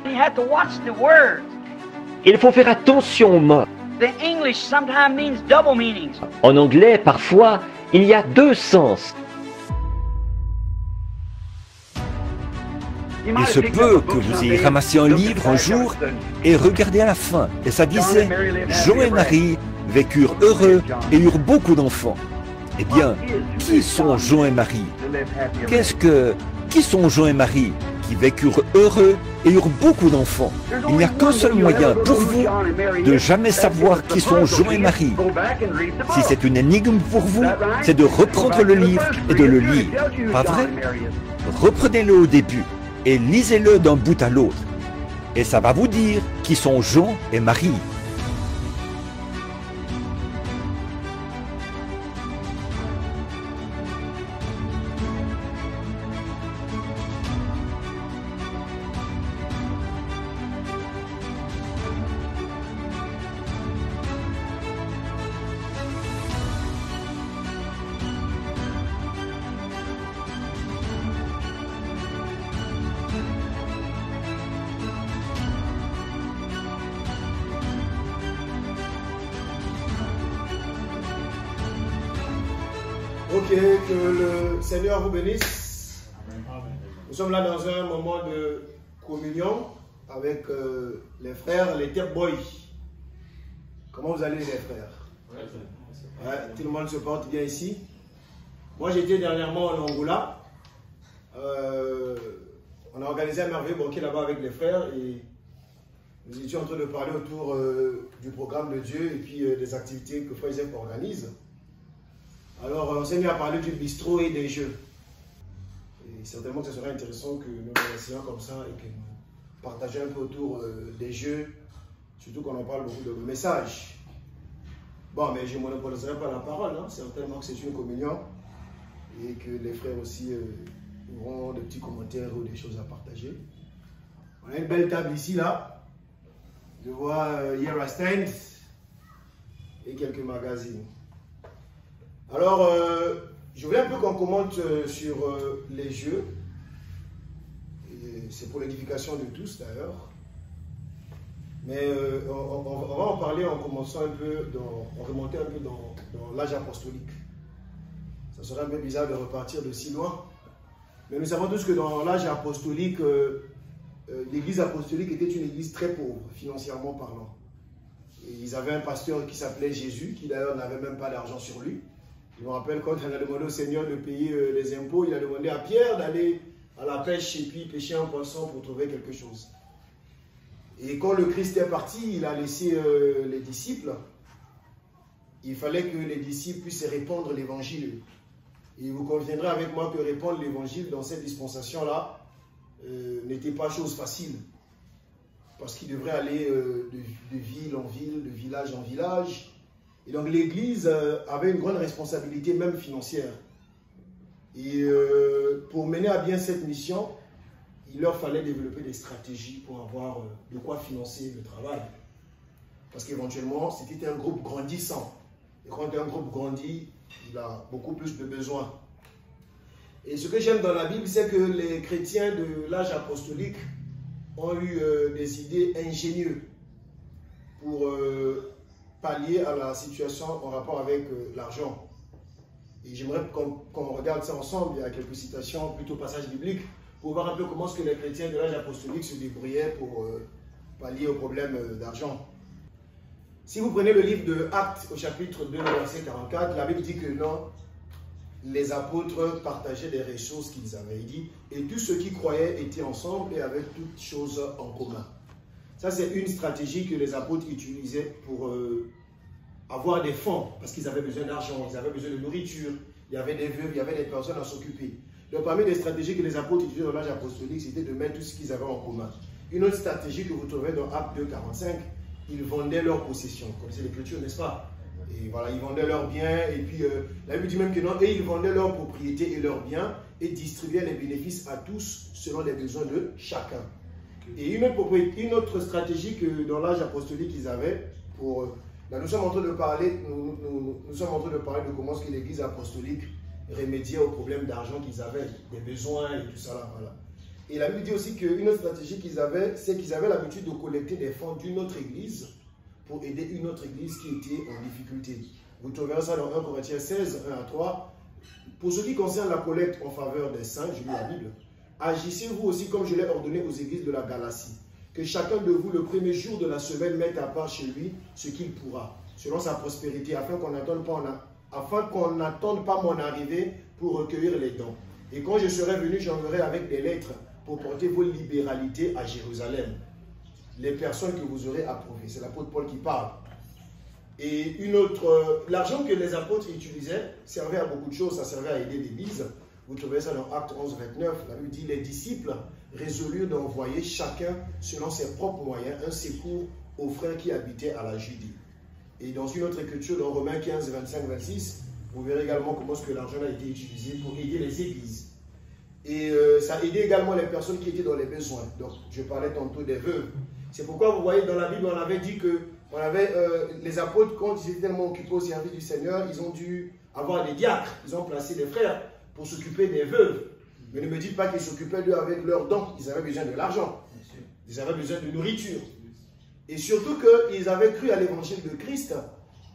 You have to watch the words. Il faut faire attention aux mots. The English sometimes means double meanings. En anglais, parfois, il y a deux sens. Il se peut que vous ayez ramassé un livre un jour et regardé à la fin. Et ça disait « Jean et Marie vécurent heureux et eurent beaucoup d'enfants ». Eh bien, qui sont Jean et Marie? Qui sont Jean et Marie qui vécurent heureux et eurent beaucoup d'enfants? Il n'y a qu'un seul moyen pour vous de jamais savoir qui sont Jean et Marie. Si c'est une énigme pour vous, c'est de reprendre le livre et de le lire. Pas vrai? Reprenez-le au début et lisez-le d'un bout à l'autre. Et ça va vous dire qui sont Jean et Marie. Ok, que le Seigneur vous bénisse. Nous sommes là dans un moment de communion avec les frères, les Tep Boys. Comment vous allez les frères? Ouais, tout le monde se porte bien ici. Moi j'étais dernièrement en Angola. On a organisé un merveilleux banquet là-bas avec les frères et nous étions en train de parler autour du programme de Dieu et puis des activités que Frère Isaac organise. Alors, on s'est mis à parler du bistrot et des jeux. Et certainement que ce serait intéressant que nous nous essayions comme ça et que nous partagions un peu autour des jeux, surtout qu'on en parle beaucoup de messages. Bon, mais je ne monopoliserai pas la parole, hein. Certainement que c'est une communion et que les frères aussi auront des petits commentaires ou des choses à partager. On a une belle table ici, là. Je vois Here I Stand et quelques magazines. Alors, je voulais un peu qu'on commente sur les jeux. C'est pour l'édification de tous d'ailleurs. Mais on va en parler en commençant un peu, en remontant un peu dans l'âge apostolique. Ça serait un peu bizarre de repartir de si loin. Mais nous savons tous que dans l'âge apostolique, l'église apostolique était une église très pauvre, financièrement parlant. Et ils avaient un pasteur qui s'appelait Jésus, qui d'ailleurs n'avait même pas d'argent sur lui. Je me rappelle quand on a demandé au Seigneur de payer les impôts, il a demandé à Pierre d'aller à la pêche et puis pêcher un poisson pour trouver quelque chose. Et quand le Christ est parti, il a laissé les disciples. Il fallait que les disciples puissent répandre l'évangile. Et vous conviendrez avec moi que répandre l'évangile dans cette dispensation-là n'était pas chose facile. Parce qu'il devrait aller de ville en ville, de village en village. Et donc l'église avait une grande responsabilité, même financière. Et pour mener à bien cette mission, il leur fallait développer des stratégies pour avoir de quoi financer le travail. Parce qu'éventuellement, c'était un groupe grandissant. Et quand un groupe grandit, il a beaucoup plus de besoins. Et ce que j'aime dans la Bible, c'est que les chrétiens de l'âge apostolique ont eu des idées ingénieuses pour pallier à la situation en rapport avec l'argent. Et j'aimerais qu'on regarde ça ensemble. Il y a quelques citations, plutôt passages bibliques, pour voir un peu comment est-ce que les chrétiens de l'âge apostolique se débrouillaient pour pallier au problème d'argent. Si vous prenez le livre de Actes au chapitre 2, verset 44, la Bible dit que non, les apôtres partageaient des ressources qu'ils avaient. Il dit, et tous ceux qui croyaient étaient ensemble et avaient toutes choses en commun. Ça, c'est une stratégie que les apôtres utilisaient pour avoir des fonds, parce qu'ils avaient besoin d'argent, ils avaient besoin de nourriture, il y avait des veuves, il y avait des personnes à s'occuper. Donc, parmi les stratégies que les apôtres utilisaient dans l'âge apostolique, c'était de mettre tout ce qu'ils avaient en commun. Une autre stratégie que vous trouverez dans Actes 2, 45, ils vendaient leurs possessions, comme c'est l'écriture, n'est-ce pas? Et voilà, ils vendaient leurs biens, et puis la Bible dit même que non, et ils vendaient leurs propriétés et leurs biens, et distribuaient les bénéfices à tous selon les besoins de chacun. Et une autre stratégie que dans l'âge apostolique ils avaient, nous sommes en train de parler, nous sommes en train de parler de comment est-ce que l'église apostolique remédiait aux problèmes d'argent qu'ils avaient, des besoins et tout ça là, voilà. Et la Bible dit aussi qu'une autre stratégie qu'ils avaient, c'est qu'ils avaient l'habitude de collecter des fonds d'une autre église pour aider une autre église qui était en difficulté. Vous trouverez ça dans 1 Corinthiens 16, 1 à 3. Pour ce qui concerne la collecte en faveur des saints, je lis la Bible, agissez-vous aussi comme je l'ai ordonné aux églises de la Galatie, que chacun de vous, le premier jour de la semaine, mette à part chez lui ce qu'il pourra, selon sa prospérité, afin qu'on n'attende pas mon arrivée pour recueillir les dons. Et quand je serai venu, j'enverrai avec des lettres pour porter vos libéralités à Jérusalem, les personnes que vous aurez approuvées. C'est l'apôtre Paul qui parle. Et une autre, l'argent que les apôtres utilisaient servait à beaucoup de choses, ça servait à aider l'Église. Vous trouvez ça dans Actes 11, 29. La Bible dit, les disciples résolurent d'envoyer chacun, selon ses propres moyens, un secours aux frères qui habitaient à la Judée. Et dans une autre écriture, dans Romains 15, 25, 26, vous verrez également comment est-ce que l'argent a été utilisé pour aider les églises. Et ça aidait également les personnes qui étaient dans les besoins. Donc, je parlais tantôt des veuves. C'est pourquoi vous voyez dans la Bible, on avait dit que les apôtres, quand ils étaient tellement occupés au service du Seigneur, ils ont dû avoir des diacres. Ils ont placé des frères pour s'occuper des veuves. Mais ne me dites pas qu'ils s'occupaient d'eux avec leurs dons. Ils avaient besoin de l'argent. Ils avaient besoin de nourriture. Et surtout qu'ils avaient cru à l'évangile de Christ.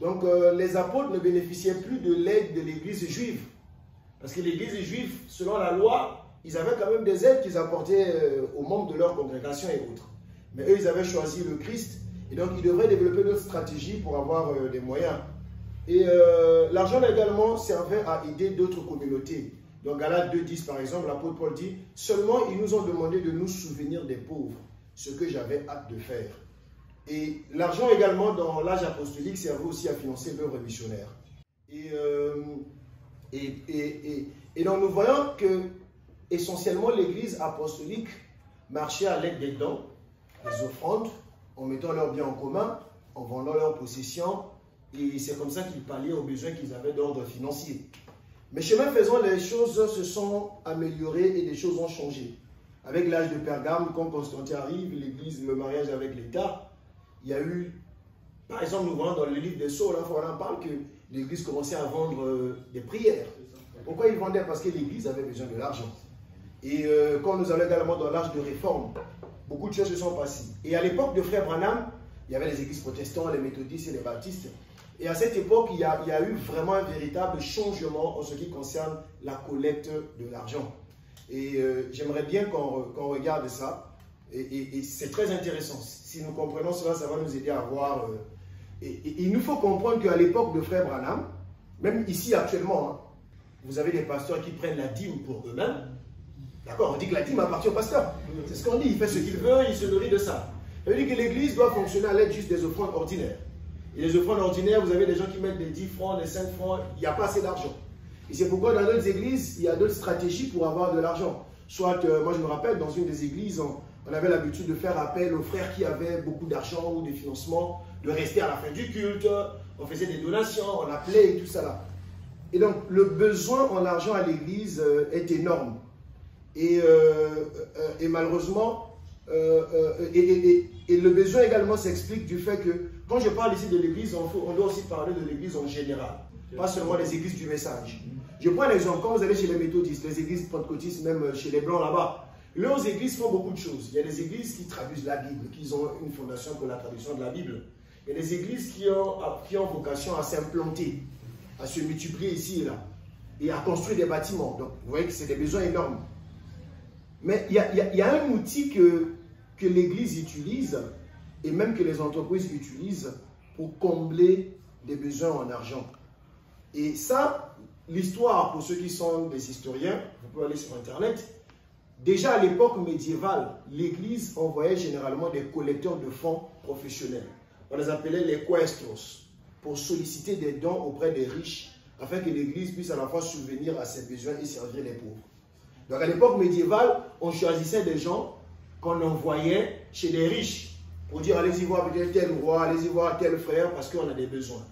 Donc les apôtres ne bénéficiaient plus de l'aide de l'église juive. Parce que l'église juive, selon la loi, ils avaient quand même des aides qu'ils apportaient aux membres de leur congrégation et autres. Mais eux, ils avaient choisi le Christ. Et donc, ils devraient développer d'autres stratégies pour avoir des moyens. Et l'argent également servait à aider d'autres communautés. Dans Galates 2,10 par exemple, l'apôtre Paul dit « Seulement, ils nous ont demandé de nous souvenir des pauvres, ce que j'avais hâte de faire. » Et l'argent également, dans l'âge apostolique, servait aussi à financer l'œuvre missionnaire. Et donc, nous voyons que, essentiellement, l'église apostolique marchait à l'aide des dons, des offrandes, en mettant leurs biens en commun, en vendant leurs possessions, et c'est comme ça qu'ils palliaient aux besoins qu'ils avaient d'ordre financier. Mais chemin faisant, les choses se sont améliorées et les choses ont changé. Avec l'âge de Pergame, quand Constantin arrive, l'église, le mariage avec l'État, il y a eu, par exemple, nous voyons dans le livre des Sceaux, là, on parle que l'église commençait à vendre des prières. Pourquoi ils vendaient? Parce que l'église avait besoin de l'argent. Et quand nous allons également dans l'âge de réforme, beaucoup de choses se sont passées. Et à l'époque de Frère Branham, il y avait les églises protestantes, les méthodistes et les baptistes. Et à cette époque, il y a eu vraiment un véritable changement en ce qui concerne la collecte de l'argent. Et j'aimerais bien qu'on regarde ça. Et c'est très intéressant. Si nous comprenons cela, ça va nous aider à voir. Et il nous faut comprendre qu'à l'époque de Frère Branham, même ici actuellement, hein, vous avez des pasteurs qui prennent la dîme pour eux-mêmes. D'accord, on dit que la dîme appartient au pasteur. C'est ce qu'on dit, il fait ce qu'il veut, il se nourrit de ça. Ça veut dire que l'église doit fonctionner à l'aide juste des offrandes ordinaires. Et les offrandes ordinaires, vous avez des gens qui mettent des 10 francs, des 5 francs, il n'y a pas assez d'argent. Et c'est pourquoi dans d'autres églises, il y a d'autres stratégies pour avoir de l'argent. Soit, moi je me rappelle, dans une des églises, on avait l'habitude de faire appel aux frères qui avaient beaucoup d'argent ou des financements, de rester à la fin du culte, on faisait des donations, on appelait et tout ça là. Et donc, le besoin en argent à l'église est énorme. Et malheureusement, et le besoin également s'explique du fait que, quand je parle ici de l'église, on doit aussi parler de l'église en général, pas seulement les églises du message. Je prends un exemple, quand vous allez chez les méthodistes, les églises pentecôtistes, même chez les blancs là-bas, leurs églises font beaucoup de choses. Il y a des églises qui traduisent la Bible, qui ont une fondation pour la traduction de la Bible. Il y a des églises qui ont vocation à s'implanter, à se multiplier ici et là, et à construire des bâtiments. Donc, vous voyez que c'est des besoins énormes. Mais il y a un outil que l'Église utilise, et même que les entreprises utilisent, pour combler des besoins en argent. Et ça, l'histoire, pour ceux qui sont des historiens, vous pouvez aller sur Internet, déjà à l'époque médiévale, l'Église envoyait généralement des collecteurs de fonds professionnels. On les appelait les quaestros, pour solliciter des dons auprès des riches, afin que l'Église puisse à la fois subvenir à ses besoins et servir les pauvres. Donc à l'époque médiévale, on choisissait des gens qu'on envoyait chez les riches pour dire allez-y voir tel roi, allez-y voir tel frère parce qu'on a des besoins.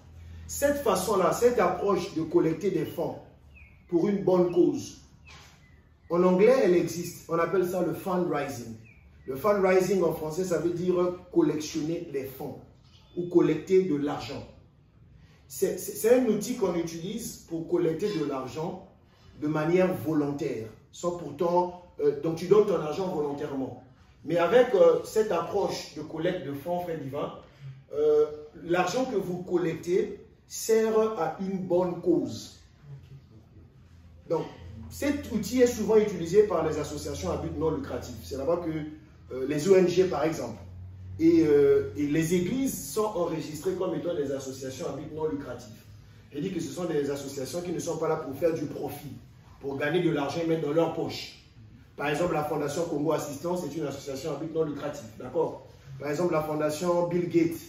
Cette façon-là, cette approche de collecter des fonds pour une bonne cause, en anglais elle existe, on appelle ça le fundraising. Le fundraising en français ça veut dire collectionner les fonds ou collecter de l'argent. C'est un outil qu'on utilise pour collecter de l'argent de manière volontaire, sans pourtant donc tu donnes ton argent volontairement. Mais avec cette approche de collecte de fonds faits divins, l'argent que vous collectez sert à une bonne cause. Donc, cet outil est souvent utilisé par les associations à but non lucratif. C'est là-bas que les ONG, par exemple, et les églises sont enregistrées comme étant des associations à but non lucratif. Je dis que ce sont des associations qui ne sont pas là pour faire du profit, pour gagner de l'argent et mettre dans leur poche. Par exemple, la Fondation Congo Assistance est une association à but non lucratif. D'accord? Par exemple, la Fondation Bill Gates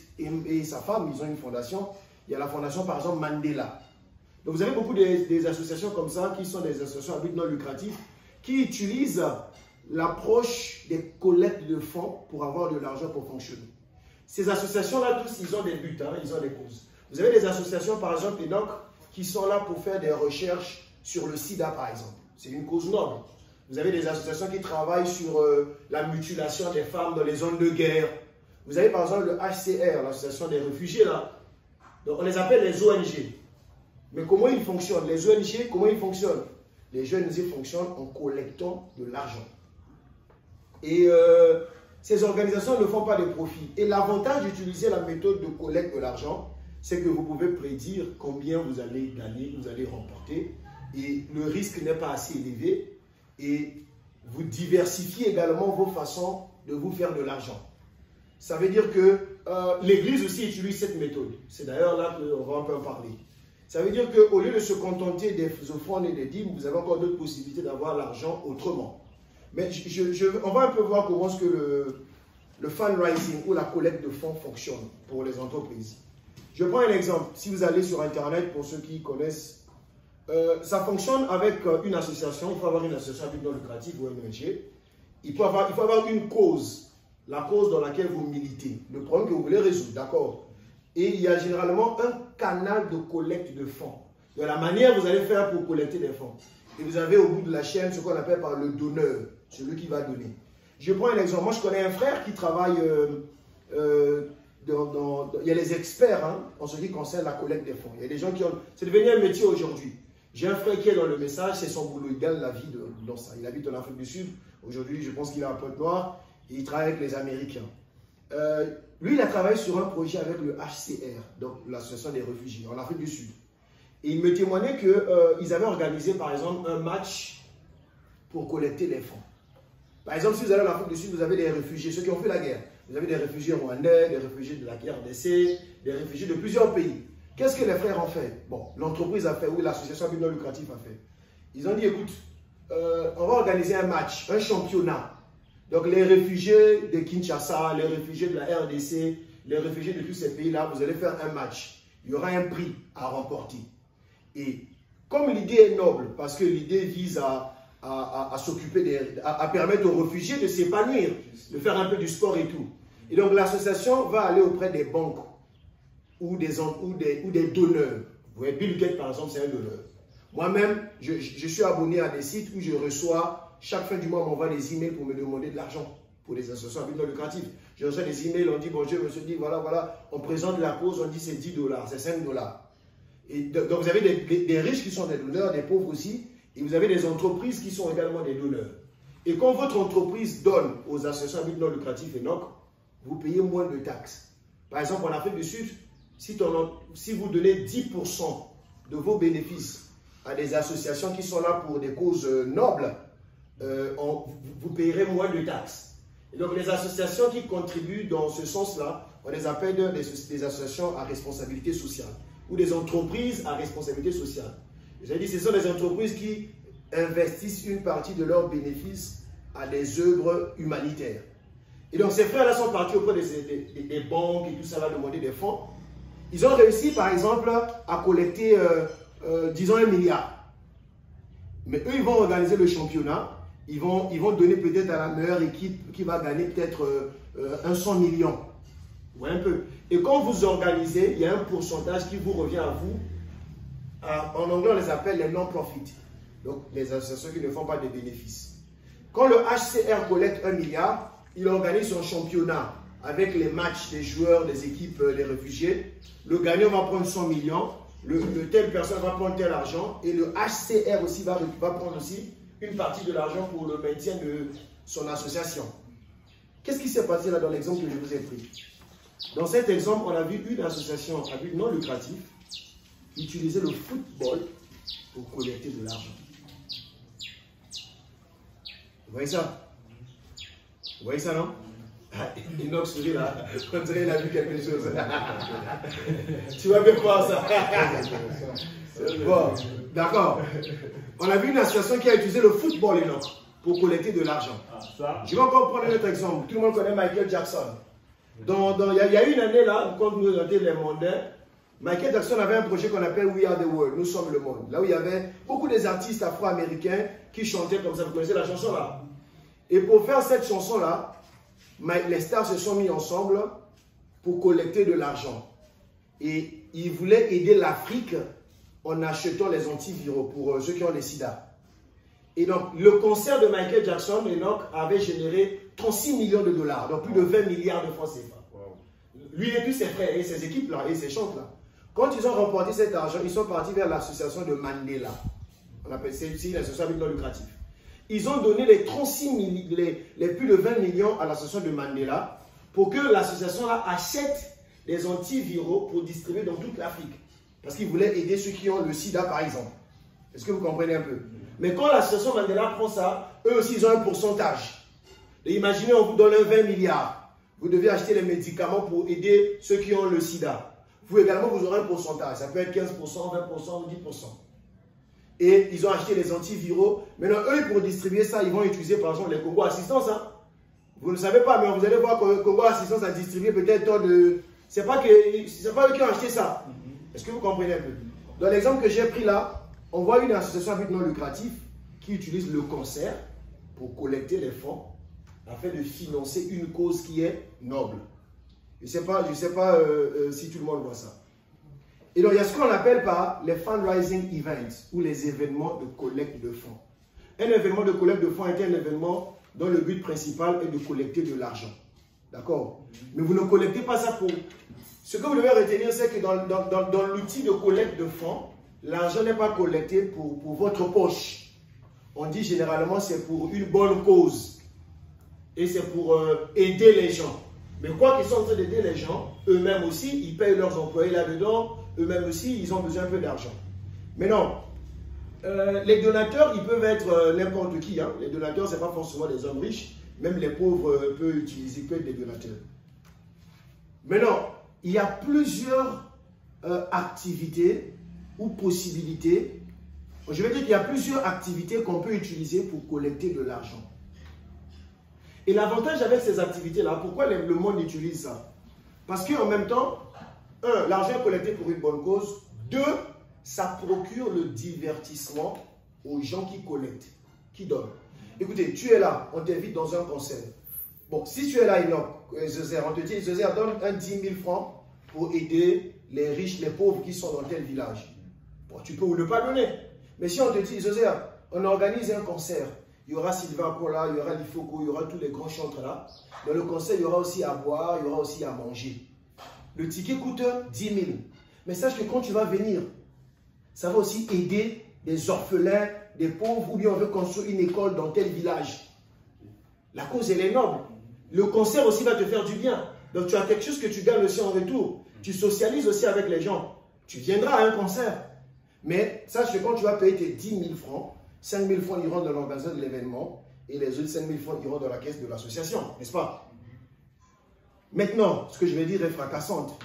et sa femme, ils ont une fondation. Il y a la Fondation, par exemple, Mandela. Donc, vous avez beaucoup des associations comme ça qui sont des associations à but non lucratif qui utilisent l'approche des collectes de fonds pour avoir de l'argent pour fonctionner. Ces associations-là, tous, ils ont des buts, hein, ils ont des causes. Vous avez des associations, par exemple, ENOC, qui sont là pour faire des recherches sur le sida, par exemple. C'est une cause noble. Vous avez des associations qui travaillent sur la mutilation des femmes dans les zones de guerre. Vous avez, par exemple, le HCR, l'association des réfugiés, là. Donc, on les appelle les ONG. Mais comment ils fonctionnent? Les ONG, comment ils fonctionnent? Les ONG fonctionnent en collectant de l'argent. Et ces organisations ne font pas de profit. Et l'avantage d'utiliser la méthode de collecte de l'argent, c'est que vous pouvez prédire combien vous allez gagner, vous allez remporter. Et le risque n'est pas assez élevé. Et vous diversifiez également vos façons de vous faire de l'argent. Ça veut dire que l'Église aussi utilise cette méthode. C'est d'ailleurs là qu'on va un peu en parler. Ça veut dire qu'au lieu de se contenter des offrandes et des dîmes, vous avez encore d'autres possibilités d'avoir l'argent autrement. Mais on va un peu voir comment est-ce que le fundraising ou la collecte de fonds fonctionne pour les entreprises. Je prends un exemple. Si vous allez sur Internet, pour ceux qui connaissent, ça fonctionne avec une association. Il faut avoir une association à but non lucratif ou ONG. Il faut avoir une cause, la cause dans laquelle vous militez, le problème que vous voulez résoudre, d'accord? Et il y a généralement un canal de collecte de fonds. De la manière vous allez faire pour collecter des fonds. Et vous avez au bout de la chaîne ce qu'on appelle par le donneur, celui qui va donner. Je prends un exemple. Moi, je connais un frère qui travaille, il y a les experts hein, en ce qui concerne la collecte des fonds. Il y a des gens qui ont... C'est devenu un métier aujourd'hui. J'ai un frère qui est dans le message, c'est son boulot, il gagne la vie dans ça. Il habite en Afrique du Sud. Aujourd'hui, je pense qu'il est à Pointe-Noire et il travaille avec les Américains. Lui, il a travaillé sur un projet avec le HCR, donc l'association des réfugiés en Afrique du Sud. Et il me témoignait qu'ils avaient organisé, par exemple, un match pour collecter les fonds. Par exemple, si vous allez en Afrique du Sud, vous avez des réfugiés, ceux qui ont fait la guerre. Vous avez des réfugiés rwandais, des réfugiés de la RDC, des réfugiés de plusieurs pays. Qu'est-ce que les frères ont fait? Bon, l'entreprise a fait, ou l'association à but non lucratif a fait. Ils ont dit, écoute, on va organiser un match, un championnat. Donc les réfugiés de Kinshasa, les réfugiés de la RDC, les réfugiés de tous ces pays-là, vous allez faire un match. Il y aura un prix à remporter. Et comme l'idée est noble, parce que l'idée vise à s'occuper, à permettre aux réfugiés de s'épanouir, de faire un peu du sport et tout. Et donc l'association va aller auprès des banques ou des donneurs. Vous voyez, Bill Gates par exemple, c'est un donneur. Moi-même, je suis abonné à des sites où je reçois, chaque fin du mois, on m'envoie des emails pour me demander de l'argent pour les associations à but non lucratif. Je reçois des emails, on dit bonjour, monsieur dit voilà, on présente la cause, on dit c'est 10 $, c'est 5 $. Et donc vous avez des riches qui sont des donneurs, des pauvres aussi, et vous avez des entreprises qui sont également des donneurs. Et quand votre entreprise donne aux associations à but non lucratif ENOC, vous payez moins de taxes. Par exemple, en Afrique du Sud, si vous donnez 10% de vos bénéfices à des associations qui sont là pour des causes nobles, vous payerez moins de taxes. Et donc les associations qui contribuent dans ce sens-là, on les appelle des associations à responsabilité sociale ou des entreprises à responsabilité sociale. J'ai dit, ce sont des entreprises qui investissent une partie de leurs bénéfices à des œuvres humanitaires. Et donc ces frères-là sont partis auprès des banques et tout ça, va demander des fonds. Ils ont réussi par exemple à collecter, disons, 1 milliard. Mais eux, ils vont organiser le championnat. Ils vont donner peut-être à la meilleure équipe qui va gagner peut-être 100 millions. Ou un peu. Et quand vous organisez, il y a un pourcentage qui vous revient à vous. En anglais, on les appelle les non-profit. Donc, les associations qui ne font pas de bénéfices. Quand le HCR collecte 1 milliard, il organise son championnat avec les matchs des joueurs, des équipes, des réfugiés. Le gagnant va prendre 100 millions. Telle personne va prendre tel argent. Et le HCR aussi va prendre aussi une partie de l'argent pour le maintien de son association. Qu'est-ce qui s'est passé là dans l'exemple que je vous ai pris? Dans cet exemple, on a vu une association à but non lucratif utiliser le football pour collecter de l'argent. Vous voyez ça? Vous voyez ça, non? Enoch sourit là, on dirait qu'il a vu quelque chose. Tu vas bien voir ça. Bon, d'accord. On a vu une association qui a utilisé le football, Enoch, pour collecter de l'argent. Je vais encore prendre un autre exemple. Tout le monde connaît Michael Jackson. Il y a une année là, quand nous étions les mondains, Michael Jackson avait un projet qu'on appelle We Are the World, nous sommes le monde. Là où il y avait beaucoup des artistes afro-américains qui chantaient comme ça. Vous connaissez la chanson là? Et pour faire cette chanson là, les stars se sont mis ensemble pour collecter de l'argent. Et ils voulaient aider l'Afrique en achetant les antiviraux pour ceux qui ont les sida. Et donc, le concert de Michael Jackson, Enoch, avait généré 36 millions de dollars, donc plus de 20 milliards de francs CFA. Lui et puis ses frères et ses équipes là, et ses chantres là. Quand ils ont remporté cet argent, ils sont partis vers l'association de Mandela. On appelle ça ici l'association non lucrative. Ils ont donné les 36 millions, les plus de 20 millions à l'association de Mandela pour que l'association là achète des antiviraux pour distribuer dans toute l'Afrique. Parce qu'ils voulaient aider ceux qui ont le sida par exemple. Est-ce que vous comprenez un peu? Mais quand l'association Mandela prend ça, eux aussi ils ont un pourcentage. Et imaginez, on vous donne 20 milliards. Vous devez acheter les médicaments pour aider ceux qui ont le sida. Vous également, vous aurez un pourcentage. Ça peut être 15%, 20% ou 10%. Et ils ont acheté les antiviraux. Maintenant, eux, pour distribuer ça, ils vont utiliser par exemple les Congo Assistance. Hein. Vous ne savez pas, mais vous allez voir que Congo Assistance a distribué peut-être tant de... C'est pas eux qui ont acheté ça. Est-ce que vous comprenez un peu? Dans l'exemple que j'ai pris là, on voit une association à but non lucratif qui utilise le cancer pour collecter les fonds afin de financer une cause qui est noble. Je ne sais pas si tout le monde voit ça. Et donc, il y a ce qu'on appelle par les fundraising events ou les événements de collecte de fonds. Un événement de collecte de fonds est un événement dont le but principal est de collecter de l'argent. D'accord? Mais vous ne collectez pas ça pour... Ce que vous devez retenir, c'est que dans l'outil de collecte de fonds, l'argent n'est pas collecté pour votre poche. On dit généralement c'est pour une bonne cause. Et c'est pour aider les gens. Mais quoi qu'ils sont en train d'aider les gens, eux-mêmes aussi, ils payent leurs employés là-dedans. Eux-mêmes aussi, ils ont besoin un peu d'argent. Mais non, les donateurs, ils peuvent être n'importe qui. Hein. Les donateurs, ce n'est pas forcément des hommes riches. Même les pauvres peuvent être des donateurs. Mais non, il y a plusieurs activités ou possibilités. Je vais dire qu'il y a plusieurs activités qu'on peut utiliser pour collecter de l'argent. Et l'avantage avec ces activités-là, pourquoi le monde utilise ça? Parce qu'en même temps, un, l'argent est collecté pour une bonne cause. Deux, ça procure le divertissement aux gens qui collectent, qui donnent. Écoutez, tu es là, on t'invite dans un concert. Bon, si tu es là, on te dit, Zézer, donne un 10 000 francs pour aider les riches, les pauvres qui sont dans tel village. Bon, tu peux ou ne pas donner. Mais si on te dit, Zézer, on organise un concert, il y aura Sylvain Kola, il y aura Lifoko, il y aura tous les grands chantres là. Dans le concert, il y aura aussi à boire, il y aura aussi à manger. Le ticket coûte 10 000. Mais sache que quand tu vas venir, ça va aussi aider des orphelins, des pauvres, ou bien on veut construire une école dans tel village. La cause, elle est noble. Le concert aussi va te faire du bien. Donc tu as quelque chose que tu gagnes aussi en retour. Tu socialises aussi avec les gens. Tu viendras à un concert. Mais sache que quand tu vas payer tes 10 000 francs, 5 000 francs iront dans l'organisation de l'événement et les autres 5 000 francs iront dans la caisse de l'association, n'est-ce pas? Maintenant, ce que je vais dire est fracassante.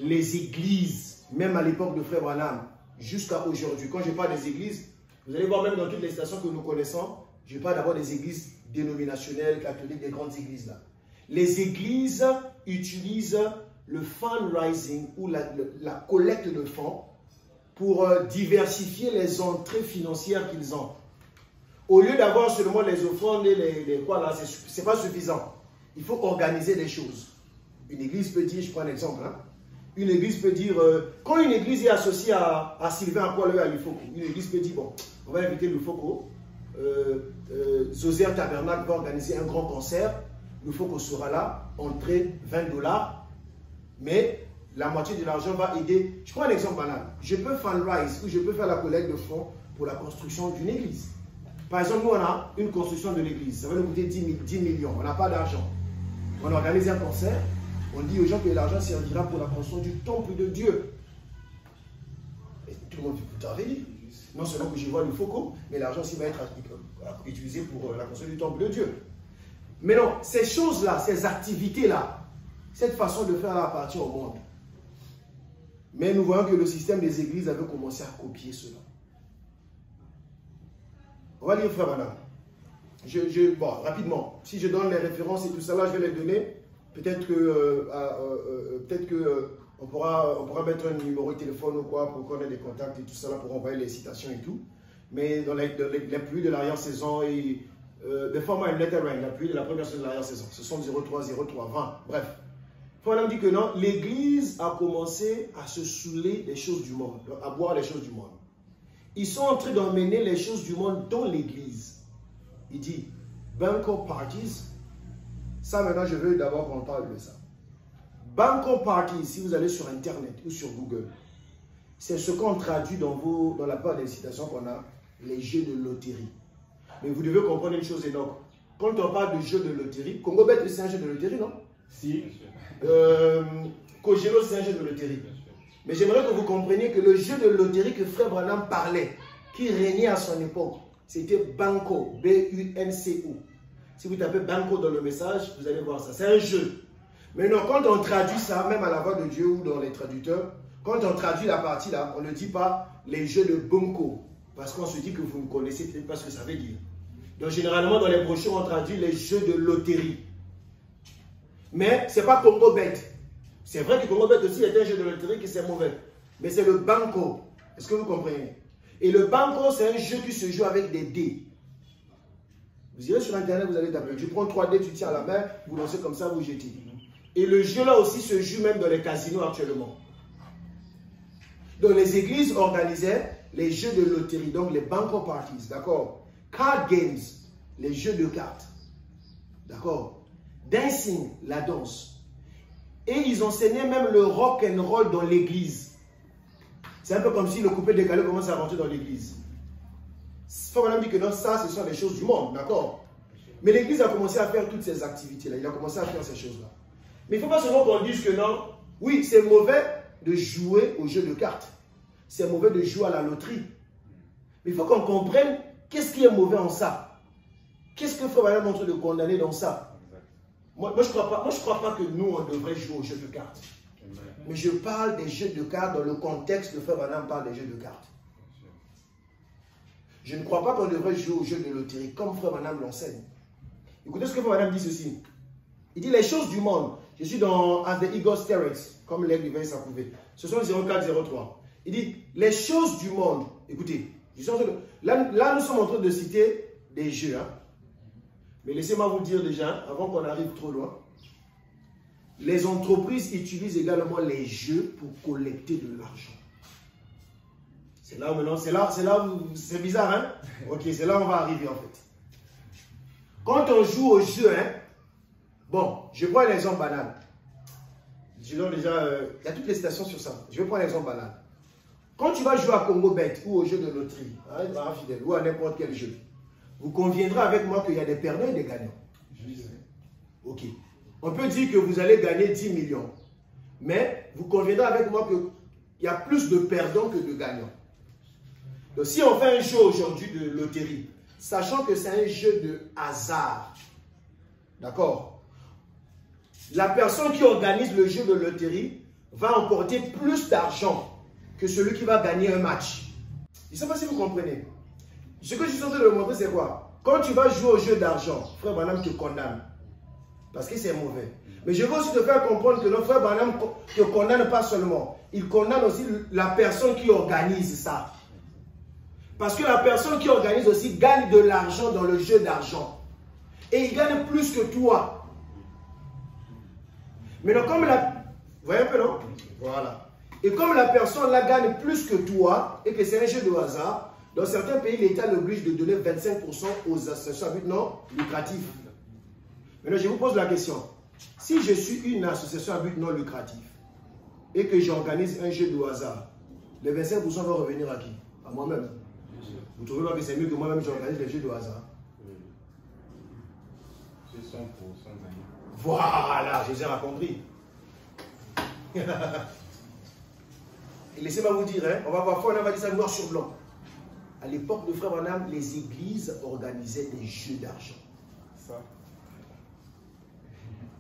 Les églises, même à l'époque de Frère Branham, jusqu'à aujourd'hui, quand je parle des églises, vous allez voir même dans toutes les stations que nous connaissons, je parle d'abord des églises dénominationnelles, catholiques, des grandes églises là. Les églises utilisent le fundraising ou la collecte de fonds pour diversifier les entrées financières qu'ils ont. Au lieu d'avoir seulement les offrandes et les quoi là, c'est pas suffisant. Il faut organiser les choses. Une église peut dire, je prends un exemple, hein, une église peut dire, quand une église est associée à Sylvain Akwale à Lufoko, une église peut dire, bon, on va inviter Lufoko, Zoser Tabernacle va organiser un grand concert, Lufoko sera là, entrée $20, mais la moitié de l'argent va aider. Je prends un exemple banal. Je peux fundraise ou je peux faire la collecte de fonds pour la construction d'une église. Par exemple, nous, on a une construction de l'église. Ça va nous coûter 10 millions. On n'a pas d'argent. On organise un concert. On dit aux gens que l'argent servira pour la construction du temple de Dieu. Et tout le monde dit, putain, non seulement que je vois le faucon, mais l'argent aussi va être utilisé pour la construction du temple de Dieu. Mais non, ces choses-là, ces activités-là, cette façon de faire appartient au monde. Mais nous voyons que le système des églises avait commencé à copier cela. On va lire frère Madame. Bon, rapidement, si je donne les références et tout ça, là, je vais les donner. Peut-être que on pourra mettre un numéro de téléphone ou quoi pour qu'on ait des contacts et tout ça là pour envoyer les citations et tout. Mais dans les pluies de l'arrière-saison et the former and later rain, la pluie de la première saison de l'arrière-saison, ce sont 03, 03, 20. Bref. Frère dit que non, l'église a commencé à se saouler des choses du monde, à boire les choses du monde. Ils sont en train d'emmener les choses du monde dans l'église. Il dit, banquet parties. Ça, maintenant, je veux d'abord qu'on parle de ça. Banquet parties, si vous allez sur Internet ou sur Google, c'est ce qu'on traduit dans la part des citations qu'on a, les jeux de loterie. Mais vous devez comprendre une chose énorme. Quand on parle de jeux de loterie, Congo Bet, c'est un jeu de loterie, non? Si. Kojelo, c'est un jeu de loterie. Mais j'aimerais que vous compreniez que le jeu de loterie que Frère Branham parlait, qui régnait à son époque, c'était Banco, B-U-N-C-O. Si vous tapez Banco dans le message, vous allez voir ça. C'est un jeu. Mais non, quand on traduit ça, même à la voix de Dieu ou dans les traducteurs, quand on traduit la partie là, on ne dit pas les jeux de Banco. Parce qu'on se dit que vous ne connaissez peut-être pas ce que ça veut dire. Donc généralement dans les brochures, on traduit les jeux de loterie. Mais ce n'est pas Congo Bet. C'est vrai que Congo Bet aussi est un jeu de loterie qui c'est mauvais. Mais c'est le Banco. Est-ce que vous comprenez? Et le Banco, c'est un jeu qui se joue avec des dés. Vous irez sur Internet, vous allez taper. Tu prends 3 dés, tu tiens à la main, vous lancez comme ça, vous jetez. Et le jeu là aussi se joue même dans les casinos actuellement. Donc les églises organisaient les jeux de loterie, donc les banco parties, d'accord? Card games, les jeux de cartes, d'accord? Dancing, la danse. Et ils enseignaient même le rock and roll dans l'église. C'est un peu comme si le coupé décalé commence à rentrer dans l'église. Frère dit que non, ça, ce sont les choses du monde, d'accord? Mais l'église a commencé à faire toutes ces activités-là. Il a commencé à faire ces choses-là. Mais il ne faut pas seulement qu'on dise que non, oui, c'est mauvais de jouer aux jeux de cartes. C'est mauvais de jouer à la loterie. Mais il faut qu'on comprenne qu'est-ce qui est mauvais en ça. Qu'est-ce que Frère Branham est en train de condamner dans ça? Moi, je ne crois pas que nous, on devrait jouer aux jeux de cartes. Mais je parle des jeux de cartes dans le contexte de Frère Branham parle des jeux de cartes. Je ne crois pas qu'on devrait jouer aux jeux de loterie comme Frère Branham l'enseigne. Écoutez ce que Frère Branham dit ceci. Il dit les choses du monde. Je suis dans As the Eagle Spirits, comme l'aigle du veille s'approuvé. Ce sont 0403. Il dit les choses du monde. Écoutez, là nous sommes en train de citer des jeux. Hein. Mais laissez-moi vous dire déjà, avant qu'on arrive trop loin, les entreprises utilisent également les jeux pour collecter de l'argent. C'est là où maintenant, c'est bizarre, hein? Ok, c'est là où on va arriver en fait. Quand on joue au jeu, hein, bon, je prends un exemple banal. Je donne déjà, il y a toutes les stations sur ça. Je vais prendre un exemple banal. Quand tu vas jouer à Congo Bet ou au jeu de loterie, hein, fidèle, ou à n'importe quel jeu, vous conviendrez avec moi qu'il y a des perdants et des gagnants. Ok. On peut dire que vous allez gagner 10 millions. Mais vous conviendrez avec moi qu'il y a plus de perdants que de gagnants. Donc si on fait un jeu aujourd'hui de loterie, sachant que c'est un jeu de hasard, d'accord? La personne qui organise le jeu de loterie va emporter plus d'argent que celui qui va gagner un match. Je ne sais pas si vous comprenez. Ce que je suis en train de montrer, c'est quoi? Quand tu vas jouer au jeu d'argent, Frère Branham te condamne. Parce que c'est mauvais. Mais je veux aussi te faire comprendre que notre Frère Branham ne te condamne pas seulement. Il condamne aussi la personne qui organise ça. Parce que la personne qui organise aussi gagne de l'argent dans le jeu d'argent. Et il gagne plus que toi. Mais donc, comme la... Vous voyez un peu, non? Voilà. Et comme la personne là gagne plus que toi, et que c'est un jeu de hasard, dans certains pays, l'État l'oblige de donner 25% aux associations à but non lucratif. Maintenant, je vous pose la question. Si je suis une association à but non lucratif, et que j'organise un jeu de hasard, les 25% vont revenir à qui? À moi-même. Vous ne trouvez pas que c'est mieux que moi-même j'organise les jeux de hasard? C'est 100% gagnant. Voilà, Jésus a compris. Et laissez-moi vous dire, hein, on va voir, on va dire ça noir sur blanc. À l'époque de Frère Branham, les églises organisaient des jeux d'argent. Ça.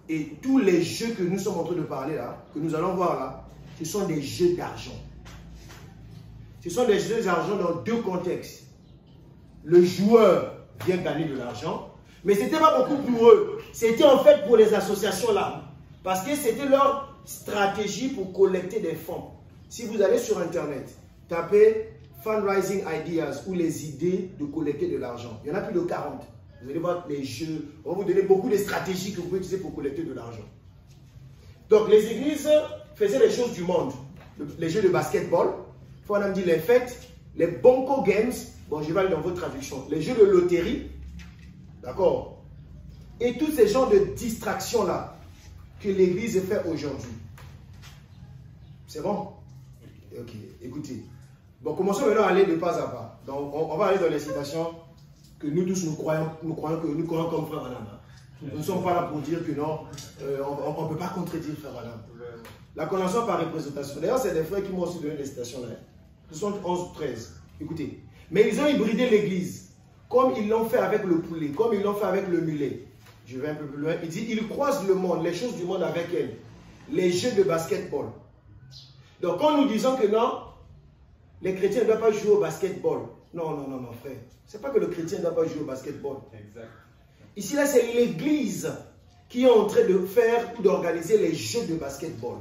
Et tous les jeux que nous sommes en train de parler là, que nous allons voir là, ce sont des jeux d'argent. Ce sont des jeux d'argent dans deux contextes. Le joueur vient gagner de l'argent, mais ce n'était pas beaucoup pour eux. C'était en fait pour les associations là. Parce que c'était leur stratégie pour collecter des fonds. Si vous allez sur Internet, tapez Fundraising Ideas ou les idées de collecter de l'argent. Il y en a plus de 40. Vous allez voir les jeux. On va vous donner beaucoup de stratégies que vous pouvez utiliser pour collecter de l'argent. Donc les églises faisaient les choses du monde. Les jeux de basketball. On a dit les fêtes, les bonko games. Bon, je vais aller dans votre traduction. Les jeux de loterie. D'accord? Et tous ces genres de distractions-là que l'église fait aujourd'hui. C'est bon? Ok, écoutez. Bon, commençons maintenant à aller de pas à pas. Donc, on va aller dans les citations que nous tous nous croyons comme Frère Branham. Nous ne sommes pas là pour dire que non, on ne peut pas contredire Frère Branham. La condamnation par représentation. D'ailleurs, c'est des frères qui m'ont aussi donné des citations là. 71, 13. Écoutez. Mais ils ont hybridé l'église, comme ils l'ont fait avec le poulet, comme ils l'ont fait avec le mulet. Je vais un peu plus loin. Il dit, ils croisent le monde, les choses du monde avec elles. Les jeux de basketball. Donc, quand nous disons que non, les chrétiens ne doivent pas jouer au basketball. Non, non, non, non, frère. Ce n'est pas que le chrétien ne doit pas jouer au basketball. Exact. Ici, là, c'est l'église qui est en train de faire ou d'organiser les jeux de basketball.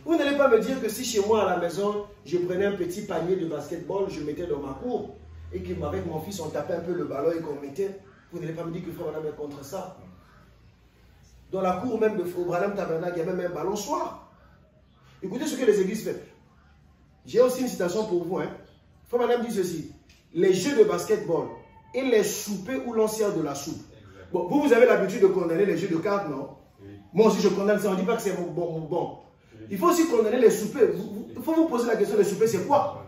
Vous n'allez pas me dire que si chez moi à la maison, je prenais un petit panier de basketball, je mettais dans ma cour, et qu'avec mon fils, on tapait un peu le ballon et qu'on mettait, vous n'allez pas me dire que Frère Branham est contre ça. Dans la cour même de Frère Branham Tabernacle, il y a même un balançoire. Écoutez ce que les églises font. J'ai aussi une citation pour vous. Hein. Frère Branham dit ceci. Les jeux de basketball et les soupers où l'on sert de la soupe. Bon, vous avez l'habitude de condamner les jeux de cartes, non? Oui. Moi aussi, je condamne ça. On ne dit pas que c'est bon. Oui. Il faut aussi condamner les soupers. Il faut vous poser la question, les soupers, c'est quoi?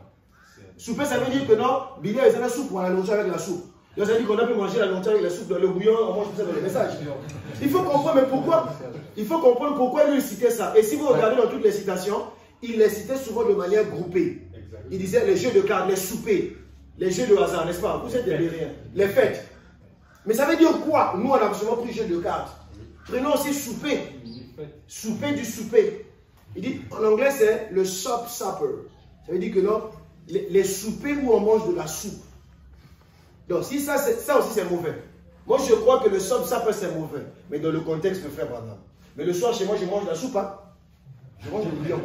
Souper, ça veut dire que non, Billy a la soupe, on a la nourriture avec la soupe. Donc, ça veut dire qu'on a pu manger la nourriture avec la soupe, dans le bouillon, on mange tout ça dans les messages. Il faut comprendre, mais pourquoi? Il faut comprendre pourquoi lui citait ça. Et si vous regardez dans toutes les citations, il les citait souvent de manière groupée. Il disait les jeux de cartes, les soupers, les jeux de hasard, n'est-ce pas? Vous êtes des rien. Les fêtes. Mais ça veut dire quoi? Nous, on a absolument pris jeux de cartes. Prenons aussi souper. Souper du souper. Il dit, en anglais, c'est le supper. Ça veut dire que non, les soupers où on mange de la soupe. Donc, si ça aussi c'est mauvais. Moi, je crois que le supper c'est mauvais. Mais dans le contexte de Frère Branham. Mais le soir, chez moi, je mange de la soupe. Hein? Je mange le bouillon.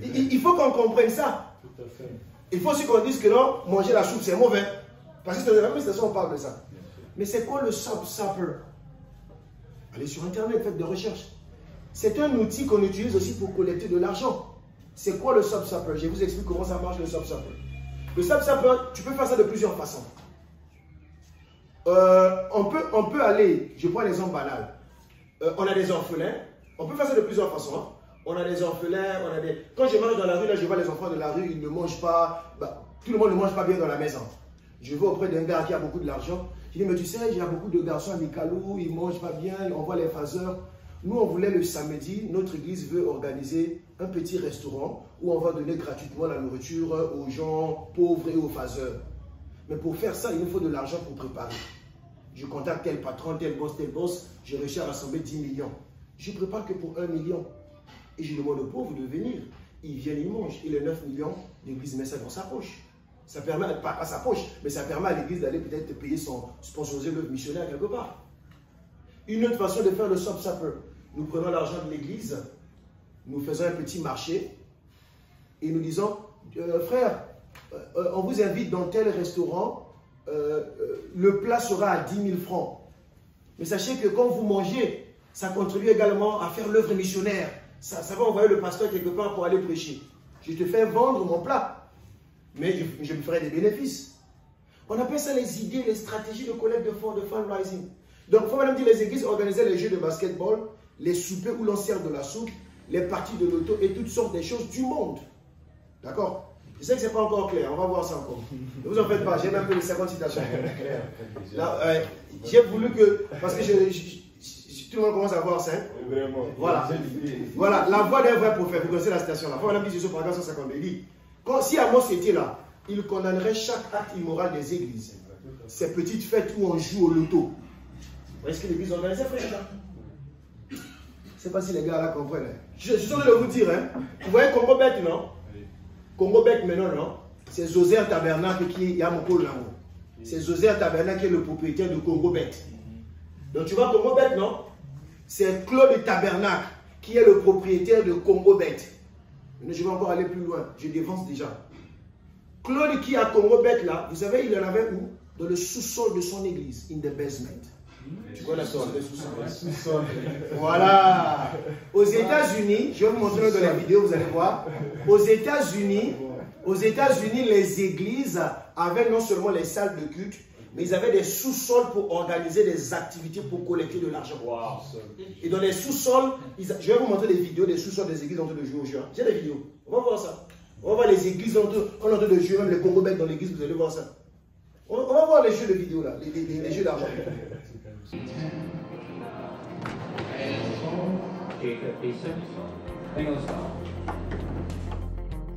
Il faut qu'on comprenne ça. Tout à fait. Il faut aussi qu'on dise que non, manger la soupe, c'est mauvais. Parce que c'est dans la même station, on parle de ça. Mais c'est quoi le supper? Allez sur Internet, faites des recherches. C'est un outil qu'on utilise aussi pour collecter de l'argent. C'est quoi le supper? Je vous explique comment ça marche le supper. Le supper, tu peux faire ça de plusieurs façons. On peut aller, je prends l'exemple banal. On a des orphelins. On peut faire ça de plusieurs façons. Hein. On a des orphelins, Quand je marche dans la rue, là, je vois les enfants de la rue, ils ne mangent pas. Tout le monde ne mange pas bien dans la maison. Je vais auprès d'un gars qui a beaucoup de l'argent. Je dis, mais tu sais, il y a beaucoup de garçons à Nikalou, ils ne mangent pas bien, on voit les phaseurs. Nous, on voulait le samedi, notre église veut organiser un petit restaurant où on va donner gratuitement la nourriture aux gens pauvres et aux phaseurs. Mais pour faire ça, il nous faut de l'argent pour préparer. Je contacte tel patron, tel boss, je réussis à rassembler 10 millions. Je ne prépare que pour 1 million. Et je demande aux pauvres de venir. Ils viennent, ils mangent. Et les 9 millions, l'église met ça dans sa poche. Ça permet, pas sa poche, mais ça permet à l'église d'aller peut-être payer sponsoriser l'œuvre missionnaire quelque part. Une autre façon de faire le supper. Nous prenons l'argent de l'église, nous faisons un petit marché et nous disons, frère, on vous invite dans tel restaurant, le plat sera à 10 000 francs. Mais sachez que quand vous mangez, ça contribue également à faire l'œuvre missionnaire. Ça va envoyer le pasteur quelque part pour aller prêcher. Je te fais vendre mon plat, mais je me ferai des bénéfices. On appelle ça les idées, les stratégies de collecte de fonds, de fundraising. Donc, il faut même dire les églises organisaient les jeux de basketball, les soupers où l'on sert de la soupe, les parties de l'auto et toutes sortes de choses du monde. D'accord? Je sais que ce n'est pas encore clair, on va voir ça encore. Ne vous en faites pas, j'ai même peu les 50 citations. J'ai voulu que, parce que tout le monde commence à voir ça. Voilà. Voilà, la voix d'un vrai prophète. Vous connaissez la citation là. Voilà, dit Jésus, paragraphe 152. Il dit, si Amos était là, il condamnerait chaque acte immoral des églises. Ces petites fêtes où on joue au loto. Est-ce que l'église organisait, frère? Je ne sais pas si les gars là comprennent. Je suis en train de vous dire, hein. Vous voyez Congo Bête, non? Congo Bête maintenant, non? C'est José Tabernacle qui est à Moko là-haut. C'est José Tabernacle qui est le propriétaire de Congo Bête. Donc tu vois Congo Bête, non? C'est Claude Tabernacle qui est le propriétaire de Congo Bête. Mais je vais encore aller plus loin, je dévance déjà. Claude qui a Congo Bête là, vous savez, il en avait où? Dans le sous-sol de son église, in the basement. Tu connais ça, le sous-sol? Voilà. Aux États-Unis, je vais vous montrer dans la vidéo, vous allez voir. Aux États-Unis, les églises avaient non seulement les salles de culte, mais ils avaient des sous-sols pour organiser des activités pour collecter de l'argent. Wow. Et dans les sous-sols, je vais vous montrer des vidéos des sous-sols des églises en train de jouer au jeu. J'ai des vidéos. On va voir ça. On va voir les églises en train de jouer, même les Congo Bêtes dans l'église, vous allez voir ça. On va voir les jeux de vidéo là, les jeux d'argent.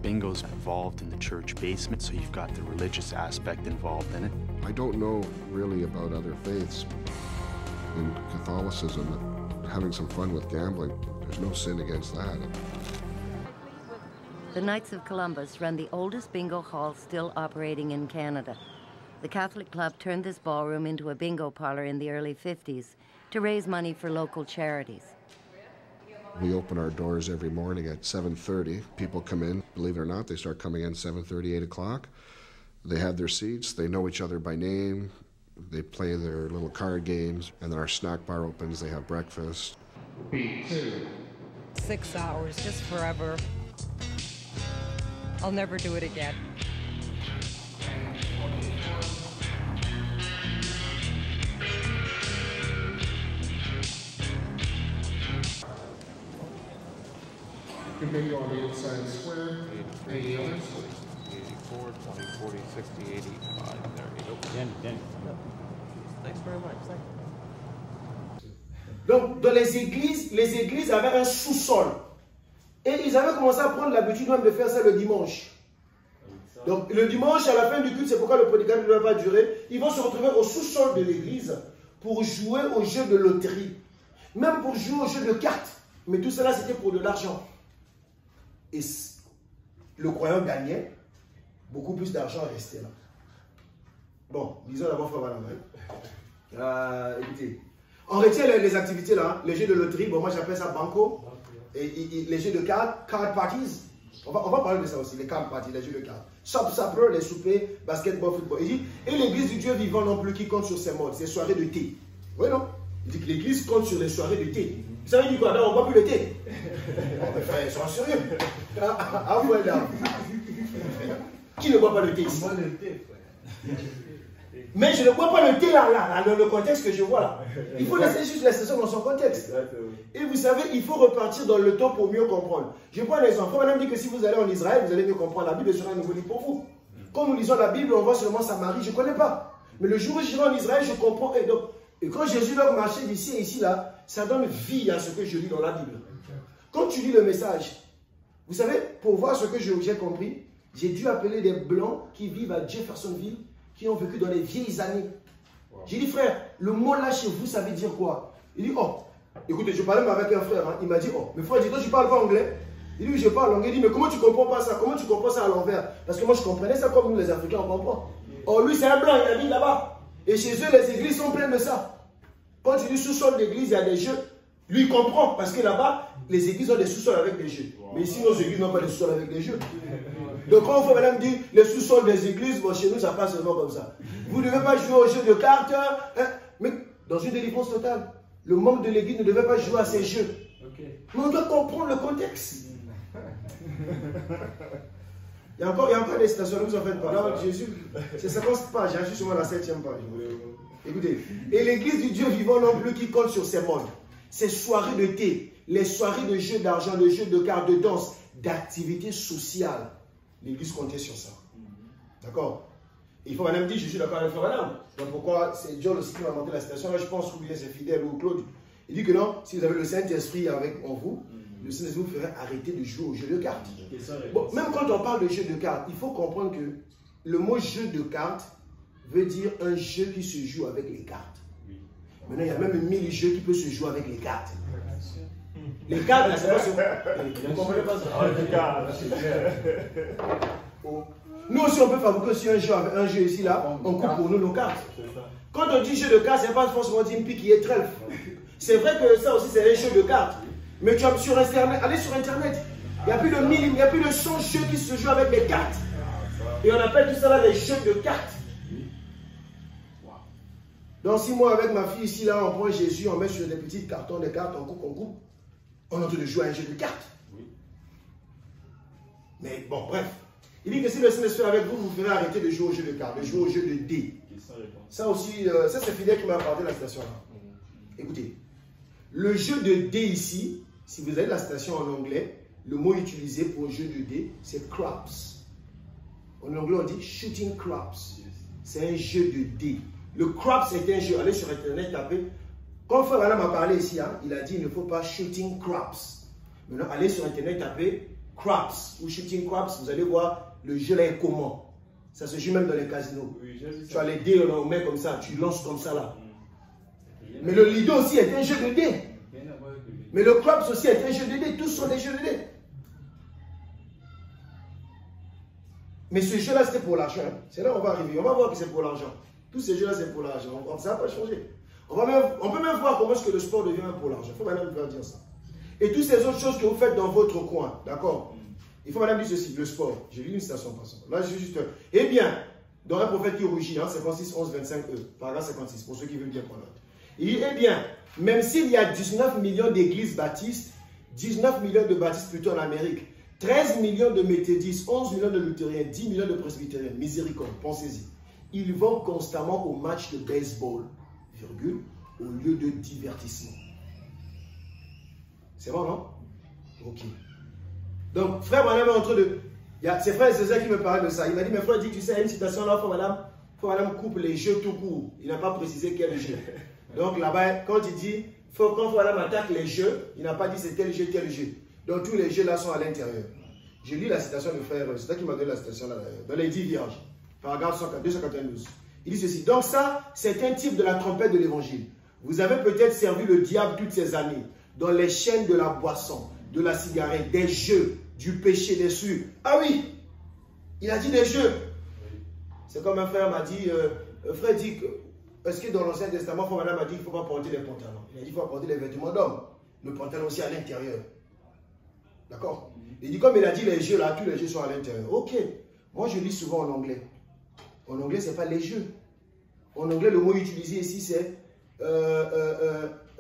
Bingo's involved in the church basement, so you've got the religious aspect involved in it. I don't know really about other faiths. In Catholicism, having some fun with gambling, there's no sin against that. The Knights of Columbus run the oldest bingo hall still operating in Canada. The Catholic Club turned this ballroom into a bingo parlor in the early 50s to raise money for local charities. We open our doors every morning at 7:30. People come in, believe it or not, they start coming in 7:30, 8 o'clock. They have their seats, they know each other by name, they play their little card games, and then our snack bar opens, they have breakfast. 6 hours, just forever. I'll never do it again. Bingo on the inside square. Any others? 84, 20, 40, 60, 85. There you go. Thanks very much. Donc, dans les églises avaient un sous-sol. Et ils avaient commencé à prendre l'habitude même de faire ça le dimanche. Donc, le dimanche, à la fin du culte, c'est pourquoi le prédicateur ne doit pas durer. Ils vont se retrouver au sous-sol de l'église pour jouer au jeu de loterie. Même pour jouer au jeu de cartes. Mais tout cela, c'était pour de l'argent. Et le croyant gagnait, beaucoup plus d'argent restait là. Bon, disons d'abord, frère Madame. Écoutez, on retient les activités là, les jeux de loterie, bon moi j'appelle ça banco, et les jeux de cartes, card parties, on va parler de ça aussi, les card parties, les jeux de cartes. Supper, les soupers, basketball, football. Il dit, et l'église du Dieu vivant non plus qui compte sur ses modes, ses soirées de thé. Oui non? Il dit que l'église compte sur les soirées de thé. Vous savez du quoi? Non, on ne boit plus le thé. Oh, mais frère, ils sont sérieux. Ah, voilà. Qui ne boit pas le thé ici? Moi, le thé, frère. Mais je ne bois pas le thé là, dans le contexte que je vois là. Il faut laisser juste la session dans son contexte. Et vous savez, il faut repartir dans le temps pour mieux comprendre. Je prends un exemple. Madame dit que si vous allez en Israël, vous allez mieux comprendre. La Bible sera un nouveau livre pour vous. Quand nous lisons la Bible, on voit seulement Samarie, je ne connais pas. Mais le jour où je vais en Israël, je comprends. Et quand Jésus leur marchait d'ici et ici là, ça donne vie à ce que je lis dans la Bible. Quand tu lis le message, vous savez, pour voir ce que j'ai compris, j'ai dû appeler des blancs qui vivent à Jeffersonville, qui ont vécu dans les vieilles années. J'ai dit, frère, le mot là chez vous, ça veut dire quoi? Il dit, oh, écoutez, je parlais avec un frère, hein, il m'a dit, oh, mais frère, toi tu parles pas anglais? Il dit, oui, je parle anglais. Il dit, mais comment tu comprends pas ça? Comment tu comprends ça à l'envers? Parce que moi, je comprenais ça comme nous, les Africains, on comprend. Oh, lui, c'est un blanc, il habite là-bas. Et chez eux, les églises sont pleines de ça. Quand tu dis sous-sol d'église, il y a des jeux. Lui, il comprend, parce que là-bas, les églises ont des sous-sols avec des jeux. Mais ici, nos églises n'ont pas de sous-sols avec des jeux. Donc, quand on fait madame dit, les sous-sols des églises, bon, chez nous, ça passe seulement comme ça. Vous ne devez pas jouer au jeu de cartes, hein, mais dans une délivrance totale, le membre de l'église ne devait pas jouer à ces jeux. Mais on doit comprendre le contexte. Il y a encore des citations, ne vous en faites pas. Là, Jésus, c'est 50 pages, je suis sur la 7e page. Écoutez, et l'église du Dieu vivant non plus qui compte sur ses modes, ses soirées de thé, les soirées de jeux d'argent, de jeux de cartes, de danse, d'activités sociales. l'Église comptait sur ça. D'accord? Il faut madame dire, je suis d'accord avec madame. Donc pourquoi c'est John aussi qui m'a montré la citation. Là, je pense, ou bien c'est Fidèle ou Claude. Il dit que non, si vous avez le Saint-Esprit en vous, le Saint-Esprit vous ferait arrêter de jouer au jeu de cartes. Bon, même quand on parle de jeu de cartes, il faut comprendre que le mot jeu de cartes veut dire un jeu qui se joue avec les cartes. Maintenant, il y a même 1000 jeux qui peuvent se jouer avec les cartes. Les cartes, là, c'est pas sur... Vous ne comprenez pas ça? Nous aussi, on peut fabriquer aussi un jeu ici, là, on coupe pour nous nos cartes. Quand on dit jeu de cartes, ce n'est pas forcément dire une pique qui est trèfle. C'est vrai que ça aussi, c'est un jeu de cartes. Mais tu as sur Internet, allez sur Internet, il y a plus de 1000, il y a plus de 100 jeux qui se jouent avec les cartes. Et on appelle tout ça là les jeux de cartes. Donc si moi avec ma fille ici là, on prend Jésus, on met sur des petits cartons de cartes, on coupe, on est en train de jouer à un jeu de cartes. Mais bon, bref. Il dit que si le Saint-Esprit est avec vous, vous ferez arrêter de jouer au jeu de cartes, de jouer au jeu de dés. Ça aussi, ça c'est Fidèle qui m'a apporté la citation là. Écoutez, le jeu de dés ici, si vous avez la citation en anglais, le mot utilisé pour jeu de dés, c'est craps. En anglais, on dit shooting craps. C'est un jeu de dés. Le craps, c'est un jeu. Allez sur Internet, tapez. Quand Frère Branham m'a parlé ici, hein, il a dit il ne faut pas shooting craps. Maintenant, allez sur Internet, tapez craps ou shooting craps. Vous allez voir le jeu là est comment. Ça se joue même dans les casinos. Tu as les dés, on met comme ça, tu lances comme ça là. Mais le Lido aussi est un jeu de dés. Mais le craps aussi est un jeu de dés. Tous sont des jeux de dés. Mais ce jeu-là, c'était pour l'argent. C'est là où on va arriver. On va voir que c'est pour l'argent. Tous ces jeux-là, c'est pour l'argent. Ça n'a pas changé. On peut même voir comment est-ce que le sport devient pour l'argent. Il faut maintenant dire ça. Et toutes ces autres choses que vous faites dans votre coin, d'accord? Il faut maintenant dire ceci, le sport. J'ai lu une citation en passant. Là, je juste... Eh bien, dans un prophète qui rougit, hein, 56, 11, 25, paragraphe 56, pour ceux qui veulent bien prendre note. Il dit, eh bien, même s'il y a 19 millions d'églises baptistes, 19 millions de baptistes plutôt en Amérique, 13 millions de méthodistes, 11 millions de luthériens, 10 millions de presbytériens, miséricorde, pensez-y. Ils vont constamment au match de baseball, virgule, au lieu de divertissement. C'est bon, non? Ok. Donc, frère Madame est en train de... C'est frère César qui me parlait de ça. Il m'a dit, mais frère, dit, tu sais, il y a une citation là, frère Madame coupe les jeux tout court. Il n'a pas précisé quel jeu. Donc là-bas, quand il dit, quand frère Madame attaque les jeux, il n'a pas dit c'est tel jeu, tel jeu. Donc tous les jeux là sont à l'intérieur. Je lis la citation de frère, c'est ça qui m'a donné la citation là, dans les 10 vierges, paragraphe 292. Il dit ceci, donc ça, c'est un type de la trompette de l'évangile. Vous avez peut-être servi le diable toutes ces années, dans les chaînes de la boisson, de la cigarette, des jeux, du péché, des souillures. Ah oui, il a dit des jeux. C'est comme un frère m'a dit, frère dit que, est-ce que dans l'Ancien Testament, frère Madame m'a dit qu'il ne faut pas porter les pantalons. Il a dit qu'il faut porter les vêtements d'homme, le pantalon aussi à l'intérieur. D'accord? Il dit, comme il a dit les jeux là, tous les jeux sont à l'intérieur. Ok. Moi, je lis souvent en anglais. En anglais, ce n'est pas les jeux. En anglais, le mot utilisé ici, c'est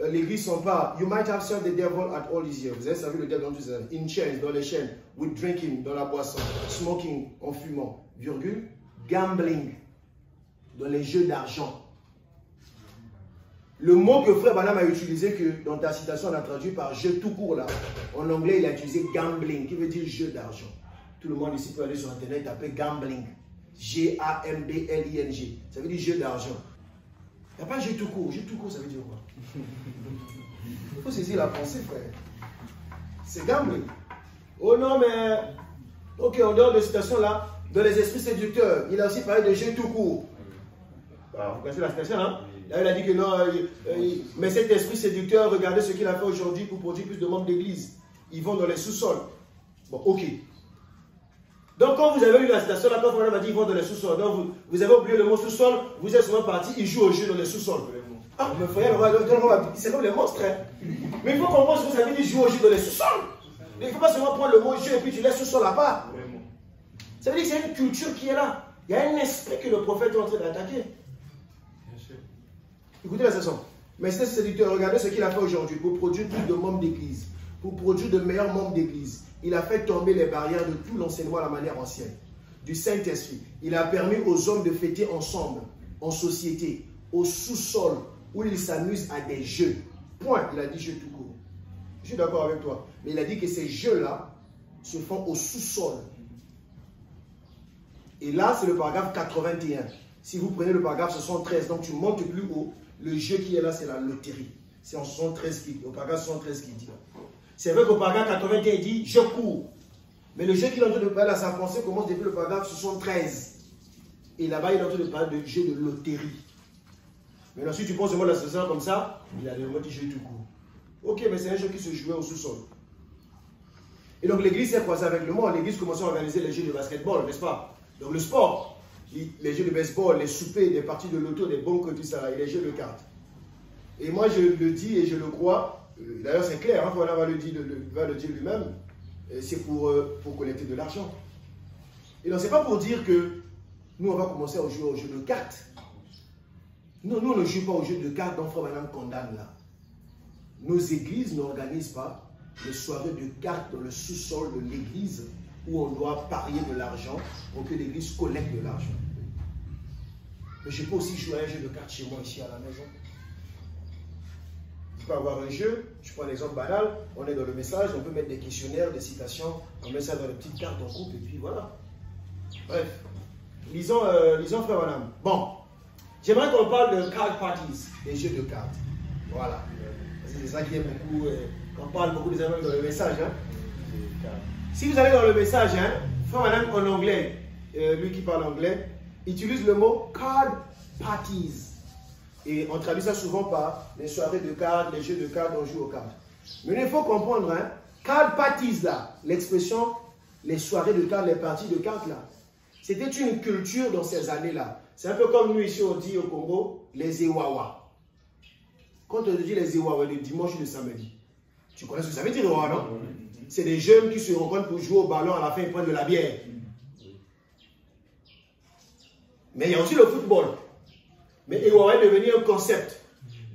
l'église sont pas. You might have served the devil at all these years. Vous avez servi le diable dans tous ces années. In chains, dans les chaînes. With drinking, dans la boisson. Smoking, en fumant. Virgule. Gambling, dans les jeux d'argent. Le mot que frère Branham a utilisé, que dans ta citation on a traduit par jeu tout court là. En anglais, il a utilisé gambling, qui veut dire jeu d'argent. Tout le monde ici peut aller sur internet et taper gambling. G-A-M-B-L-I-N-G. Ça veut dire jeu d'argent. Il n'y a pas jeu tout court. Jeu tout court, ça veut dire quoi? Il faut saisir la pensée, frère. C'est gambling. Oh non, mais... Ok, en dehors de cette citation là, dans les esprits séducteurs, il a aussi parlé de jeu tout court. Alors, vous connaissez la citation, hein? Là, il a dit que non, mais cet esprit séducteur, regardez ce qu'il a fait aujourd'hui pour produire plus de membres d'église. Ils vont dans les sous-sols. Bon, ok. Donc, quand vous avez lu la citation, là, quand Frère m'a dit ils vont dans les sous-sols, donc vous avez oublié le mot sous-sol, vous êtes souvent parti, ils jouent au jeu dans les sous-sols. Ah, mais frère, c'est comme les monstres, hein. Mais il faut comprendre ce que vous avez dit, jouer au jeu dans les sous-sols. Il ne faut pas seulement prendre le mot jeu et puis tu laisses sous-sol à part. Ça veut dire que c'est une culture qui est là. Il y a un esprit que le prophète est en train d'attaquer. Écoutez la citation. Mais c'est séducteur, regardez ce qu'il a fait aujourd'hui pour produire plus de membres d'église, pour produire de meilleurs membres d'église. Il a fait tomber les barrières de tout l'enseignement à la manière ancienne, du Saint-Esprit. Il a permis aux hommes de fêter ensemble, en société, au sous-sol, où ils s'amusent à des jeux. Point. Il a dit jeux tout court. Je suis d'accord avec toi. Mais il a dit que ces jeux-là se font au sous-sol. Et là, c'est le paragraphe 81. Si vous prenez le paragraphe 73, donc tu montes plus haut, le jeu qui est là, c'est la loterie. C'est en 73 au paragraphe 73 qui dit. C'est vrai qu'au paragraphe 81, il dit « je cours ». Mais le jeu qu'il est en train de parler à sa pensée commence depuis le paragraphe 73. Et là-bas, il est en train de parler de jeu de loterie. Mais si tu poses le mot l'association comme ça, il a le mot du jeu tout court. Ok, mais c'est un jeu qui se jouait au sous-sol. Et donc l'église s'est croisée avec le monde. L'église commençait à organiser les jeux de basketball, n'est-ce pas? Donc le sport, les jeux de baseball, les soupers, les parties de loto, les banques, tout ça, et les jeux de cartes. Et moi je le dis et je le crois, d'ailleurs c'est clair, hein, on va le dire lui-même, c'est pour collecter de l'argent. Et donc c'est pas pour dire que nous on va commencer à jouer au jeu de cartes. Non, nous on ne joue pas au jeu de cartes dont Frère Branham condamne là. Nos églises n'organisent pas les soirées de cartes dans le sous-sol de l'église où on doit parier de l'argent pour que l'église collecte de l'argent. Mais je peux aussi jouer à un jeu de cartes chez moi ici à la maison. Tu peux avoir un jeu, je prends un exemple banal, on est dans le message, on peut mettre des questionnaires, des citations, on met ça dans les petites cartes, on coupe et puis voilà. Bref, lisons Frère Branham. Bon, j'aimerais qu'on parle de card parties, des jeux de cartes. Voilà. C'est ça qui est beaucoup, on parle beaucoup des amis dans le message. Hein. Si vous allez dans le message, hein, Frère Branham en anglais, lui qui parle anglais, utilise le mot card parties. Et on traduit ça souvent par les soirées de cartes, les jeux de cartes, on joue aux cartes. Mais il faut comprendre, hein, card parties là, l'expression, les soirées de cartes, les parties de cartes là, c'était une culture dans ces années-là. C'est un peu comme nous ici on dit au Congo, les Ewawa. Quand on dit les Ewawa, le dimanche ou le samedi, tu connais ce que ça veut dire, Ewawa, non? C'est des jeunes qui se rencontrent pour jouer au ballon, à la fin ils prennent de la bière. Mais il y a aussi le football. Mais Ewawa est devenu un concept.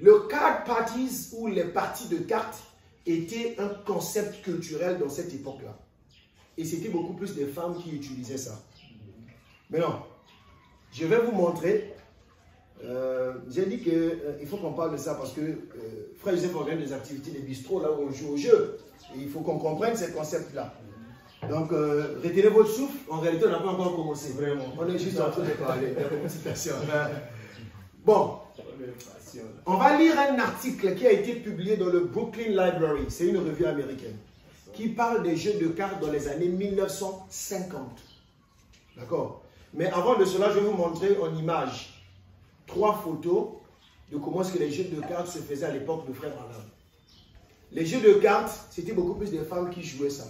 Le card parties ou les parties de cartes étaient un concept culturel dans cette époque-là. Et c'était beaucoup plus des femmes qui utilisaient ça. Maintenant, je vais vous montrer. J'ai dit qu'il faut qu'on parle de ça parce que Frère Joseph organise des activités de bistrot là où on joue au jeu. Et il faut qu'on comprenne ces concepts-là. Donc, retenez votre souffle. En réalité, on n'a pas encore commencé. Vraiment. On est juste en train de parler. Bon, on va lire un article qui a été publié dans le Brooklyn Library. C'est une revue américaine qui parle des jeux de cartes dans les années 1950. D'accord? Mais avant de cela, je vais vous montrer en image 3 photos de comment est-ce que les jeux de cartes se faisaient à l'époque de Frère Branham. Les jeux de cartes, c'était beaucoup plus des femmes qui jouaient ça.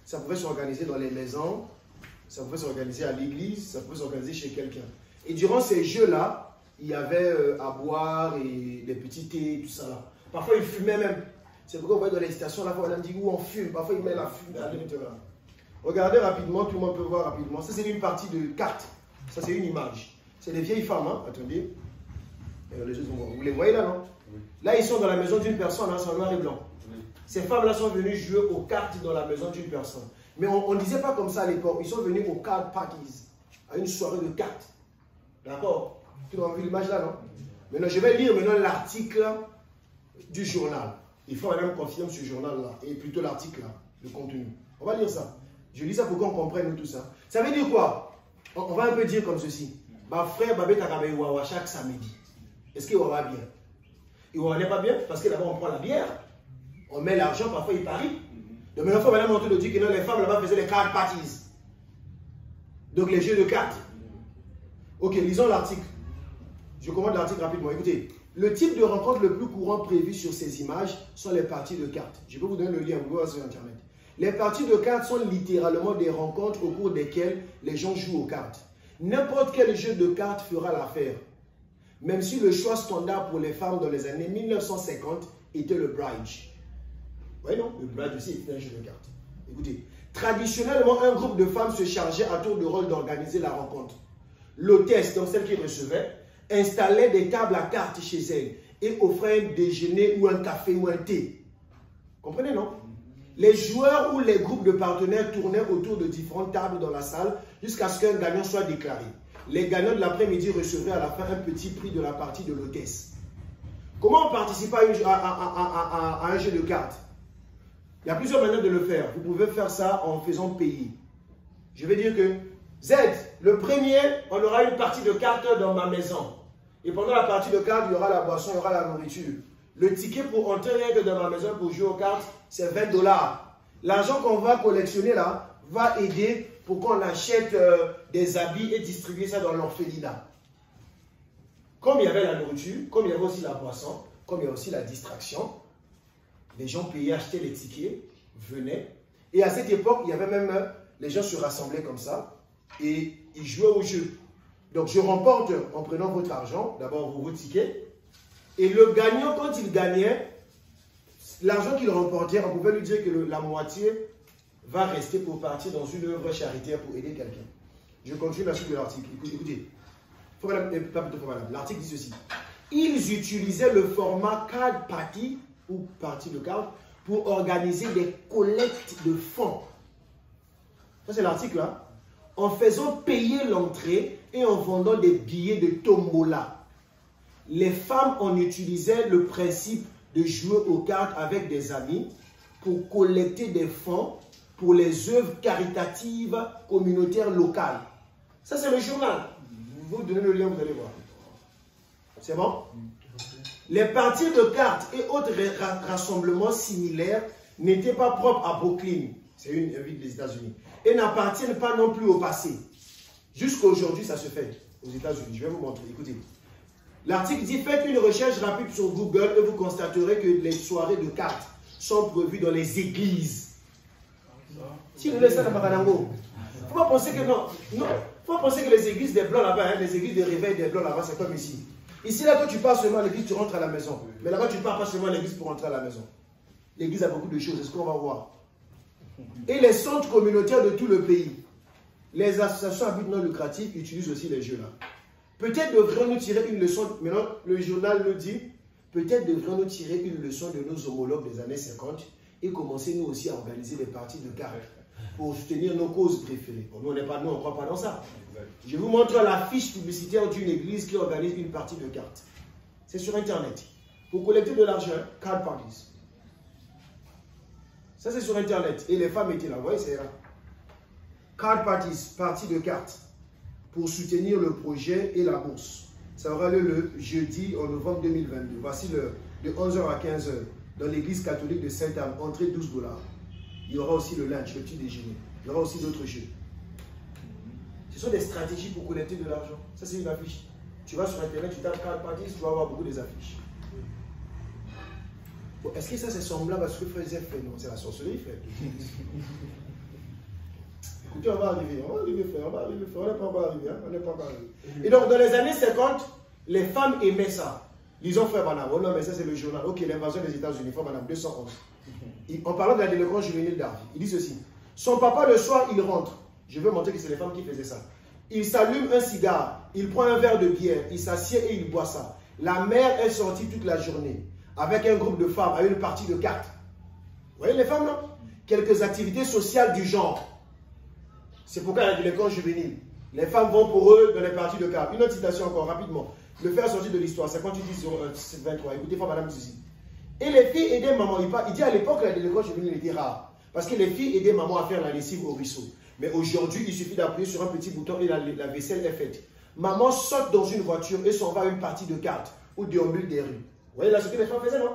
Ça pouvait s'organiser dans les maisons, ça pouvait s'organiser à l'église, ça pouvait s'organiser chez quelqu'un. Et durant ces jeux-là, il y avait à boire et des petits thés, tout ça là. Parfois, ils fumaient même. C'est pourquoi vous voyez dans les stations, là, on dit où on fume. Parfois, ils mettent la fumée à l'intérieur. Regardez rapidement, tout le monde peut voir rapidement. Ça, c'est une partie de cartes. Ça, c'est une image. C'est des vieilles femmes, hein. Attendez. Vous les voyez là, non? Oui. Là, ils sont dans la maison d'une personne, hein, c'est en noir et blanc. Oui. Ces femmes-là sont venues jouer aux cartes dans la maison d'une personne. Mais on ne disait pas comme ça à l'époque. Ils sont venus aux card parties, à une soirée de cartes. D'accord? Tu as vu l'image là, non? Maintenant, je vais lire maintenant l'article du journal. Il faut même confirmer ce journal-là, et plutôt l'article là, le contenu. On va lire ça. Je lis ça pour qu'on comprenne tout ça. Ça veut dire quoi? On va un peu dire comme ceci. Bah, frère Babé Takabe Iwawa chaque samedi. Est-ce qu'il va bien? Iwawa n'est pas bien parce que d'abord on prend la bière, on met l'argent, parfois il parie. Donc maintenant, il faut vraiment montrer le dit que non, les femmes là-bas faisaient les card parties. Donc les jeux de cartes. Ok, lisons l'article. Je commande l'article rapidement. Écoutez, le type de rencontre le plus courant prévu sur ces images sont les parties de cartes. Je peux vous donner le lien, vous voir sur Internet. Les parties de cartes sont littéralement des rencontres au cours desquelles les gens jouent aux cartes. N'importe quel jeu de cartes fera l'affaire. Même si le choix standard pour les femmes dans les années 1950 était le bridge. Oui, non, le bridge aussi était un jeu de cartes. Écoutez, traditionnellement, un groupe de femmes se chargeait à tour de rôle d'organiser la rencontre. L'hôtesse, donc celle qui recevait, installait des tables à cartes chez elle et offrait un déjeuner ou un café ou un thé. Comprenez, non? Les joueurs ou les groupes de partenaires tournaient autour de différentes tables dans la salle jusqu'à ce qu'un gagnant soit déclaré. Les gagnants de l'après-midi recevraient à la fin un petit prix de la partie de l'hôtesse. Comment on participe à un jeu de cartes? Il y a plusieurs manières de le faire. Vous pouvez faire ça en faisant payer. Je vais dire que Z, Le premier, on aura une partie de cartes dans ma maison. Et pendant la partie de cartes, il y aura la boisson, il y aura la nourriture. Le ticket pour entrer rien que dans ma maison pour jouer aux cartes, c'est 20 $. L'argent qu'on va collectionner là va aider pour qu'on achète des habits et distribuer ça dans l'orphelinat. Comme il y avait la nourriture, comme il y avait aussi la boisson, comme il y a aussi la distraction, les gens payaient, achetaient les tickets, venaient. Et à cette époque, il y avait même, les gens se rassemblaient comme ça et ils jouaient au jeu. Donc je remporte en prenant votre argent, d'abord vos tickets, et le gagnant, quand il gagnait, l'argent qu'il remportait, on pouvait lui dire que la moitié va rester pour partir dans une œuvre charitaire pour aider quelqu'un. Je continue la suite de l'article. Écoutez, l'article dit ceci. Ils utilisaient le format card party ou partie de cartes pour organiser des collectes de fonds. Ça c'est l'article là. En faisant payer l'entrée et en vendant des billets de tombola. Les femmes en utilisaient le principe de jouer aux cartes avec des amis pour collecter des fonds pour les œuvres caritatives communautaires locales. Ça c'est le journal. Vous donnez le lien, vous allez voir. C'est bon? Les parties de cartes et autres rassemblements similaires n'étaient pas propres à Brooklyn. C'est une ville des États-Unis. Et n'appartiennent pas non plus au passé. Jusqu'à aujourd'hui, ça se fait aux États-Unis. Je vais vous montrer. Écoutez. L'article dit, faites une recherche rapide sur Google et vous constaterez que les soirées de cartes sont prévues dans les églises. Si vous laissez la Maranango, il ne faut pas penser que non. Non. Faut penser que les églises des blancs là-bas, hein, les églises de réveil des blancs là-bas, c'est comme ici. Ici, là, toi, tu pars seulement à l'église, tu rentres à la maison. Mais là-bas, tu ne pars pas seulement à l'église pour rentrer à la maison. L'église a beaucoup de choses, c'est ce qu'on va voir. Et les centres communautaires de tout le pays, les associations à but non lucratif utilisent aussi les jeux là. Peut-être devrions-nous tirer une leçon, maintenant le journal nous dit, peut-être devrions-nous tirer une leçon de nos homologues des années 50 et commencer nous aussi à organiser des parties de cartes pour soutenir nos causes préférées. Bon, nous, on ne croit pas dans ça. Je vous montre la fiche publicitaire d'une église qui organise une partie de cartes. C'est sur Internet. Pour collecter de l'argent, card parties. Ça, c'est sur Internet. Et les femmes étaient là. Vous voyez, c'est là. Card parties, partie de cartes. Pour soutenir le projet et la bourse. Ça aura lieu le jeudi en novembre 2022. Voici de 11h à 15h dans l'église catholique de Sainte-Anne. Entrée 12 $. Il y aura aussi le lunch, le petit déjeuner. Il y aura aussi d'autres jeux. Ce sont des stratégies pour collecter de l'argent. Ça, c'est une affiche. Tu vas sur Internet, tu tapes card parties, tu vas avoir beaucoup des affiches. Bon, est-ce que ça, c'est semblable à ce que Frère Zeph fait? Non, c'est la sorcellerie, frère. Écoutez, on va arriver, frère. On va arriver, frère. On n'est pas encore arrivé. Hein? On n'est pas encore arrivé. Et donc, dans les années 50, les femmes aimaient ça. Disons, frère Banam. Oh non, mais ça, c'est le journal. Ok, l'invasion des États-Unis, frère Banam, 211. En parlant de la délinquance juvénile d'Harvey, il dit ceci. Son papa, le soir, il rentre. Je veux montrer que c'est les femmes qui faisaient ça. Il s'allume un cigare, il prend un verre de bière, il s'assied et il boit ça. La mère est sortie toute la journée avec un groupe de femmes à une partie de cartes. Vous voyez les femmes, non? Quelques activités sociales du genre. C'est pourquoi il y a la délinquance juvénile. Les femmes vont pour eux dans les parties de cartes. Une autre citation encore, rapidement. Le faire sortir de l'histoire, 58-10-23. Écoutez, madame ceci. Et les filles aidaient maman. Il dit à l'époque, la délinquance juvénile était rare. Parce que les filles aidaient maman à faire la lessive au ruisseau. Mais aujourd'hui, il suffit d'appuyer sur un petit bouton et la vaisselle est faite. Maman saute dans une voiture et s'en va à une partie de cartes ou déambule des rues. Vous voyez là ce que les femmes faisaient, non?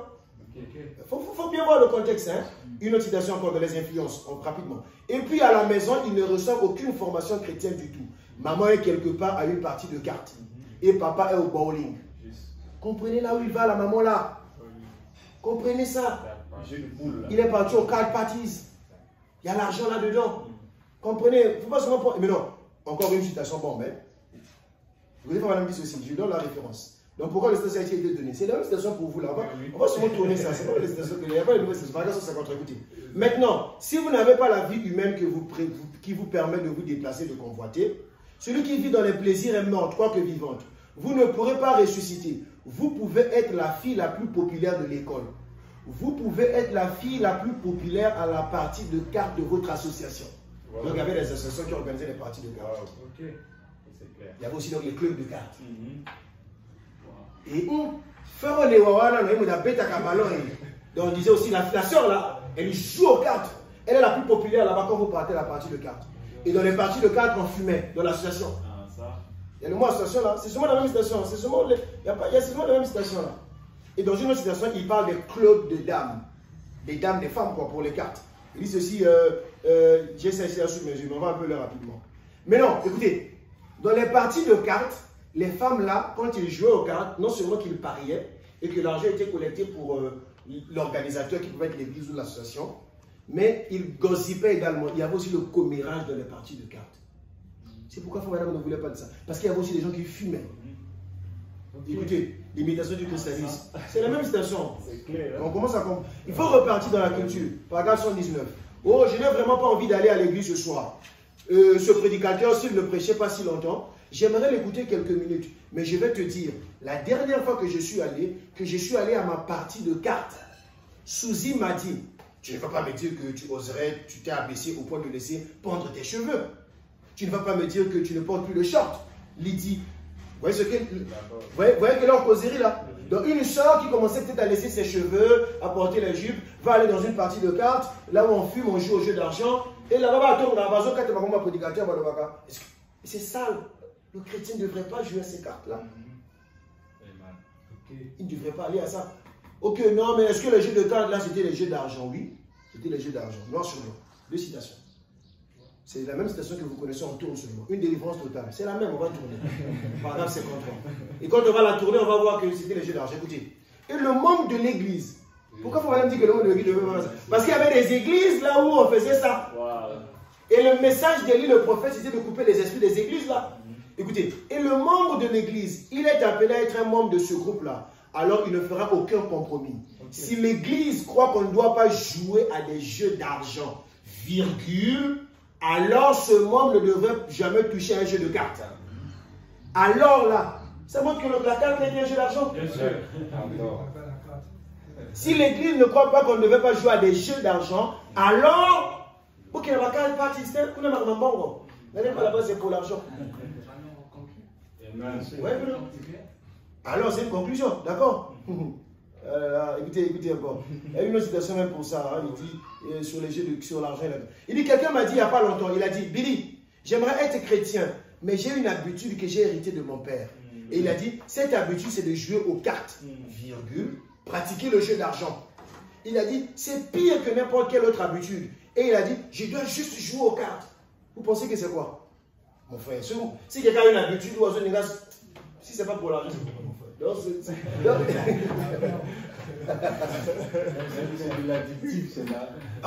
Faut bien voir le contexte. Hein? Une autre citation encore de les influences, rapidement. Et puis à la maison, ils ne reçoivent aucune formation chrétienne du tout. Maman est quelque part à une partie de cartes. Et papa est au bowling. Comprenez là où il va, la maman là. Comprenez ça. Il est parti aux card parties. Il y a l'argent là-dedans. Comprenez, il ne faut pas seulement prendre. Mais non, encore une citation bombe. Vous voulez pas madame dit ceci, je donne la référence. Donc pourquoi le citation a été donné? C'est la même citation pour vous là. On va seulement tourner ça. C'est pas les citations que il n'y a pas de nouvelles citations. Ça contre écoutez. Maintenant, si vous n'avez pas la vie humaine qui vous permet de vous déplacer, de convoiter, celui qui vit dans les plaisirs est mort, quoique vivante. Vous ne pourrez pas ressusciter. Vous pouvez être la fille la plus populaire de l'école. Vous pouvez être la fille la plus populaire à la partie de cartes de votre association. Voilà. Donc il y avait des associations qui organisaient les parties de cartes. Wow. Okay. Il y avait aussi donc les clubs de cartes. Et donc on disait aussi la soeur là, elle joue aux cartes. Elle est la plus populaire là-bas quand vous partez à la partie de cartes. Et dans les parties de cartes, on fumait dans l'association. Il y a le mot association là, c'est seulement la même situation. Il y a seulement la même situation là. Et dans une autre situation, il parle des clubs de dames. Des dames, des femmes quoi, pour les cartes. Il dit ceci, j'essaie de suivre, mais je m'en vais un peu là rapidement. Mais non, écoutez, dans les parties de cartes, les femmes là, quand ils jouaient aux cartes, non seulement qu'ils pariaient et que l'argent était collecté pour l'organisateur qui pouvait être l'église ou l'association, mais ils gossipaient également. Il y avait aussi le commérage dans les parties de cartes. C'est pourquoi madame ne voulait pas de ça. Parce qu'il y avait aussi des gens qui fumaient. Écoutez, l'imitation du christianisme, c'est la même situation. On commence à comprendre. Il faut repartir dans la culture. Paragraphe 119. Oh, je n'ai vraiment pas envie d'aller à l'église ce soir. Ce prédicateur, s'il ne prêchait pas si longtemps, j'aimerais l'écouter quelques minutes. Mais je vais te dire, la dernière fois que je suis allé à ma partie de cartes, Suzy m'a dit, tu ne vas pas me dire que tu t'es abaissé au point de laisser pendre tes cheveux. Tu ne vas pas me dire que tu ne portes plus le short. Lydie, vous voyez que leur causerie là. Donc une soeur qui commençait peut-être à laisser ses cheveux, à porter les jupes, va aller dans une partie de cartes, là où on fume, on joue au jeu d'argent, et là-bas, c'est sale. Le chrétien ne devrait pas jouer à ces cartes-là. Il ne devrait pas aller à ça. Ok, non, mais est-ce que les jeux de cartes, là, c'était les jeux d'argent? Oui, c'était les jeux d'argent. Noir sur blanc. 2 citations. C'est la même citation que vous connaissez, on tourne seulement. Une délivrance totale. C'est la même, on va tourner. Paragraphe 53. Et quand on va la tourner, on va voir que c'était les jeux d'argent. Écoutez. Et le membre de l'église. Pourquoi faut même dire que le membre de l'église devait faire ça? Parce qu'il y avait des églises là où on faisait ça. Et le message d'Élie, le prophète, c'était de couper les esprits des églises là. Écoutez. Et le membre de l'église, il est appelé à être un membre de ce groupe-là. Alors il ne fera aucun compromis. Si l'église croit qu'on ne doit pas jouer à des jeux d'argent, virgule, alors ce membre ne devrait jamais toucher à un jeu de cartes. Alors là, ça montre que la carte est un jeu d'argent. Bien sûr. Si l'église ne croit pas qu'on ne devait pas jouer à des jeux d'argent, alors, ok, la carte est partie, c'est qu'on a un bon. Là-bas, c'est pour l'argent. Alors, c'est une conclusion, d'accord? Écoutez encore. Il y a une autre citation même pour ça. Hein, il dit sur les jeux sur l'argent. Il dit, quelqu'un m'a dit il n'y a pas longtemps, il a dit, Billy, j'aimerais être chrétien, mais j'ai une habitude que j'ai héritée de mon père. Et il a dit, cette habitude, c'est de jouer aux cartes, virgule, pratiquer le jeu d'argent. Il a dit, c'est pire que n'importe quelle autre habitude. Et il a dit, je dois juste jouer aux cartes. Vous pensez que c'est quoi? Mon frère, si quelqu'un a une habitude ou si c'est pas pour l'argent, c'est pour mon frère.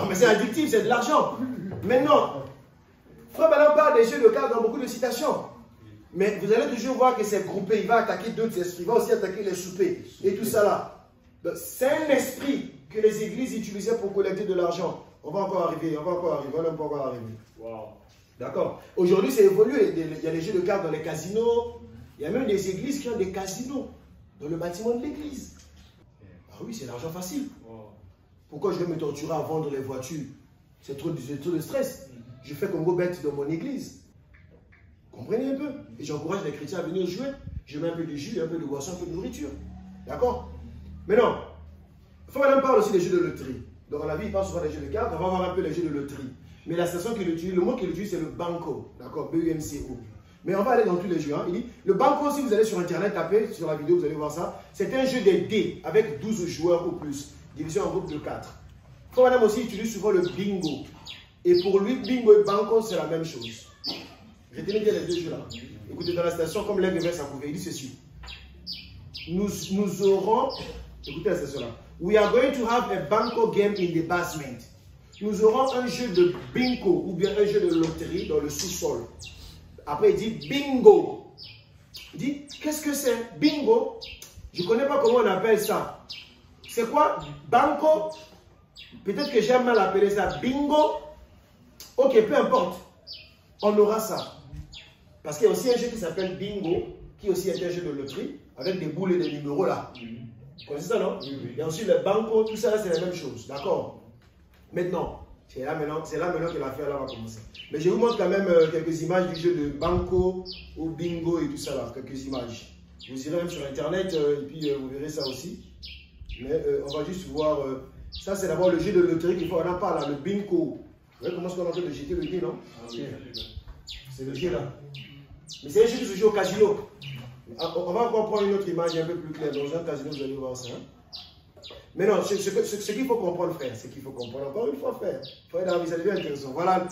Mais c'est addictif, c'est de l'argent. Maintenant, Frère Balaam parle des jeux de cartes dans beaucoup de citations. Mais vous allez toujours voir que c'est groupé. Il va attaquer d'autres esprits. Il va aussi attaquer les soupers et tout ça là. C'est un esprit que les églises utilisaient pour collecter de l'argent. On va encore arriver, on n'a pas encore arrivé. Wow. D'accord. Aujourd'hui, c'est évolué. Il y a les jeux de cartes dans les casinos. Il y a même des églises qui ont des casinos dans le bâtiment de l'église. Ah oui, c'est l'argent facile. Wow. Pourquoi je vais me torturer à vendre les voitures? C'est trop de stress. Je fais Congo bête dans mon église. Comprenez un peu? Et j'encourage les chrétiens à venir jouer. Je mets un peu de jus, un peu de boisson, un peu de nourriture. D'accord? Maintenant, Frère parle aussi des jeux de loterie. Dans la vie, il parle souvent des jeux de cartes. On va voir un peu les jeux de loterie. Mais la station qu'il utilise, le mot qu'il utilise, c'est le banco. D'accord? B-U-N-C-O. Mais on va aller dans tous les jeux. Hein. Il dit, le banco, si vous allez sur Internet, tapez sur la vidéo, vous allez voir ça. C'est un jeu des dés avec 12 joueurs ou plus. Divisé en groupe de 4. Frère Madame aussi utilise souvent le bingo. Et pour lui, bingo et banco, c'est la même chose. Retenez bien les deux jeux là. Écoutez, dans la station, comme l'air devait s'accouver, il dit ceci. Nous aurons, écoutez la station là. We are going to have a banco game in the basement. Nous aurons un jeu de bingo ou bien un jeu de loterie dans le sous-sol. Après, il dit bingo. Il dit, qu'est-ce que c'est? Bingo. Je ne connais pas comment on appelle ça. C'est quoi? Banco. Peut-être que j'ai mal appelé ça bingo. Ok, peu importe. On aura ça. Parce qu'il y a aussi un jeu qui s'appelle bingo, qui aussi est un jeu de loterie, avec des boules et des numéros là. Vous connaissez ça, non? Oui. Il y a aussi le banco, tout ça, c'est la même chose. D'accord? Maintenant, c'est là maintenant que l'affaire là va commencer. Mais je vous montre quand même quelques images du jeu de banco ou bingo et tout ça là, quelques images. Vous irez même sur internet et puis vous verrez ça aussi. Mais on va juste voir. Ça, c'est d'abord le jeu de loterie qu'il faut en parler, le bingo. voyez comment est-ce qu'on est en train de jeter le dé, non? C'est le jeu là. Mais c'est un jeu qui se joue au casino. On va encore prendre une autre image un peu plus claire. Dans un casino, vous allez voir ça. Mais non, ce qu'il faut comprendre, frère, c'est qu'il faut comprendre encore une fois, frère. Frère David, ça devient intéressant. Voilà.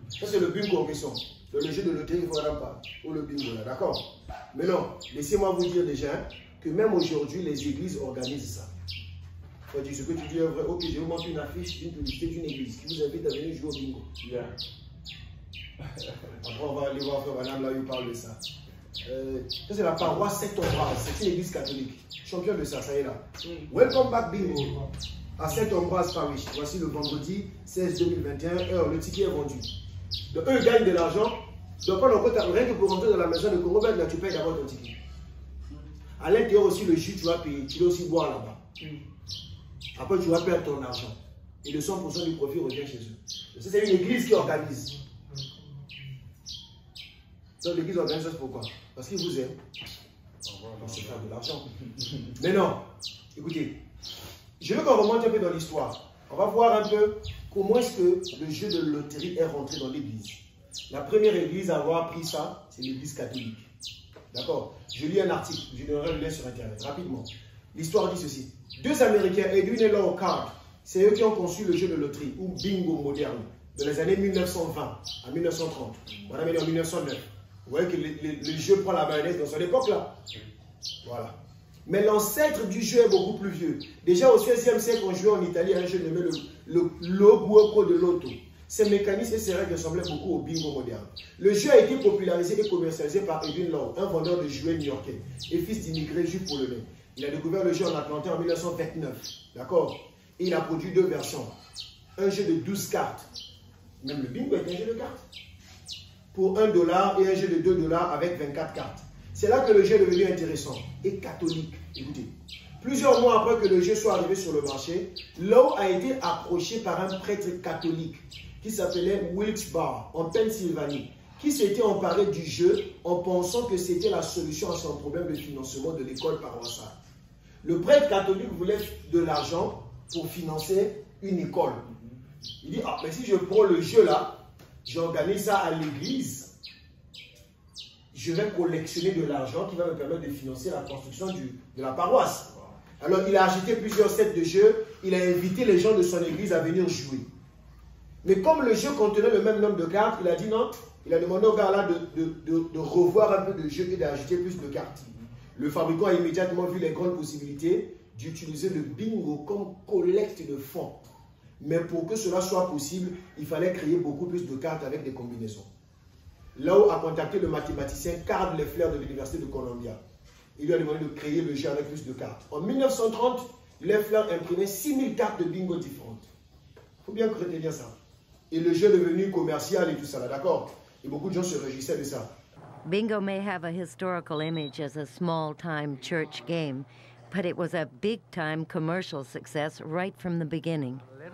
Ça, c'est le bingo en question. Le jeu de loterie, il ne faudra pas. Ou le bingo, là, d'accord? Mais non, laissez-moi vous dire déjà que même aujourd'hui, les églises organisent ça. Faut dire ce que tu dis est vrai. Ok, je vous montre une affiche d'une publicité d'une église qui vous invite à venir jouer au bingo. Yeah. Après, on va aller voir Frère Madame là où il parle de ça. Ça, c'est la paroisse Saint-Ambroise. C'est une église catholique. Champion de ça, ça y est là. Welcome back bingo à Saint-Ambroise Parish. Voici le vendredi 16-2021. Le ticket est vendu. Donc, eux, ils gagnent de l'argent. Donc, pendant que rien que pour rentrer dans la maison de Congo, là, tu payes d'abord ton ticket. À l'intérieur aussi, le jus, tu vas payer. Tu dois aussi boire là-bas. Après, tu vas perdre ton argent. Et le 100% du profit revient chez eux. C'est une église qui organise. Donc, l'église organise ça pourquoi? Parce qu'ils vous aiment. On se faire de l'argent. Mais non, écoutez, je veux qu'on remonte un peu dans l'histoire. On va voir un peu comment est-ce que le jeu de loterie est rentré dans l'église. La première église à avoir pris ça, c'est l'église catholique. D'accord? Je lis un article, je donnerai le lien sur internet, rapidement. L'histoire dit ceci. Deux Américains, Edwin et Laura Card, c'est eux qui ont conçu le jeu de loterie, ou bingo moderne, de les années 1920 à 1930. Madame est en 1909. Vous voyez que le jeu prend la mayonnaise dans son époque-là. Voilà. Mais l'ancêtre du jeu est beaucoup plus vieux. Déjà au XVIe siècle, on jouait en Italie à un jeu nommé le Gioco de Lotto. Ces mécanismes et ces règles ressemblaient beaucoup au bingo moderne. Le jeu a été popularisé et commercialisé par Edwin Law, un vendeur de jouets new-yorkais et fils d'immigrés juifs polonais. Il a découvert le jeu en Atlanta en 1929. D'accord? Et il a produit deux versions. Un jeu de 12 cartes. Même le bingo est un jeu de cartes. Pour $1 et un jeu de $2 avec 24 cartes. C'est là que le jeu est devenu intéressant et catholique. Écoutez, plusieurs mois après que le jeu soit arrivé sur le marché, Lowe a été approché par un prêtre catholique qui s'appelait Wilkes Barre en Pennsylvanie, qui s'était emparé du jeu en pensant que c'était la solution à son problème de financement de l'école paroissiale. Le prêtre catholique voulait de l'argent pour financer une école. Il dit, ah, mais si je prends le jeu là, j'organise ça à l'église, je vais collectionner de l'argent qui va me permettre de financer la construction de la paroisse. Alors il a acheté plusieurs sets de jeux, il a invité les gens de son église à venir jouer. Mais comme le jeu contenait le même nombre de cartes, il a dit non, il a demandé au gars là de revoir un peu de jeu et d'ajouter plus de cartes. Le fabricant a immédiatement vu les grandes possibilités d'utiliser le bingo comme collecte de fonds. Mais pour que cela soit possible, il fallait créer beaucoup plus de cartes avec des combinaisons. Lowe a contacté le mathématicien Carl Leffler de l'Université de Columbia. Il lui a demandé de créer le jeu avec plus de cartes. En 1930, Leffler imprimait 6000 cartes de bingo différentes. Il faut bien retenir ça. Et le jeu est devenu commercial et tout ça, d'accord? Et beaucoup de gens se réjouissaient de ça. Bingo may have a historical image as a small-time church game, but it was a big-time commercial success right from the beginning. In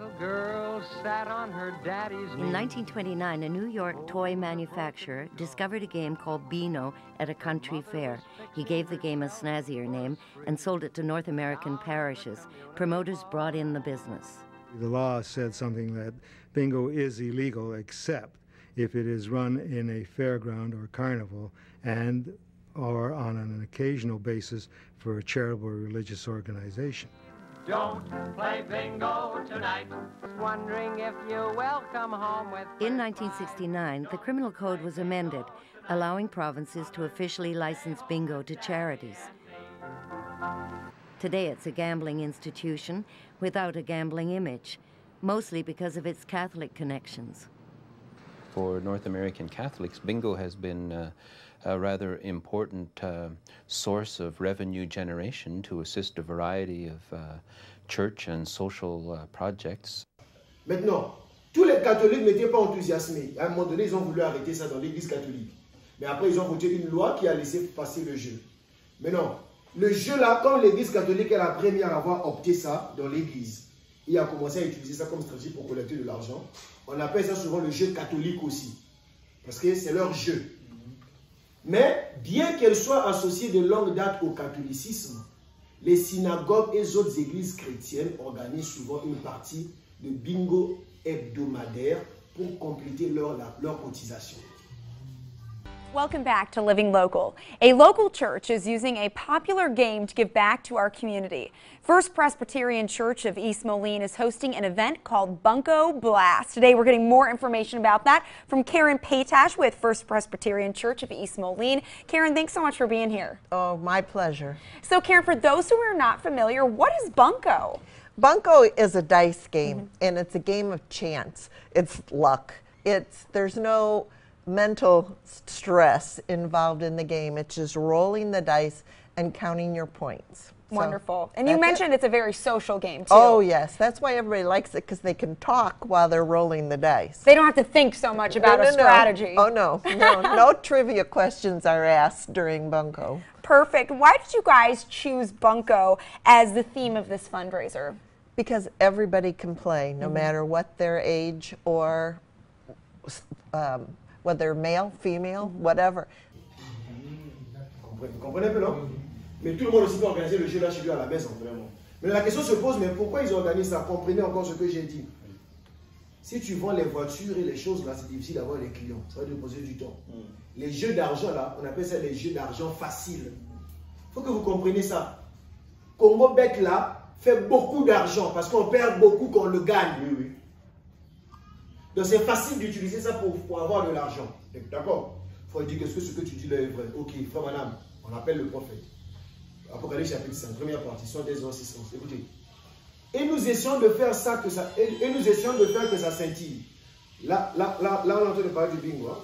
1929, a New York toy manufacturer discovered a game called Beano at a country fair. He gave the game a snazzier name and sold it to North American parishes. Promoters brought in the business. The law said something that bingo is illegal except if it is run in a fairground or carnival or on an occasional basis for a charitable or religious organization. Don't play bingo tonight. Wondering if you will come home with... In 1969, the criminal code was amended, allowing provinces to officially license bingo to charities. Today it's a gambling institution without a gambling image, mostly because of its Catholic connections. For North American Catholics, bingo has been a rather important source of revenue generation to assist a variety of church and social projects. Maintenant, tous les catholiques n'étaient pas enthousiasmés. À un moment donné, ils ont voulu arrêter ça dans l'église catholique. Mais après, ils ont voté une loi qui a laissé passer le jeu. Maintenant, le jeu là, comme l'église catholique est la première à avoir opté ça dans l'église, il a commencé à utiliser ça comme stratégie pour collecter de l'argent. On appelle ça souvent le jeu catholique aussi. Parce que c'est leur jeu. Mais bien qu'elle soit associée de longue date au catholicisme, les synagogues et les autres églises chrétiennes organisent souvent une partie de bingo hebdomadaire pour compléter leur cotisation. Welcome back to Living Local. A local church is using a popular game to give back to our community. First Presbyterian Church of East Moline is hosting an event called Bunko Blast. Today we're getting more information about that from Karen Paytash with First Presbyterian Church of East Moline. Karen, thanks so much for being here. Oh, my pleasure. So Karen, for those who are not familiar, what is Bunko? Bunko is a dice game, and it's a game of chance. It's luck. There's no mental stress involved in the game. It's just rolling the dice and counting your points. Wonderful. And you mentioned it's a very social game, too. Oh, yes. That's why everybody likes it, because they can talk while they're rolling the dice. They don't have to think so much about a strategy. Oh, no. No trivia questions are asked during Bunko. Perfect. Why did you guys choose Bunko as the theme of this fundraiser? Because everybody can play, no matter what their age or whether male, female, whatever. Vous comprenez un peu, non? Mais tout le monde aussi peut organiser le jeu là chez lui à la maison, vraiment. Mais la question se pose, mais pourquoi ils organisent ça? Comprenez encore ce que j'ai dit. Si tu vends les voitures et les choses là, c'est difficile d'avoir les clients. Ça va te poser du temps. Les jeux d'argent là, on appelle ça les jeux d'argent faciles. Il faut que vous compreniez ça. Congo Bet là fait beaucoup d'argent parce qu'on perd beaucoup quand on le gagne. Oui, oui. Donc c'est facile d'utiliser ça pour avoir de l'argent. D'accord? Il faut dire que ce que tu dis là est vrai. Ok, frère, madame, on appelle le prophète. Apocalypse chapitre 5, première partie, 611. Écoutez. Et nous essayons de faire ça que ça, et nous essayons de faire que ça scintille. Là, on est en train de parler du bingo, hein,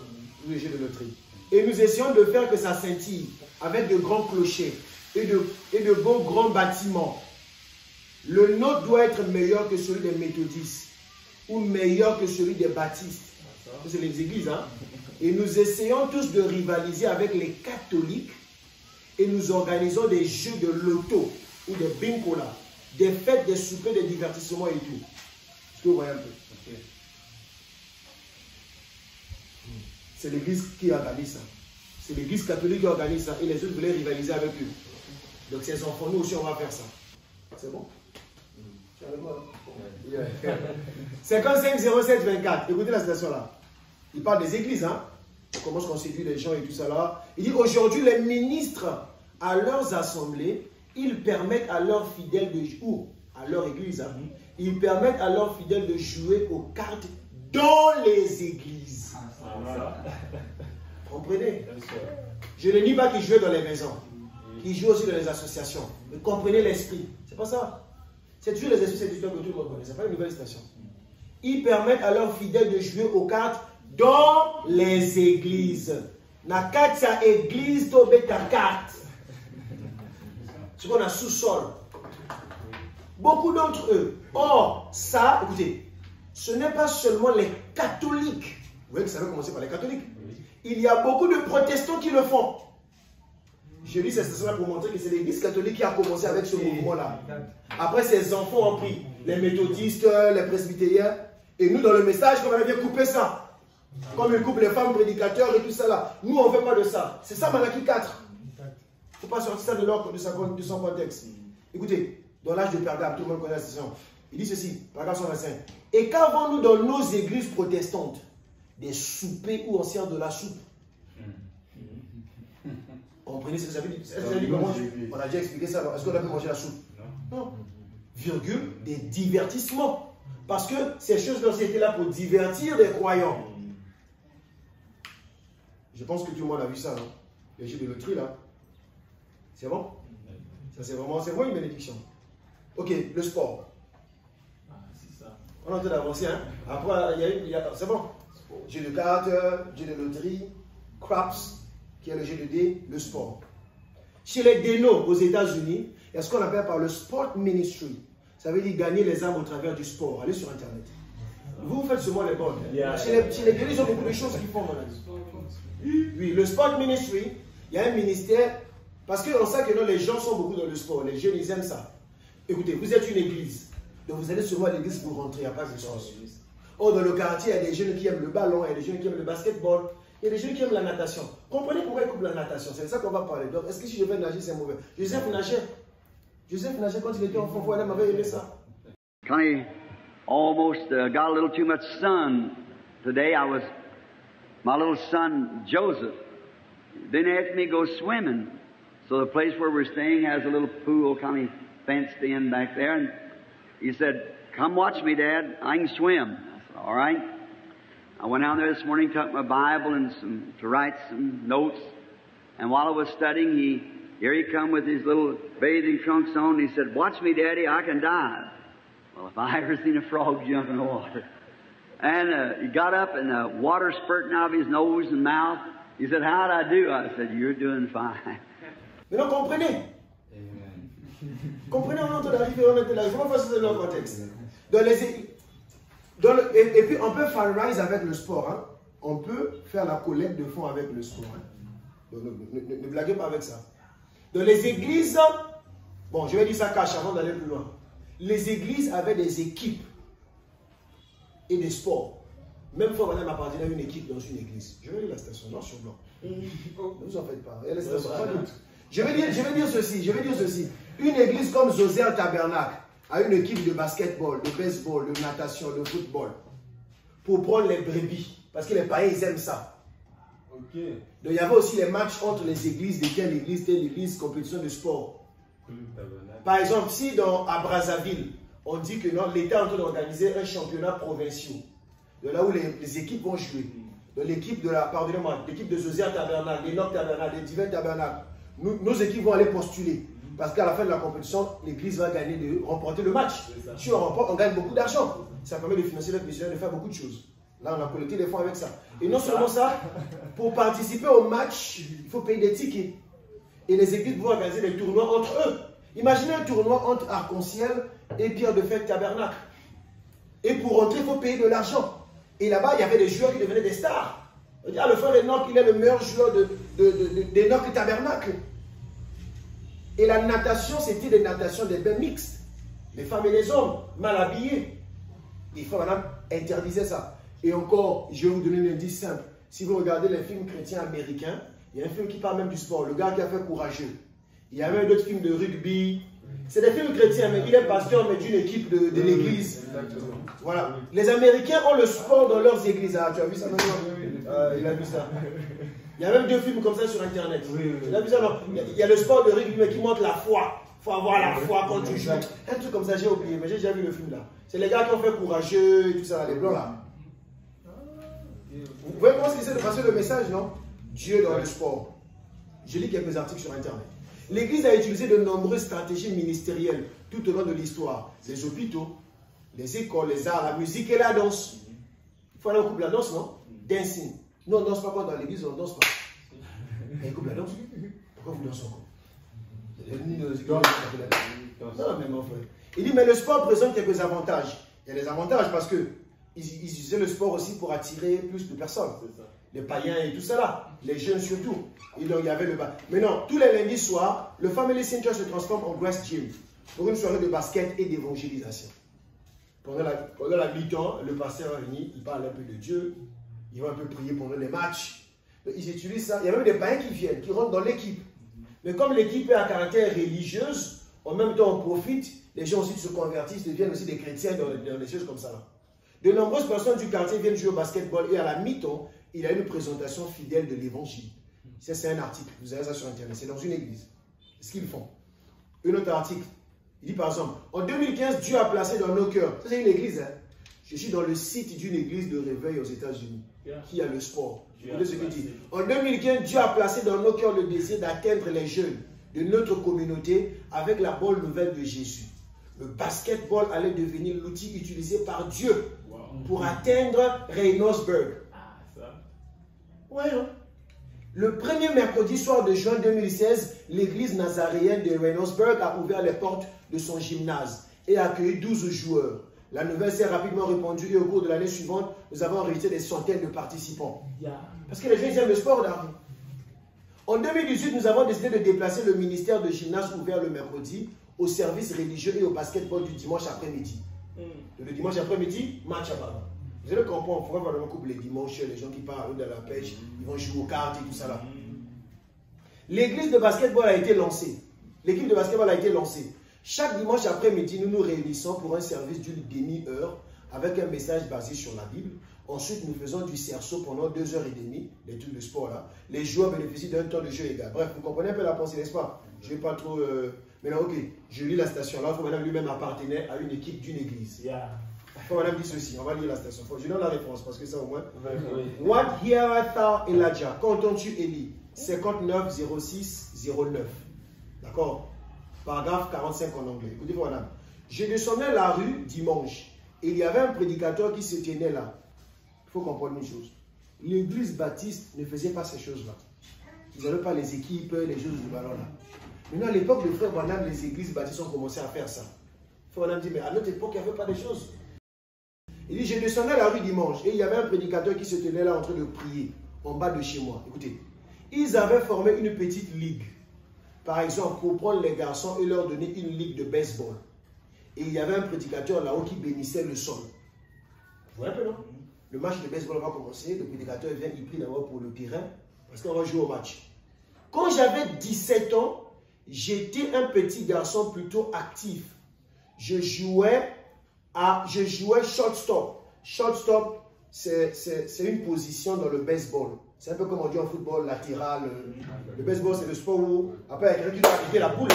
le jeu de loterie. Et nous essayons de faire que ça scintille avec de grands clochers et de beaux grands bâtiments. Le nôtre doit être meilleur que celui des méthodistes ou meilleur que celui des baptistes. C'est les églises, hein. Et nous essayons tous de rivaliser avec les catholiques et nous organisons des jeux de loto ou de bingo là, des fêtes, des soupers, des divertissements et tout. Est-ce que vous voyez un peu? Okay. C'est l'église qui organise ça. C'est l'église catholique qui organise ça et les autres voulaient rivaliser avec eux. Donc ces enfants, nous aussi on va faire ça. C'est bon? 55 07 24. Écoutez la citation là. Il parle des églises, hein. Comment on séduit les gens et tout ça là. Il dit aujourd'hui les ministres à leurs assemblées, ils permettent à leurs fidèles de jouer, à leur église, hein, ils permettent à leurs fidèles de jouer aux cartes dans les églises. Comprenez? Je ne dis pas qu'ils jouent dans les maisons, qu'ils jouent aussi dans les associations. Mais comprenez l'esprit. C'est pas ça. C'est toujours les esprits séducteurs que tout le monde connaît. Ce n'est pas une nouvelle station. Ils permettent à leurs fidèles de jouer aux cartes dans les églises. Nakatsa église tobe ta carte. Ce qu'on a sous-sol. Beaucoup d'entre eux. Or, ça, écoutez, ce n'est pas seulement les catholiques. Vous voyez que ça va commencer par les catholiques. Il y a beaucoup de protestants qui le font. Je lis cette station-là pour montrer que c'est l'église catholique qui a commencé avec ce mouvement-là. Après, ses enfants ont pris les méthodistes, les presbytériens. Et nous, dans le message, on a bien coupé ça. Comme ils coupent les femmes prédicateurs et tout ça là. Nous, on ne fait pas de ça. C'est ça, Malachie 4. Il ne faut pas sortir ça de son contexte. Écoutez, dans l'âge de Pergame, tout le monde connaît la station. Il dit ceci, paragraphe 125. Et qu'avons-nous dans nos églises protestantes? Des soupers où on sert de la soupe. Comprenez ce que ça veut dire? On a déjà expliqué ça. Est-ce qu'on a pu manger la soupe? Non. Virgule, des divertissements. Parce que ces choses-là, c'était là pour divertir les croyants. Je pense que tout le monde a vu ça, non? Les jeux de loterie, là. C'est bon? Ça, c'est vraiment une bénédiction. Ok, le sport. C'est ça. On est en train d'avancer, hein? Après, c'est bon. Jeu de cartes, jeu de loterie, craps, qui est le jeu de dés, le sport. Chez les dénos aux États-Unis, il y a ce qu'on appelle par le sport ministry. Ça veut dire gagner les âmes au travers du sport. Allez sur Internet. Vous faites seulement les bonnes. Chez les dénos, ils ont beaucoup de choses qu'ils font. Oui, le sport ministry, il y a un ministère. Parce qu'on sait que non, les gens sont beaucoup dans le sport. Les jeunes, ils aiment ça. Écoutez, vous êtes une église. Donc vous allez souvent à l'église pour rentrer. Il n'y a pas de chance. Oh, dans le quartier, il y a des jeunes qui aiment le ballon, il y a des jeunes qui aiment le basketball, il y a des jeunes qui aiment la natation. Comprenez pourquoi ils coupent la natation? C'est de ça qu'on va parler. Donc, est-ce que si je vais nager, c'est mauvais? Joseph nageait. Joseph nageait quand il était enfant. Adam avait aimé ça. Connie almost got a little too much sun today my little son Joseph then asked me to go swimming. So the place where we're staying has a little pool kind of fenced in back there. And he said, "Come watch me, Dad. I can swim." I said, "All right." I went down there this morning, took my Bible and to write some notes. And while I was studying, here he come with his little bathing trunks on. And he said, "Watch me, Daddy. I can dive." Well, if I ever seen a frog jump in the water. And he got up and water spurting out of his nose and mouth. He said, "How'd I do?" I said, "You're doing fine." Maintenant, comprenez. Comprenez, on entend d'arriver, on était là. Il faut pas faire ça dans le contexte. Et puis, on peut fundraise avec le sport. Hein. On peut faire la collecte de fonds avec le sport. Hein. Donc, ne blaguez pas avec ça. Dans les églises, bon, je vais dire ça cache avant d'aller plus loin. Les églises avaient des équipes et des sports. Même fois, madame appartenait à une équipe dans une église. Je vais lire la station, noir sur blanc. Ne vous en faites pas. Je vais dire ceci. Une église comme Zoser Tabernacle a une équipe de basketball, de baseball, de natation, de football. Pour prendre les brebis. Parce que les païens, ils aiment ça. Okay. Donc il y avait aussi les matchs entre les églises, de telle église, compétition de sport. Par exemple, si à Brazzaville, on dit que l'État est en train d'organiser un championnat provincial, de là où les équipes vont jouer. Donc l'équipe l'équipe de Zoser Tabernacle, d'Enoch Tabernacle, des divers tabernacles, nos équipes vont aller postuler. Parce qu'à la fin de la compétition, l'église va gagner de remporter le match. Si on remporte, on gagne beaucoup d'argent. Ça permet de financer notre missionnaire, de faire beaucoup de choses. Là, on a collecté des fonds avec ça. Et non seulement ça, pour participer au match, il faut payer des tickets. Et les équipes vont organiser des tournois entre eux. Imaginez un tournoi entre Arc-en-Ciel et Pierre de Fête Tabernacle. Et pour rentrer, il faut payer de l'argent. Et là-bas, il y avait des joueurs qui devenaient des stars. On dit, le frère Enoch, il est le meilleur joueur d'Enoch Tabernacle. Et la natation, c'était des natations des bains mixtes. Les femmes et les hommes, mal habillés. Les femmes, madame, interdisaient ça. Et encore, je vais vous donner un indice simple. Si vous regardez les films chrétiens américains, il y a un film qui parle même du sport. Le gars qui a fait Courageux. Il y a même d'autres films de rugby. C'est des films chrétiens, mais il est pasteur, mais d'une équipe de l'église. Voilà. Les Américains ont le sport dans leurs églises. Ah, tu as vu ça maintenant? Il a vu ça. Il y a même 2 films comme ça sur Internet. Il a vu ça, non? Il y a le sport de rugby, mais qui montre la foi. Il faut avoir la foi quand tu joues. Un truc comme ça, j'ai oublié, mais j'ai déjà vu le film là. C'est les gars qui ont fait Courageux et tout ça, les blancs là. Vous voyez comment c'est de passer le message, non? Dieu dans le sport. Je lis quelques articles sur Internet. L'Église a utilisé de nombreuses stratégies ministérielles tout au long de l'histoire. Les hôpitaux, les écoles, les arts, la musique et la danse. Il faut aller au couple la danse, non? Dancing. Non, on ne danse pas quand dans l'église, on ne danse pas. Et couple la danse? Pourquoi vous dansez encore? Non, mais mon frère. Il dit, mais le sport présente quelques avantages. Il y a des avantages parce que ils utilisaient le sport aussi pour attirer plus de personnes. Les païens et tout ça là. Les jeunes surtout. Et donc il y avait le bas. Maintenant, tous les lundis soirs, le Family Center se transforme en Grass Gym pour une soirée de basket et d'évangélisation. Pendant la mi-temps, le pasteur est venu, il parle un peu de Dieu, il va un peu prier pendant les matchs. Donc, ils utilisent ça. Il y a même des païens qui viennent, qui rentrent dans l'équipe. Mais comme l'équipe est à caractère religieuse, en même temps on profite, les gens aussi se convertissent, deviennent aussi des chrétiens dans des choses comme ça là. De nombreuses personnes du quartier viennent jouer au basketball et à la mi-temps, il y a une présentation fidèle de l'évangile. Ça, c'est un article. Vous avez ça sur Internet. C'est dans une église. Ce qu'ils font. Un autre article. Il dit par exemple, en 2015, Dieu a placé dans nos cœurs. Ça, c'est une église. Hein? Je suis dans le site d'une église de réveil aux États-Unis qui a le sport. Écoutez ce qu'il dit. En 2015, Dieu a placé dans nos cœurs le désir d'atteindre les jeunes de notre communauté avec la bonne nouvelle de Jésus. Le basketball allait devenir l'outil utilisé par Dieu pour atteindre Reynoldsburg. Ouais, non? Le premier mercredi soir de juin 2016, l'église nazaréenne de Reynoldsburg a ouvert les portes de son gymnase et a accueilli 12 joueurs. La nouvelle s'est rapidement répandue et au cours de l'année suivante, nous avons enregistré des centaines de participants. Parce que les gens aiment le sport d'argent. En 2018, nous avons décidé de déplacer le ministère de gymnase ouvert le mercredi au service religieux et au basketball du dimanche après-midi. Le dimanche après-midi, match à Baba. Vous allez comprendre pourquoi vraiment coupe les dimanches, les gens qui partent de la pêche, ils vont jouer aux cartes et tout ça là. L'église de basketball a été lancée. L'équipe de basketball a été lancée. Chaque dimanche après-midi, nous nous réunissons pour un service d'une demi-heure avec un message basé sur la Bible. Ensuite, nous faisons du cerceau pendant 2h30, les trucs de sport là. Les joueurs bénéficient d'un temps de jeu égal. Bref, vous comprenez un peu la pensée, n'est-ce pas? Je ne vais pas trop... Maintenant, ok, je lis la station là. Madame lui-même appartenait à une équipe d'une église. Madame dit ceci, on va lire la station. Je donne la réponse parce que ça au moins. What heareth thou, Elijah? Qu'entends-tu, Élie? 59 06 09. D'accord? Paragraphe 45 en anglais. Écoutez, madame. Je descendais la rue dimanche et il y avait un prédicateur qui se tenait là. Il faut comprendre une chose. L'église baptiste ne faisait pas ces choses-là. Ils n'avaient pas les équipes, les choses du ballon là. Maintenant, à l'époque de Frère Branham, les églises baptistes ont commencé à faire ça. Frère Branham dit, mais à notre époque, il n'y avait pas de choses. Il dit, je descendais la rue dimanche et il y avait un prédicateur qui se tenait là en train de prier, en bas de chez moi. Écoutez, ils avaient formé une petite ligue. Par exemple, pour prendre les garçons et leur donner une ligue de baseball. Et il y avait un prédicateur là-haut qui bénissait le sol. Vous voyez un peu, non? Le match de baseball va commencer, le prédicateur vient, il prie d'abord pour le terrain, parce qu'on va jouer au match. Quand j'avais 17 ans, j'étais un petit garçon plutôt actif. Je jouais shortstop. Shortstop, c'est une position dans le baseball. C'est un peu comme on dit en football, latéral. Le baseball, c'est le sport où, après, il y a quelqu'un qui doit appliquer la boule.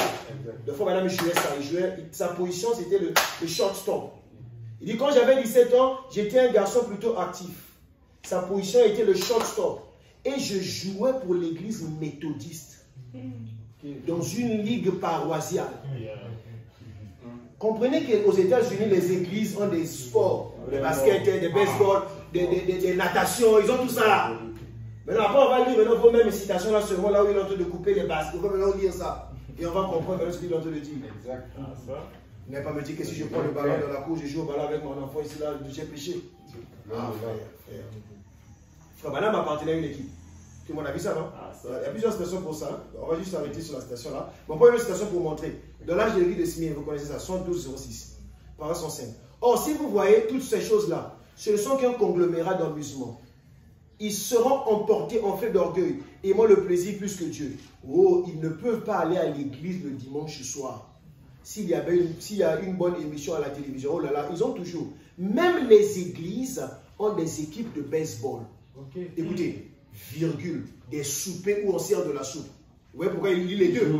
Deux fois, madame, il jouait, sa position, c'était le shortstop. Il dit, quand j'avais 17 ans, j'étais un garçon plutôt actif. Sa position était le shortstop. Et je jouais pour l'église méthodiste. Dans une ligue paroissiale. Comprenez qu'aux États-Unis, les églises ont des sports, des baskets, des baseball, des natations, ils ont tout ça là. Maintenant, après, on va lire maintenant vos mêmes citations là, seulement là où il est en train de couper les baskets. On va maintenant lire ça. Et on va comprendre ce qu'il est en train de dire. Exactement ça. Vous n'allez pas me dire que si je prends le ballon dans la cour, je joue au ballon avec mon enfant ici là, j'ai péché. Ah, frère. Frère Branham appartenait à une équipe. Tout le monde a vu ça, non? Il y a plusieurs stations pour ça. On va juste arrêter sur la station là. Bon, pas une station pour vous montrer. Dans l'âge de l'église de Smyrne, vous connaissez ça, 11206, par 105. Or, si vous voyez toutes ces choses-là, ce ne sont qu'un conglomérat d'amusement. Ils seront emportés en fait d'orgueil, aimant le plaisir plus que Dieu. Oh, ils ne peuvent pas aller à l'église le dimanche soir. S'il y a une bonne émission à la télévision, oh là là, ils ont toujours. Même les églises ont des équipes de baseball. Écoutez, virgule, des soupers où on sert de la soupe. Vous voyez pourquoi il lit les deux?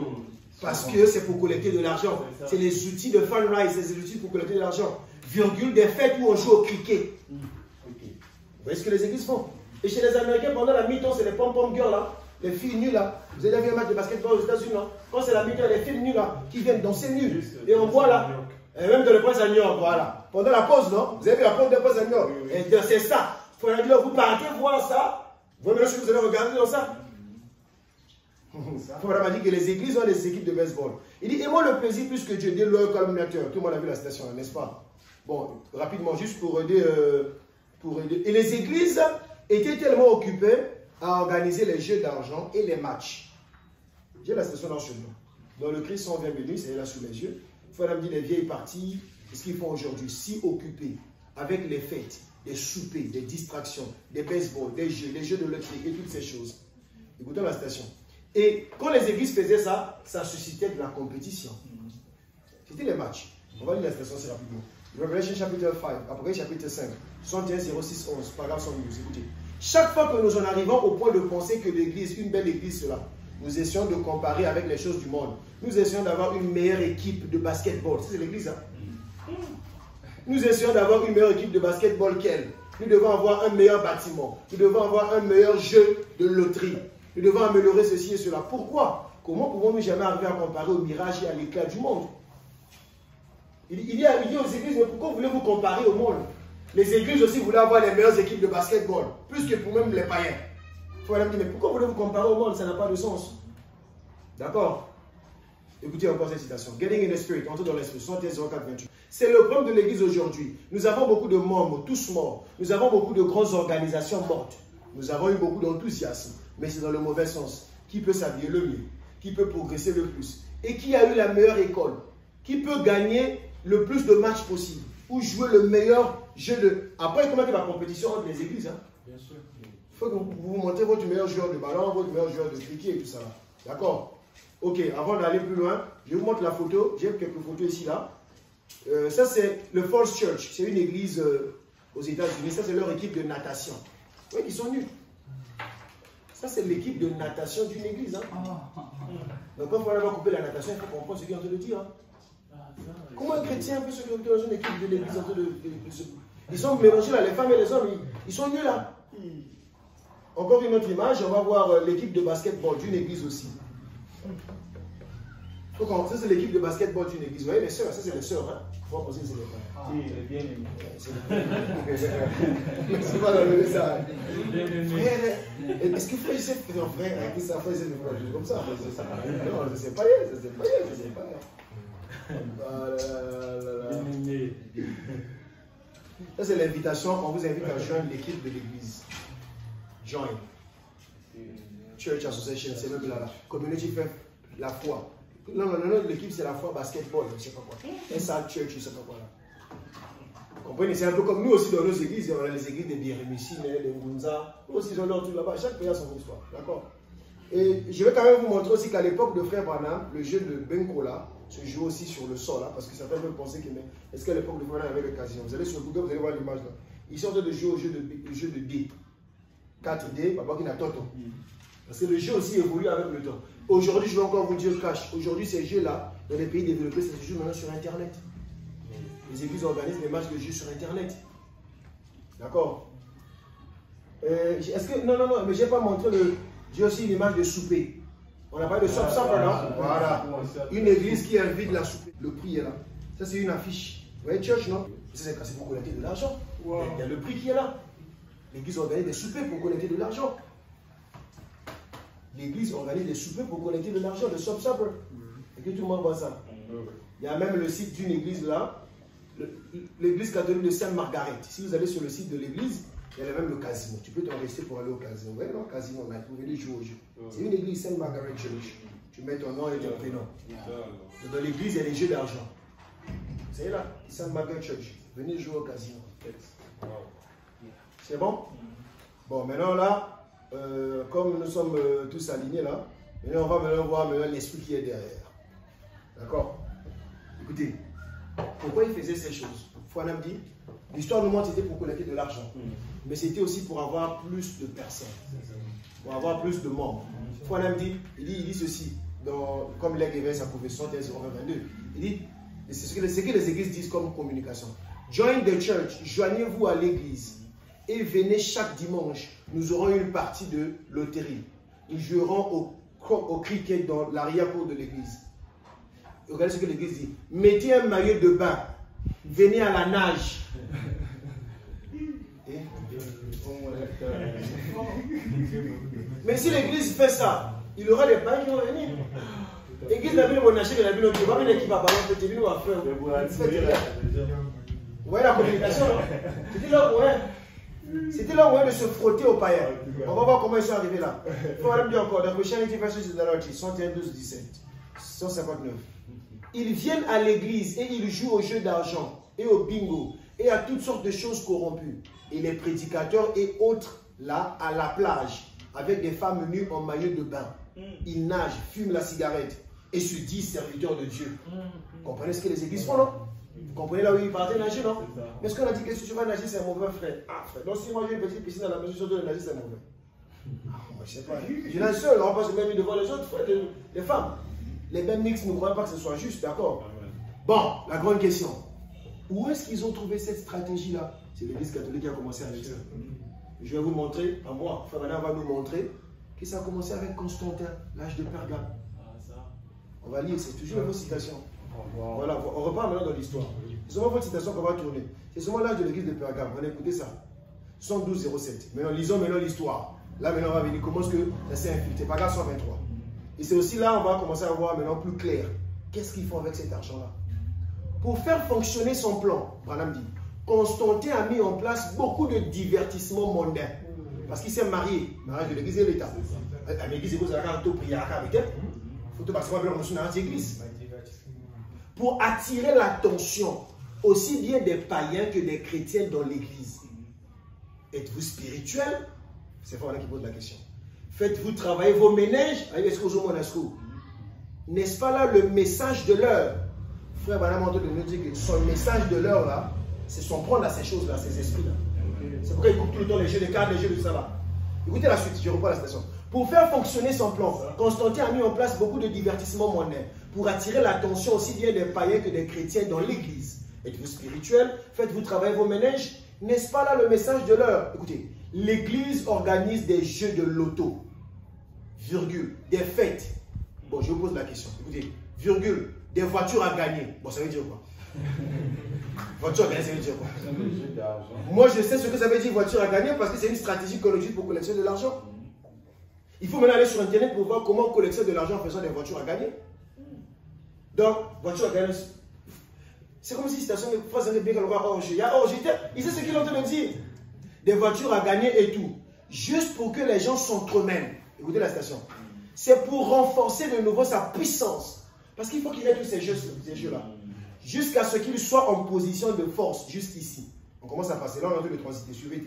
Parce que c'est pour collecter de l'argent. C'est les outils de fundraise, c'est les outils pour collecter de l'argent. Virgule, des fêtes où on joue au cricket. Vous voyez ce que les églises font? Et chez les Américains, pendant la mi-temps, c'est les pom-pom girls là, les filles nues là. Vous avez vu un match de basketball aux États-Unis là? Quand c'est la mi-temps, les filles nues là, qui viennent danser nues. Et on voit là, et même dans le prince à New York, voilà. Pendant la pause, non? Vous avez vu la pause de prince à New York? Et c'est ça. Il faut dire, vous partez voir ça. Vous voyez ce que vous allez regarder dans ça? Il faut vraiment dire que les églises ont des équipes de baseball. Il dit, aimons le plaisir plus que Dieu, des lois calminateur. Tout le monde a vu la station, n'est-ce pas? Bon, rapidement, juste pour aider, Et les églises étaient tellement occupées à organiser les jeux d'argent et les matchs. J'ai la station d'enchaînement. Dans le Christ sont bienvenus, c'est là sous les yeux. Il faut me dire les vieilles parties, ce qu'ils font aujourd'hui, si occupés avec les fêtes, des soupers, des distractions, des baseball, des jeux de loterie et toutes ces choses. Écoutons la station. Et quand les églises faisaient ça, ça suscitait de la compétition. C'était les matchs. On va lire la station assez rapidement. Revelation chapitre 5, Apocalypse chapitre 5, 61 06 11, paragraphe 112. Écoutez. Chaque fois que nous en arrivons au point de penser que l'église, une belle église, cela, nous essayons de comparer avec les choses du monde. Nous essayons d'avoir une meilleure équipe de basketball. C'est l'église, hein? Nous essayons d'avoir une meilleure équipe de basketball qu'elle. Nous devons avoir un meilleur bâtiment. Nous devons avoir un meilleur jeu de loterie. Nous devons améliorer ceci et cela. Pourquoi? Comment pouvons-nous jamais arriver à comparer au mirage et à l'éclat du monde? Il dit aux églises, mais pourquoi voulez-vous comparer au monde? Les églises aussi voulaient avoir les meilleures équipes de basketball, plus que pour même les païens. Il faut leur dire, mais pourquoi voulez-vous comparer au monde? Ça n'a pas de sens. D'accord? Écoutez encore cette citation. Getting in the spirit, entre dans l'esprit, 71-04-28. C'est le problème de l'église aujourd'hui. Nous avons beaucoup de membres, tous morts. Nous avons beaucoup de grandes organisations mortes. Nous avons eu beaucoup d'enthousiasme, mais c'est dans le mauvais sens. Qui peut s'habiller le mieux? Qui peut progresser le plus? Et qui a eu la meilleure école? Qui peut gagner le plus de matchs possible? Ou jouer le meilleur jeu de... Après, comment est la compétition entre les églises, hein? Bien sûr. Il faut que vous montrez votre meilleur joueur de ballon, votre meilleur joueur de cricket et tout ça. D'accord? Ok, avant d'aller plus loin, je vous montre la photo. J'ai quelques photos ici, là. Ça, c'est le Falls Church. C'est une église aux États-Unis, ça c'est leur équipe de natation. Oui, ils sont nuls. Ça c'est l'équipe de natation d'une église. Hein. Donc quand on va couper la natation, il faut comprendre ce qu'il est en train de dire. Hein. Comment un chrétien peut se retrouver dans une équipe de l'église en train de... Ils sont mélangés là, les femmes et les hommes, ils sont nuls là. Encore une autre image, on va voir l'équipe de basketball d'une église aussi. Ça c'est l'équipe de basketball d'une église. Vous voyez les sœurs, ça c'est les sœurs. Hein. Il faut penser que c'est les frères. Oui, c'est bien aimé. C'est pas dans ça. Est-ce que frère Joseph fait un frère avec sa frère Joseph comme ça? Non, ça c'est pas rien, ça c'est pas rien, ça c'est pas rien. Ça c'est l'invitation, on vous invite à joindre l'équipe de l'église. Join. Church Association, c'est même là. Community fait la foi. Non, l'équipe c'est la foi basketball, je ne sais pas quoi. Un sale church, je ne sais pas quoi là. Vous comprenez? C'est un peu comme nous aussi dans nos églises, on a les églises de Biérémissine, de Ngunza. Nous aussi, ils ont leur truc là-bas. Chaque pays a son histoire. D'accord? Et je vais quand même vous montrer aussi qu'à l'époque de Frère Branham, le jeu de Benkola se joue aussi sur le sol, là, parce que certains peuvent penser que, mais est-ce qu'à l'époque de Frère Branham avait le casino? Vous allez sur Google, vous allez voir l'image là. Ils sortent de jouer au jeu de dés. 4D, papa qui n'a pas toto. Parce que le jeu aussi évolue avec le temps. Aujourd'hui, je vais encore vous dire cash. Aujourd'hui, ces jeux-là, dans les pays développés, ça se joue maintenant sur Internet. Les églises organisent des matchs de jeux sur Internet. D'accord? Est-ce que... Non, mais je n'ai pas montré le... J'ai aussi une image de souper. On a parlé de soupe, non? Voilà. Une église qui invite la soupe. Le prix est là. Ça, c'est une affiche. Vous voyez, church, non? Ça, c'est pour collecter de l'argent. Il y a le prix qui est là. L'église organise des soupers pour collecter de l'argent. L'église organise des soupers pour collecter de l'argent, de supper. Et que tout le monde voit ça. Il y a même le site d'une église là, l'église catholique de Sainte-Margaret. Si vous allez sur le site de l'église, il y a même le casino. Tu peux t'enregistrer pour aller au casino. Vous voyez, non, casino, là, vous venez jouer au jeu. C'est une église Sainte-Margaret Church. Tu mets ton nom et ton prénom. Dans l'église, il y a des jeux d'argent. Vous savez là, Sainte-Margaret Church. Venez jouer au casino. C'est bon? Bon, maintenant là, comme nous sommes tous alignés là, maintenant on va maintenant voir l'esprit qui est derrière. D'accord? Écoutez, pourquoi il faisait ces choses? Fouanam dit, l'histoire nous montre que c'était pour collecter de l'argent, mais c'était aussi pour avoir plus de personnes, pour avoir plus de membres. Fouanam dit, il dit ceci, comme il a révélé sa profession, 022, il dit, c'est ce que les églises disent comme communication. Join the church, joignez-vous à l'église. Et venez chaque dimanche, nous aurons une partie de loterie. Nous jouerons au cricket dans l'arrière-cour de l'église. Regardez ce que l'église dit. Mettez un maillot de bain. Venez à la nage. Mais si l'église fait ça, il y aura des pains qui vont venir. L'église n'a pas de nager, il n'a pas de équipe. Il n'y a pas d'équipe à ballon, peut-être venir à faire. Vous voyez la communication? C'était là où c'était leur moyen de se frotter aux païens. On va voir comment ils sont arrivés là. Il faut même dire encore, dans Christianity versus Idolatry, 112, 17, 159. Ils viennent à l'église et ils jouent aux jeux d'argent et au bingo et à toutes sortes de choses corrompues. Et les prédicateurs et autres là à la plage avec des femmes nues en maillot de bain. Ils nagent, fument la cigarette et se disent serviteurs de Dieu. Vous comprenez ce que les églises font, non? Vous comprenez là où ils partaient nager, non? Mais est-ce qu'on a dit que si tu vas nager, c'est un mauvais frère? Ah, frère. Donc si moi j'ai une petite piscine à la maison, je dois nager, c'est mauvais. Ah, moi je sais pas. Je nage seul, on va pas se mettre devant les autres frères, les femmes. Les mêmes mix ne croient pas que ce soit juste, d'accord? Bon, la grande question. Où est-ce qu'ils ont trouvé cette stratégie-là? C'est l'église catholique qui a commencé avec ça. Je vais vous montrer, à moi, Frère Branham va nous montrer que ça a commencé avec Constantin, l'âge de Pergame. On va lire, c'est toujours une autre citation. Voilà, on repart maintenant dans l'histoire. C'est seulement votre citation qu'on va tourner. C'est seulement l'âge de l'église de Pergame. On a écouté ça. 112-07. Maintenant, lisons maintenant l'histoire. Là, maintenant, on va venir. Comment est-ce que ça s'est infiltré? Pergame 123. Et c'est aussi là, on va commencer à voir maintenant plus clair. Qu'est-ce qu'ils font avec cet argent-là? Pour faire fonctionner son plan, Branham dit, Constantin a mis en place beaucoup de divertissements mondains. Parce qu'il s'est marié. Mariage de l'église et l'État. L'église, c'est la prière à la carité. Il faut passer par l'église. Pour attirer l'attention aussi bien des païens que des chrétiens dans l'église. Êtes-vous spirituel? C'est Frère qui pose la question. Faites-vous travailler vos ménages? N'est-ce pas là le message de l'heure? Frère Branham de nous dire que son message de l'heure là, C'est s'en prendre à ces choses-là, ces esprits-là. C'est pourquoi ils coupent tout le temps les jeux de cartes, les jeux de ça là. Écoutez la suite, je reprends la citation. Pour faire fonctionner son plan, Constantin a mis en place beaucoup de divertissements mondains pour attirer l'attention aussi bien des païens que des chrétiens dans l'église. Êtes-vous spirituel? Faites-vous travailler vos ménages? N'est-ce pas là le message de l'heure? Écoutez, l'église organise des jeux de loto, virgule, des fêtes. Bon, je vous pose la question. Écoutez, virgule, des voitures à gagner. Bon, ça veut dire quoi? Voiture à gagner, ça veut dire quoi? Moi, je sais ce que ça veut dire voiture à gagner parce que c'est une stratégie qu'on utilise pour collectionner de l'argent. Il faut maintenant aller sur Internet pour voir comment on collectionne de l'argent en faisant des voitures à gagner. Donc, voiture à gagner, c'est comme si citation de phrase bien qu'on voit hors jeu. Il y a hors jeu. Il sait ce qu'il est en train de dire. Des voitures à gagner et tout. Juste pour que les gens s'entremêlent. Écoutez la citation. C'est pour renforcer de nouveau sa puissance. Parce qu'il faut qu'il ait tous ces jeux-là. Jusqu'à ce qu'il soit en position de force, jusqu'ici. On commence à passer. Là, on a vu le transiter. Suivez.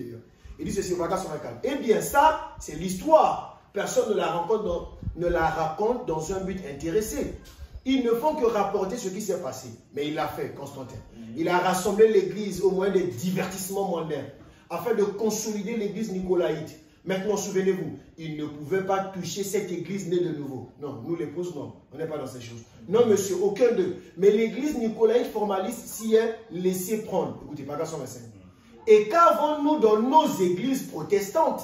Il dit ceci, on va sur la calme. Eh bien, ça, c'est l'histoire. Personne ne la raconte dans un but intéressé. Ils ne font que rapporter ce qui s'est passé. Mais il l'a fait, Constantin. Il a rassemblé l'église au moyen des divertissements mondains afin de consolider l'église nicolaïte. Maintenant, souvenez-vous, il ne pouvait pas toucher cette église née de nouveau. Non, nous l'épouse, non. On n'est pas dans ces choses. Non, monsieur, aucun d'eux. Mais l'église nicolaïte formaliste s'y est laissé prendre. Écoutez, paragraphe 125. Et qu'avons-nous dans nos églises protestantes?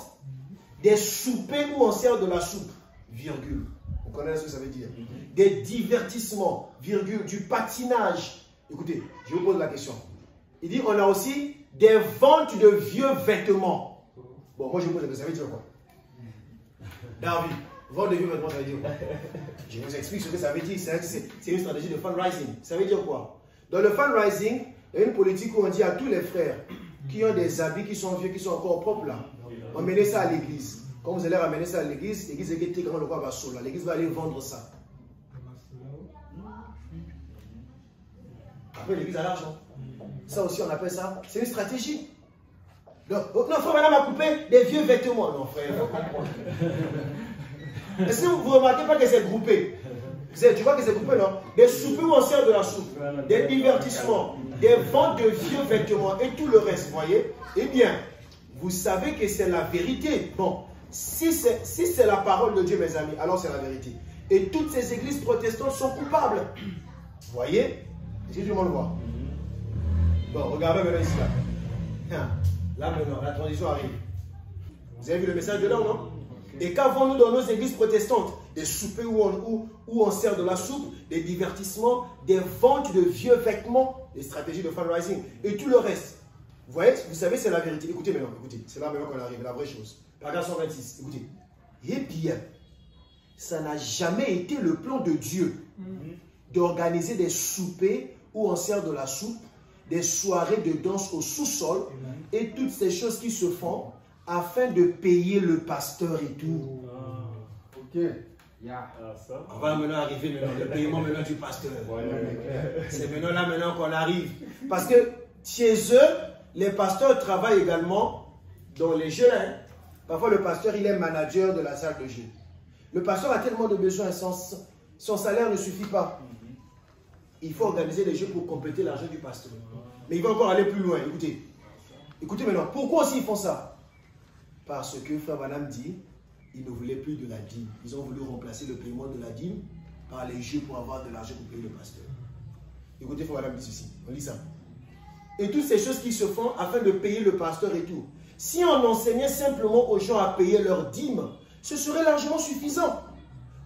Des soupers où on sert de la soupe, virgule. On connaît ce que ça veut dire. Des divertissements, virgule, du patinage. Écoutez, je vous pose la question. Il dit, on a aussi des ventes de vieux vêtements. Bon, moi je vous pose la question, ça veut dire quoi? David, vente de vieux vêtements, ça veut dire quoi? Je vous explique ce que ça veut dire. C'est une stratégie de fundraising. Ça veut dire quoi? Dans le fundraising, il y a une politique où on dit à tous les frères qui ont des habits qui sont vieux, qui sont encore propres là, emmenez ça à l'église. Quand vous allez ramener ça à l'église, l'église est très grande, le roi va sauter. L'église va aller vendre ça. Après, l'église a l'argent. Ça aussi, on appelle ça, c'est une stratégie. Non, frère, madame a coupé des vieux vêtements. Non, frère, il faut comprendre. Est-ce que vous ne remarquez pas que c'est groupé? Tu vois que c'est groupé, non? Des soupers où on sert de la soupe, des divertissements, des ventes de vieux vêtements et tout le reste, vous voyez? Eh bien, vous savez que c'est la vérité. Bon, si c'est la parole de Dieu, mes amis, alors c'est la vérité. Et toutes ces églises protestantes sont coupables. Vous voyez? Est-ce que tout le monde voit? Bon, regardez maintenant ici, là. Là maintenant, la transition arrive. Vous avez vu le message de là ou non? Et qu'avons-nous dans nos églises protestantes? Des soupers où on sert de la soupe, des divertissements, des ventes de vieux vêtements, des stratégies de fundraising et tout le reste. Vous voyez, vous savez, c'est la vérité. Écoutez maintenant, écoutez, c'est là maintenant qu'on arrive, la vraie chose. Paragraphe 126, écoutez. Eh bien, ça n'a jamais été le plan de Dieu d'organiser des soupers où on sert de la soupe, des soirées de danse au sous-sol et toutes ces choses qui se font afin de payer le pasteur et tout. Ok. On va maintenant arriver le paiement maintenant du pasteur. C'est maintenant qu'on arrive. Parce que chez eux, les pasteurs travaillent également dans les jeux. Parfois, le pasteur, il est manager de la salle de jeu. Le pasteur a tellement de besoins, son salaire ne suffit pas. Il faut organiser des jeux pour compléter l'argent du pasteur. Mais il va encore aller plus loin. Écoutez maintenant, pourquoi aussi ils font ça? Parce que Frère Branham dit, ils ne voulaient plus de la dîme. Ils ont voulu remplacer le paiement de la dîme par les jeux pour avoir de l'argent pour payer le pasteur. Écoutez, Frère Branham dit ceci, on lit ça. Et toutes ces choses qui se font afin de payer le pasteur et tout. Si on enseignait simplement aux gens à payer leur dîme, ce serait largement suffisant.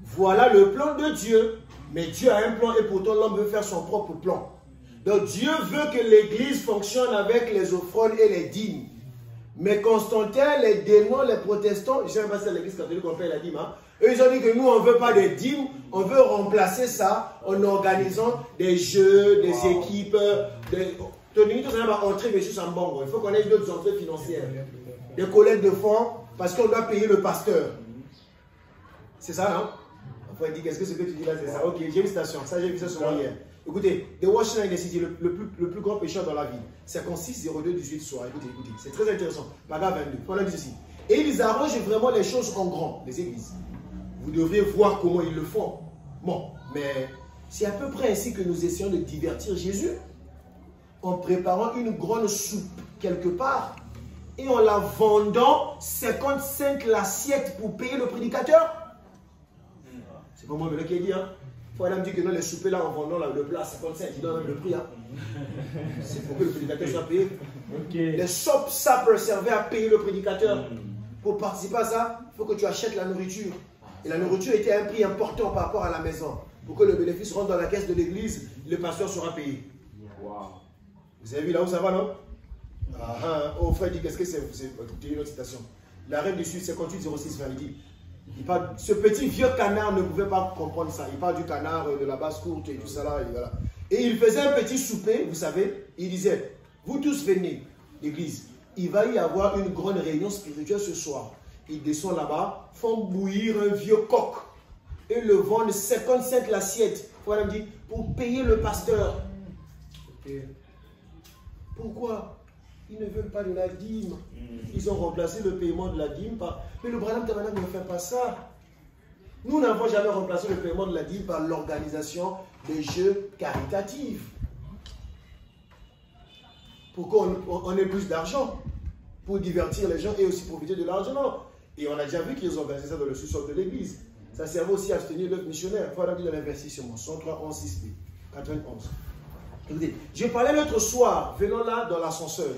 Voilà le plan de Dieu. Mais Dieu a un plan et pourtant l'homme veut faire son propre plan. Donc Dieu veut que l'église fonctionne avec les offrandes et les dîmes. Mais Constantin, les démons, les protestants, je ne sais même pas si c'est l'église catholique qu'on paye la dîme, hein, eux ils ont dit que nous on ne veut pas des dîmes, on veut remplacer ça en organisant des jeux, des équipes, il faut qu'on ait d'autres entrées financières, des collectes de fonds, parce qu'on doit payer le pasteur. C'est ça, non? Enfin, il dit, qu'est-ce que tu dis là, c'est ça? Ok, j'ai une station, ça j'ai vu ça souvent hier. Écoutez, The Washington City, le plus grand pécheur dans la ville, 56-02-18 soir. Écoutez, c'est très intéressant. Paragraphe 22, on a dit ceci. Et ils arrangent vraiment les choses en grand, les églises. Vous devriez voir comment ils le font. Bon, mais c'est à peu près ainsi que nous essayons de divertir Jésus. en préparant une grande soupe quelque part et en la vendant 50 cents l'assiette pour payer le prédicateur. C'est pas moi qui ai dit, hein. Il faut aller me dire que non, les soupers là, en vendant le plat à 50 cents, ils donnent même le prix. Hein. C'est pour que le prédicateur soit payé. Les soap sappers servaient à payer le prédicateur. Pour participer à ça, il faut que tu achètes la nourriture. Et la nourriture était un prix important par rapport à la maison. Pour que le bénéfice rentre dans la caisse de l'église, le pasteur sera payé. Vous avez vu là où ça va, non? Oh frère dit, qu'est-ce que c'est? Écoutez une autre citation. La Reine du Sud, 5806, il dit, ce petit vieux canard ne pouvait pas comprendre ça. Il parle du canard de la basse courte et tout ça là. Et, voilà. Et il faisait un petit souper, vous savez. Il disait, vous tous venez, l'église. Il va y avoir une grande réunion spirituelle ce soir. Ils descendent là-bas, font bouillir un vieux coq et le vendent 50 cents l'assiette. Voilà, me dit, pour payer le pasteur. Pourquoi? Ils ne veulent pas de la dîme. Ils ont remplacé le paiement de la dîme par... Mais le Branham Tabernacle ne fait pas ça. Nous n'avons jamais remplacé le paiement de la dîme par l'organisation des jeux caritatifs. Pour qu'on ait plus d'argent. Pour divertir les gens et aussi profiter de l'argent. Et on a déjà vu qu'ils ont versé ça dans le sous-sol de l'église. Ça servait aussi à soutenir l'œuvre missionnaire. Voilà, il avait versé sur mon 103, 11, 6b, 91. Écoutez, je parlais l'autre soir, venons là dans l'ascenseur,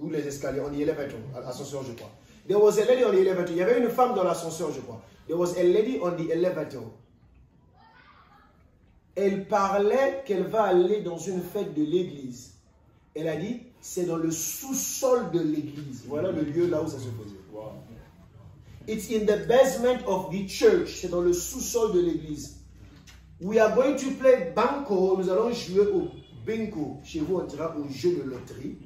ou les escaliers, on y élève à l'ascenseur, je crois. There was a lady on the elevator. Il y avait une femme dans l'ascenseur, je crois. There was a lady on the elevator. Elle parlait qu'elle va aller dans une fête de l'église. Elle a dit, c'est dans le sous-sol de l'église. Voilà le lieu là où ça se faisait. Wow. It's in the basement of the church. C'est dans le sous-sol de l'église. We are going to play banco. Nous allons jouer au bingo. Chez vous, on dira au jeu de loterie.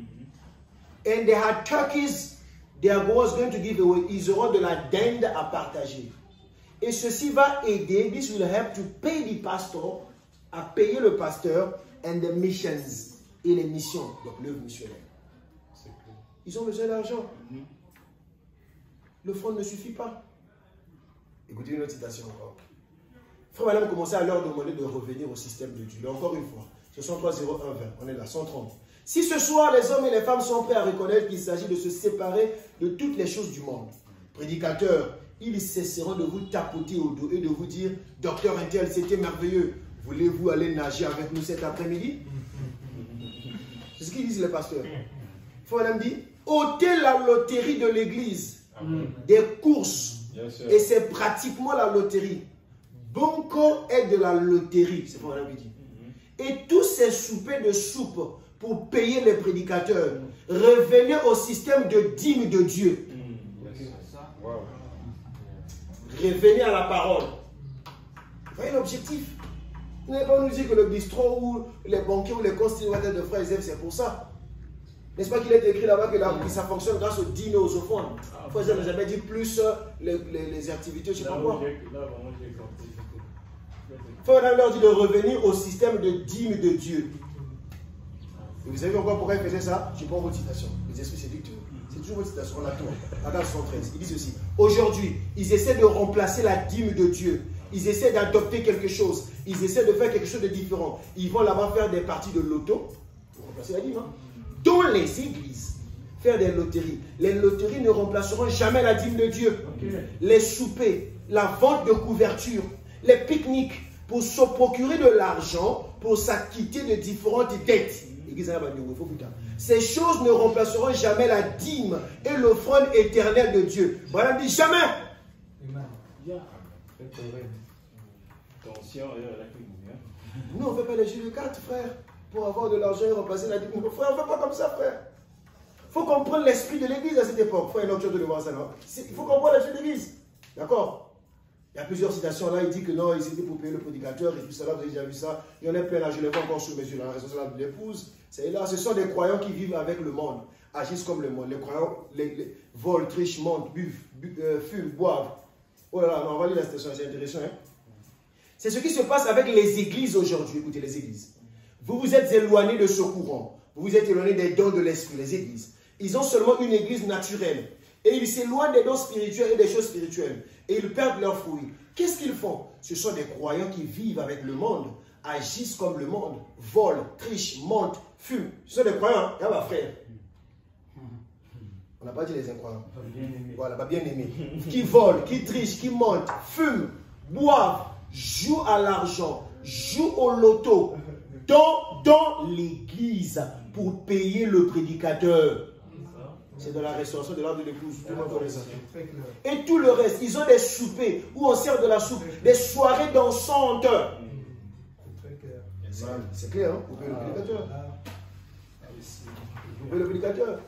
And they had turkeys. They are going to give away. Ils auront de la dinde à partager. Et ceci va aider. This will help to pay the pastor. À payer le pasteur and the missions. Et les missions. Donc l'œuvre missionnaire. Ils ont besoin d'argent. Le front ne suffit pas. Écoutez une autre citation encore. Frère Madame commençait à leur demander de revenir au système de Dieu. Encore une fois, 63 01 20, on est là, 130. Si ce soir les hommes et les femmes sont prêts à reconnaître qu'il s'agit de se séparer de toutes les choses du monde, prédicateurs, ils cesseront de vous tapoter au dos et de vous dire, docteur Intel, c'était merveilleux. Voulez-vous aller nager avec nous cet après-midi? C'est ce qu'ils disent les pasteurs. Frère Madame dit, ôtez la loterie de l'église. Des courses. Et c'est pratiquement la loterie. Banco est de la loterie. C'est pas ce dit. Et tous ces soupers de soupe pour payer les prédicateurs, revenez au système de dîme de Dieu. Revenez à la parole. Vous voyez l'objectif? Vous n'allez pas nous dire que le bistrot ou les banquiers ou les constituateurs de frères c'est pour ça. N'est-ce pas qu'il est écrit là-bas que ça fonctionne grâce aux dîmes et aux offrandes? Frère Zeb n'a jamais dit plus les activités, je ne sais pas quoi. Frère leur dit de revenir au système de dîme de Dieu. Et vous savez encore pourquoi il faisait ça? Je prends votre citation. Les esprits séducteurs. C'est toujours votre citation. On la tourne. Regarde 113. Il dit ceci. Aujourd'hui, ils essaient de remplacer la dîme de Dieu. Ils essaient d'adopter quelque chose. Ils essaient de faire quelque chose de différent. Ils vont là-bas faire des parties de loto pour remplacer la dîme. Hein? Dans les églises, faire des loteries. Les loteries ne remplaceront jamais la dîme de Dieu. Les soupers, la vente de couverture, les pique-niques pour se procurer de l'argent pour s'acquitter de différentes dettes. Ces choses ne remplaceront jamais la dîme et l'offrande éternelle de Dieu. Voilà, dit jamais. Nous, on ne fait pas les jeux de cartes, frère, pour avoir de l'argent et remplacer la dîme. Frère, on ne fait pas comme ça, frère. Il faut comprendre l'esprit de l'église à cette époque. Frère, il y a une autre chose de voir ça, non? Il faut comprendre l'esprit de l'église. D'accord? Il y a plusieurs citations là, il dit que non, c'était pour payer le prédicateur et tout ça là, vous avez déjà vu ça. Il y en a plein là, je ne l'ai pas encore sous mes yeux, la responsable de l'épouse. C'est là, ce sont des croyants qui vivent avec le monde, agissent comme le monde. Les croyants les volent, trichent, mentent, fument, boivent. Oh là là, non, on va lire la citation, c'est intéressant. Hein? C'est ce qui se passe avec les églises aujourd'hui. Écoutez, les églises. Vous vous êtes éloignés de ce courant. Vous vous êtes éloignés des dons de l'esprit, les églises. Ils ont seulement une église naturelle. Et ils s'éloignent des dons spirituels et des choses spirituelles. Et ils perdent leurs fruits. Qu'est-ce qu'ils font? Ce sont des croyants qui vivent avec le monde, agissent comme le monde, volent, trichent, mentent, fument. Ce sont des croyants, hein, ma frère. On n'a pas dit les incroyants. Voilà, pas bien aimé. Qui volent, qui trichent, qui mentent, fument, boivent, jouent à l'argent, jouent au loto, dans l'église pour payer le prédicateur. C'est de la restauration de l'ordre de l'épouse. Tout le monde connaît ça. Et tout le reste, ils ont des soupers où on sert de la soupe, des soirées dansantes. C'est clair, hein? Vous pouvez le prédicateur. Vous pouvez le prédicateur.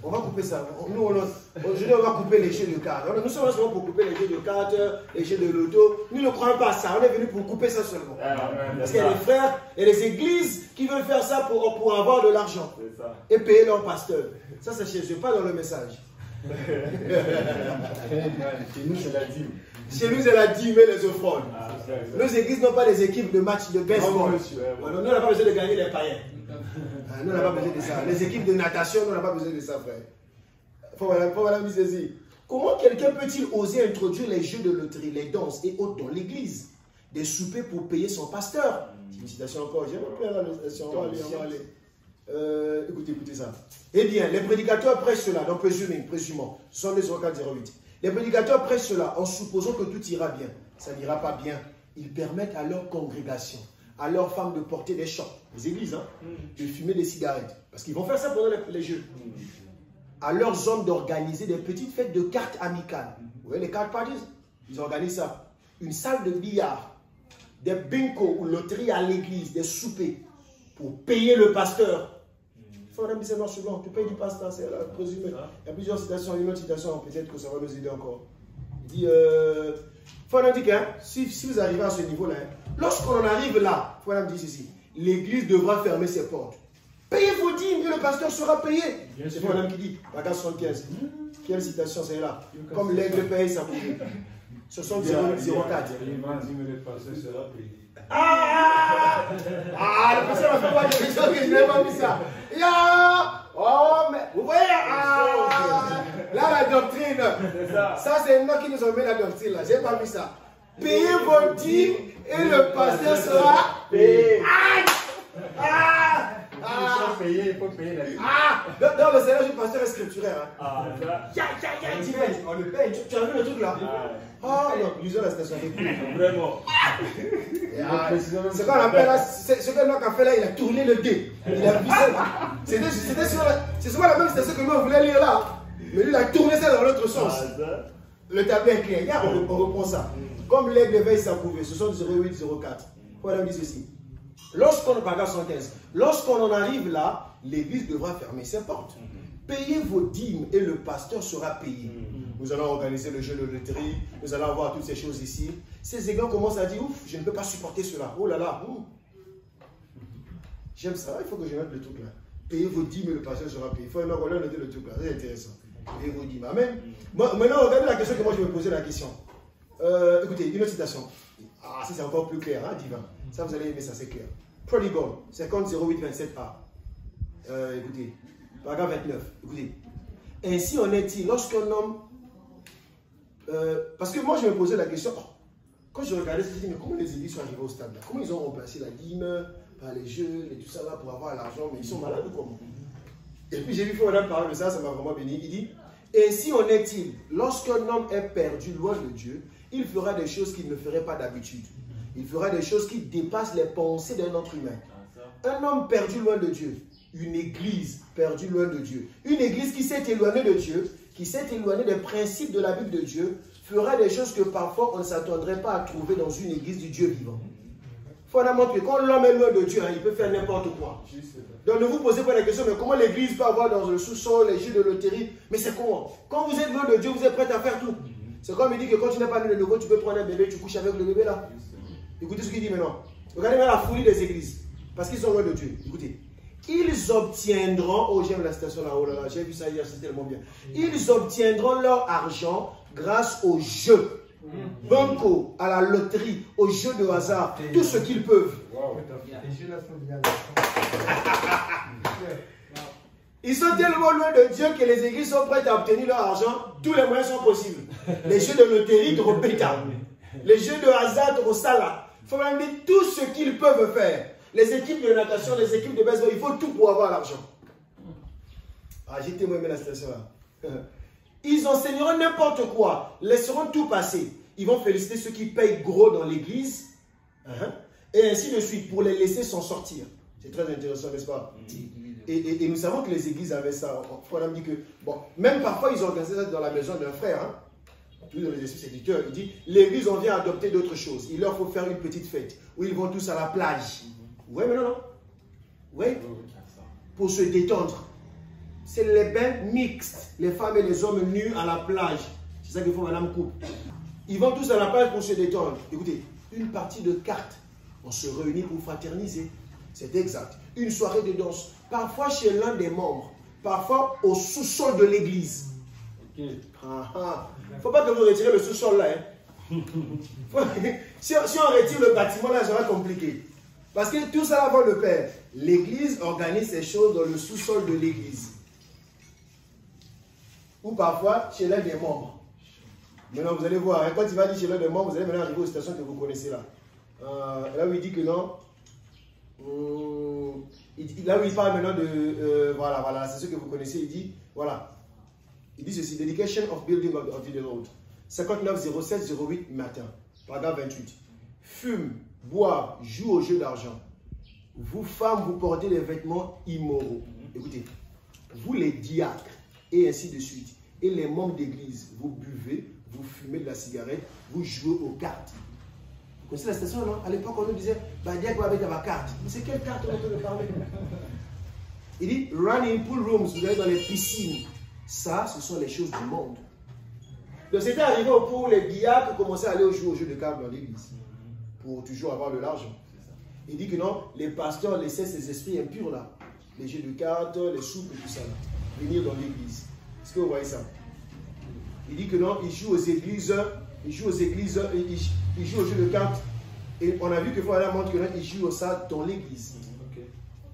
On va couper ça. Nous, aujourd'hui, on va couper les jeux de cartes. Nous sommes là seulement pour couper les jeux de cartes, les jeux de loto. Nous ne croyons pas à ça. On est venu pour couper ça seulement. Parce qu'il y a des frères et des églises qui veulent faire ça pour avoir de l'argent et payer leur pasteur. Ça, c'est chez eux, pas dans le message. Chez nous, c'est la dîme. Chez nous, c'est la dîme et les offrandes. Nos églises n'ont pas des équipes de match de baseball. Nous, on n'a pas besoin de gagner les païens. Nous, on n'a pas besoin de ça. Les équipes de natation, nous, on n'a pas besoin de ça, frère. Faut me dire ceci. Comment quelqu'un peut-il oser introduire les jeux de loterie, les danses et autres dans l'église? Des soupers pour payer son pasteur. C'est une citation encore. J'aime bien la citation. On va aller. Écoutez ça. Eh bien, les prédicateurs prêchent cela, donc présumons, 62-04-08. Les prédicateurs prêchent cela en supposant que tout ira bien. Ça n'ira pas bien. Ils permettent à leur congrégation, à leurs femmes de porter des shorts, les églises, hein, de fumer des cigarettes. Parce qu'ils vont faire ça pendant les jeux. À leurs hommes d'organiser des petites fêtes de cartes amicales. Vous voyez les card parties? Ils organisent ça. Une salle de billard, des bingo ou loteries à l'église, des soupers pour payer le pasteur. Il faut un c'est noir sur blanc. Tu payes du pasteur, c'est présumé. Il y a plusieurs citations. Une autre citation, peut-être que ça va nous aider encore. Il dit, Fouadam dit que si vous arrivez à ce niveau-là, lorsqu'on en arrive là, Fouadam dit ceci, l'église devra fermer ses portes. Payez vos dîmes et le pasteur sera payé. C'est Fouadam qui dit, Bagas 75. Quelle citation c'est là? Comme l'aigle paye sa couvée. 60-0-04. Le pasteur m'a fait voir quelque chose que je n'avais pas vu ça. Oh, mais vous voyez, là la doctrine. Ça c'est nous qui nous ont mis la doctrine là. J'ai pas vu ça. Payez vos dîmes et le pasteur sera payé. Il faut payer la dîme. Dans le Seigneur, le pasteur est scripturaire. On le paye. Tu as vu le truc là? Non, lisons la citation. Vraiment. Ce qu'on appelle là, ce que Noc a fait là, il a tourné le dé. Il a vu ça. C'est souvent la même citation que nous on voulait lire là. Mais lui il a tourné ça dans l'autre sens. Le tableau est clair. Regarde, on reprend ça. Comme l'aigle veille sa couvée, 60-08-04. Voilà, on dit ceci. Lorsqu'on en arrive là, l'église devra fermer ses portes. Payez vos dîmes et le pasteur sera payé. Nous allons organiser le jeu de loterie, nous allons avoir toutes ces choses ici. Ces égants commencent à dire, ouf, je ne peux pas supporter cela. Oh là là, j'aime ça, il faut que je mette le truc là. Payez vos dîmes et le pasteur sera payé. Il faut maintenant noter le truc là, c'est intéressant. Payez vos dîmes, amen. Maintenant, regardez la question que moi je me posais la question. Écoutez, une autre citation. Ça c'est encore plus clair, hein, divin. Ça vous allez aimer ça, c'est clair. Prodigal, 50-08-27a. Écoutez, paragraphe 29. Écoutez. Ainsi en est-il lorsqu'un homme... parce que moi je me posais la question, quand je regardais, je me disais, mais comment les églises sont arrivées au stade là? Comment ils ont remplacé la dîme par les jeux et tout ça là pour avoir l'argent? Mais ils sont malades ou comment? Et puis j'ai vu Fouadam parler de ça, ça m'a vraiment béni. Il dit, ainsi en est-il, lorsqu'un homme est perdu loin de Dieu, il fera des choses qu'il ne ferait pas d'habitude. Il fera des choses qui dépassent les pensées d'un être humain. Un homme perdu loin de Dieu, une église perdue loin de Dieu, une église qui s'est éloignée de Dieu, qui s'est éloignée des principes de la Bible de Dieu, fera des choses que parfois on ne s'attendrait pas à trouver dans une église du Dieu vivant. Il faut montrer que quand l'homme est loin de Dieu, il peut faire n'importe quoi. Donc ne vous posez pas la question, mais comment l'église peut avoir dans le sous-sol les jeux de loterie? Mais c'est comment? Quand vous êtes loin de Dieu, vous êtes prêt à faire tout. C'est comme il dit que quand tu n'es pas né de nouveau, tu peux prendre un bébé, tu couches avec le bébé là. Écoutez ce qu'il dit maintenant. Regardez bien la folie des églises. Parce qu'ils sont loin de Dieu. Écoutez. Ils obtiendront, oh j'aime la citation là, oh là là, j'ai vu ça hier, c'est tellement bien. Ils obtiendront leur argent grâce aux jeux. Banco, à la loterie, aux jeux de hasard, tout ce qu'ils peuvent. Ils sont tellement loin de Dieu que les églises sont prêtes à obtenir leur argent. Tous les moyens sont possibles. Les jeux de loterie, de repéta. Les jeux de hasard au Sala. Il faut même dire tout ce qu'ils peuvent faire. Les équipes de natation, les équipes de baseball, il faut tout pour avoir l'argent. Ah, j'ai tellement aimé la situation là. Ils enseigneront n'importe quoi, laisseront tout passer. Ils vont féliciter ceux qui payent gros dans l'église. Et ainsi de suite, pour les laisser s'en sortir. C'est très intéressant, n'est-ce pas? Et nous savons que les églises avaient ça. On dit que, bon, même parfois ils organisaient ça dans la maison d'un frère. Hein. Tous les esprits séducteurs, il dit, l'église on vient adopter d'autres choses. Il leur faut faire une petite fête où ils vont tous à la plage. Oui, mais non. Oui, pour se détendre. C'est les bains mixtes, les femmes et les hommes nus à la plage. C'est ça qu'il faut, madame Coupe. Ils vont tous à la plage pour se détendre. Écoutez, une partie de cartes. On se réunit pour fraterniser. C'est exact. Une soirée de danse. Parfois chez l'un des membres. Parfois au sous-sol de l'église. Il ne faut pas que vous retirez le sous-sol là. Hein. Si on retire le bâtiment là, ça va compliqué. Parce que tout ça va le faire. L'église organise ces choses dans le sous-sol de l'église. Ou parfois chez l'un des membres. Maintenant, vous allez voir, hein, quand il va dire chez l'un des membres, vous allez maintenant arriver aux stations que vous connaissez là. Là où il dit que non. Là où il parle maintenant de... voilà, c'est ce que vous connaissez. Il dit, voilà. Il dit ceci, Dedication of Building of the Lord. 59 07 08 matin. Paragraphe 28. Fume, boire, joue au jeu d'argent. Vous femmes, vous portez des vêtements immoraux. Écoutez, vous les diacres, et ainsi de suite. Et les membres d'église, vous buvez, vous fumez de la cigarette, vous jouez aux cartes. Vous connaissez la station, non? À l'époque, on nous disait, bah, diacre avec ma carte. Mais c'est quelle carte on peut parler? Il dit, run in pool rooms, vous allez dans les piscines. Ça, ce sont les choses du monde. Donc, c'était arrivé au point où les diacres commençaient à aller jouer au jeu de cartes dans l'église. Pour toujours avoir de l'argent. Il dit que non, les pasteurs laissaient ces esprits impurs là. Les jeux de cartes, les soupes et tout ça là. Venir dans l'église. Est-ce que vous voyez ça? Il dit que non, ils jouent aux églises, ils jouent aux jeux de cartes. Et on a vu que Frère montre que non, ils jouent ça dans l'église.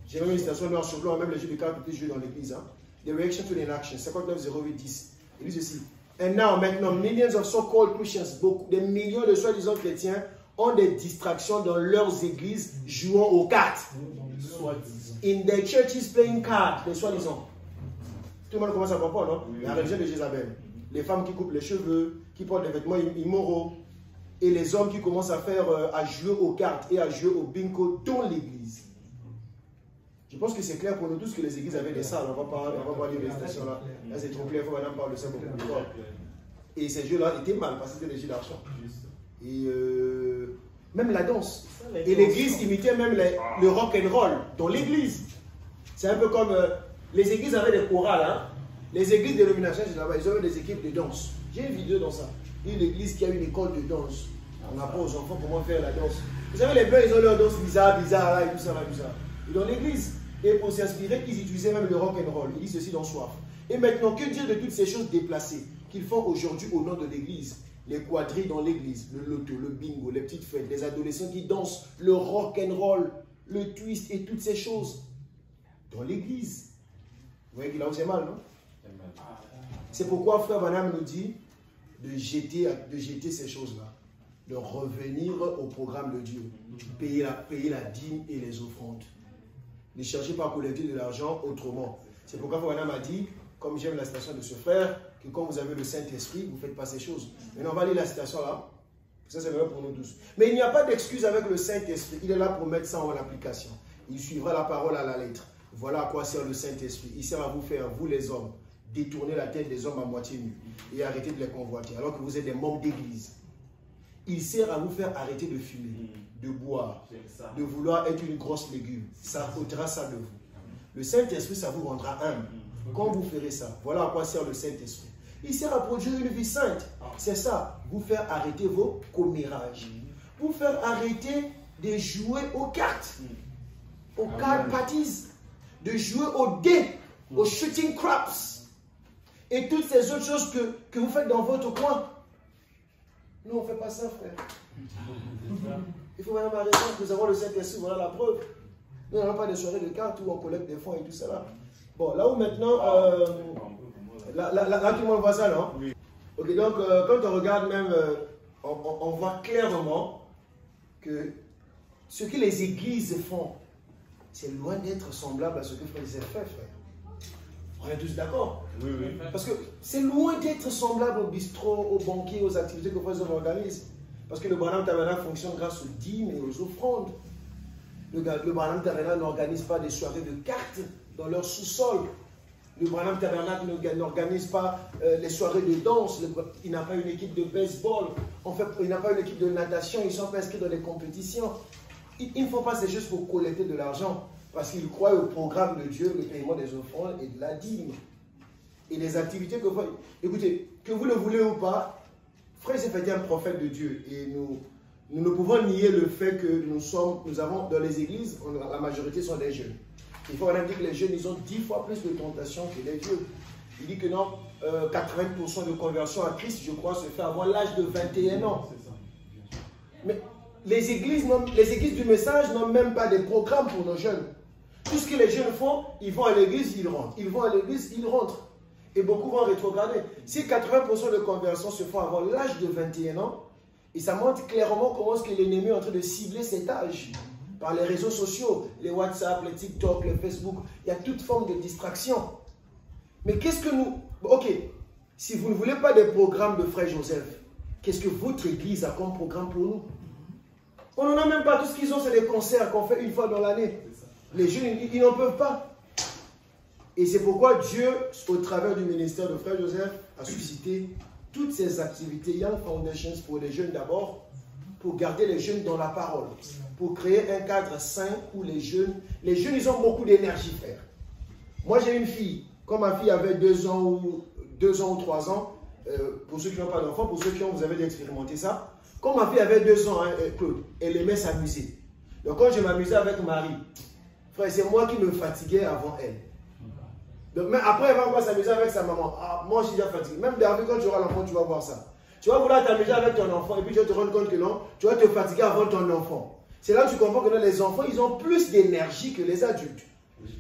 J'ai même une citation noire sur blanc, même les jeux de cartes peuvent jouer dans l'église. Hein. The reaction to the inaction, 59 08 10. Il dit ceci. And now, maintenant, millions of so-called Christians, des millions de soi-disant chrétiens, ont des distractions dans leurs églises jouant aux cartes. In their churches playing cards, les soi-disant. Tout le monde commence à comprendre, non? La religion de Jézabel. Les femmes qui coupent les cheveux, qui portent des vêtements immoraux, et les hommes qui commencent à jouer aux cartes et à jouer au bingo dans l'église. Je pense que c'est clair pour nous tous que les églises avaient des salles. On va pas lire les stations là. Là, c'est trop clair, il faut maintenant parler de ça beaucoup plus fort. Et ces jeux-là étaient mal parce que c'était des jeux d'argent. Et même la danse. Et l'église imitait même le rock and roll dans l'église. C'est un peu comme les églises avaient des chorales. Hein? Les églises dénominationnelles, ils avaient des équipes de danse. J'ai une vidéo dans ça. Une église qui a une école de danse. On apprend aux enfants comment faire la danse. Vous savez, les blancs, ils ont leur danse bizarre là, et tout ça, là, tout ça. Et dans l'église, et pour s'inspirer, ils utilisaient même le rock and roll. Ils disent ceci dans Soif. Et maintenant, que dire de toutes ces choses déplacées qu'ils font aujourd'hui au nom de l'église? Les quadrilles dans l'église, le loto, le bingo, les petites fêtes, les adolescents qui dansent, le rock and roll, le twist et toutes ces choses dans l'église. Vous voyez qu'il a aussi mal, non? C'est pourquoi Frère Branham nous dit de jeter ces choses-là, de revenir au programme de Dieu, payer la dîme et les offrandes. Ne cherchez pas à collecter de l'argent autrement. C'est pourquoi Frère Branham a dit, comme j'aime la citation de ce frère, que quand vous avez le Saint-Esprit, vous ne faites pas ces choses. Maintenant, on va lire la citation là. Ça, c'est vrai pour nous tous. Mais il n'y a pas d'excuse avec le Saint-Esprit. Il est là pour mettre ça en application. Il suivra la parole à la lettre. Voilà à quoi sert le Saint-Esprit. Il sert à vous faire, vous les hommes, détourner la tête des hommes à moitié nus et arrêter de les convoiter, alors que vous êtes des membres d'église. Il sert à vous faire arrêter de fumer, de boire, de vouloir être une grosse légume. Ça ôtera ça de vous. Le Saint-Esprit, ça vous rendra humble. Quand vous ferez ça, voilà à quoi sert le Saint-Esprit. Il sert à produire une vie sainte. C'est ça, vous faire arrêter vos commérages. Vous faire arrêter de jouer aux cartes, aux card parties, de jouer aux dés, aux shooting craps, et toutes ces autres choses que vous faites dans votre coin. Nous, on ne fait pas ça, frère. Il faut vraiment arrêter, nous avons le Saint-Esprit, voilà la preuve. Nous n'avons pas de soirées de cartes où on collecte des fonds et tout ça là. Bon, là où maintenant, là tout le monde voit ça, non? Ok, donc quand on regarde même on voit clairement que ce que les églises font, c'est loin d'être semblable à ce que Frère Joseph fait, frère. On est tous d'accord? Oui, oui. Parce que c'est loin d'être semblable au bistrot, aux banquiers, aux activités que Frère Joseph organise. Parce que le Branham Tabernacle fonctionne grâce aux dîmes et aux offrandes. Le Branham Tabernacle n'organise pas des soirées de cartes dans leur sous-sol. Le Branham Tabernacle n'organise pas les soirées de danse. Il n'a pas une équipe de baseball. En fait, il n'a pas une équipe de natation. Ils ne sont pas inscrits dans les compétitions. Ils ne font pas ces choses pour collecter de l'argent. Parce qu'ils croient au programme de Dieu, le paiement des offrandes et de la dîme. Et les activités que vous... Écoutez, que vous le voulez ou pas, Frère Joseph était un prophète de Dieu. Et nous ne pouvons nier le fait que nous avons dans les églises, la majorité sont des jeunes. Il faut dire que les jeunes, ils ont 10 fois plus de tentations que les vieux. Il dit que non, 80% de conversion à Christ, je crois, se fait avant l'âge de 21 ans. Mais les églises du message n'ont même pas des programmes pour nos jeunes. Tout ce que les jeunes font, ils vont à l'église, ils rentrent. Ils vont à l'église, ils rentrent. Et beaucoup vont rétrograder. Si 80% de conversions se font avant l'âge de 21 ans, et ça montre clairement comment est-ce que l'ennemi est en train de cibler cet âge. Par les réseaux sociaux, les WhatsApp, les TikTok, les Facebook, il y a toute forme de distraction. Mais qu'est-ce que nous... Ok, si vous ne voulez pas des programmes de Frère Joseph, qu'est-ce que votre église a comme programme pour nous? On n'en a même pas. Tout ce qu'ils ont, c'est des concerts qu'on fait une fois dans l'année. Les jeunes, ils n'en peuvent pas. Et c'est pourquoi Dieu, au travers du ministère de Frère Joseph, a suscité toutes ces activités Young Foundations pour les jeunes d'abord, pour garder les jeunes dans la parole, pour créer un cadre sain où les jeunes, ils ont beaucoup d'énergie, frère. Moi, j'ai une fille, quand ma fille avait 2 ans ou 3 ans, pour ceux qui n'ont pas d'enfants, pour ceux qui ont, vous avez expérimenté ça, quand ma fille avait 2 ans, Claude, elle aimait s'amuser. Donc quand je m'amusais avec Marie, frère, c'est moi qui me fatiguais avant elle. Donc, mais après, elle va encore s'amuser avec sa maman. Ah, moi, je suis déjà fatigué. Même David, quand tu auras l'enfant, tu vas voir ça. Tu vas vouloir t'amuser avec ton enfant et puis tu vas te rendre compte que non, tu vas te fatiguer avant ton enfant. C'est là que tu comprends que les enfants, ils ont plus d'énergie que les adultes.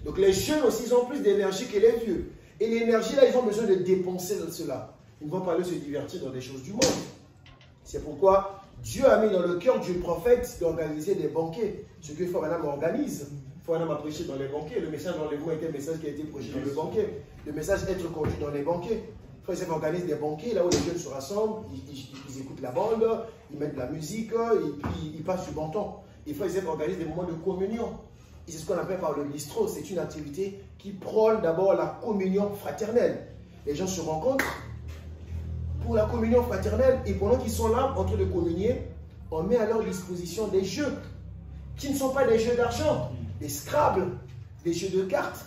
Donc les jeunes aussi, ils ont plus d'énergie que les vieux. Et l'énergie, là, ils ont besoin de dépenser dans cela. Ils ne vont pas aller se divertir dans des choses du monde. C'est pourquoi Dieu a mis dans le cœur du prophète d'organiser des banquets. Ce que Frère Branham organise. Frère Branham a prêché dans les banquets. Le message d'enlèvement était un message qui a été prêché dans le banquet. Le message être conduit dans les banquets. Frère Joseph organise des banquets là où les jeunes se rassemblent, ils écoutent la bande, ils mettent de la musique et puis ils passent du bon temps. Et Frère Joseph organise des moments de communion. Et c'est ce qu'on appelle par le bistrot. C'est une activité qui prône d'abord la communion fraternelle. Les gens se rencontrent pour la communion fraternelle et pendant qu'ils sont là en train de communier, on met à leur disposition des jeux qui ne sont pas des jeux d'argent, des Scrabble, des jeux de cartes.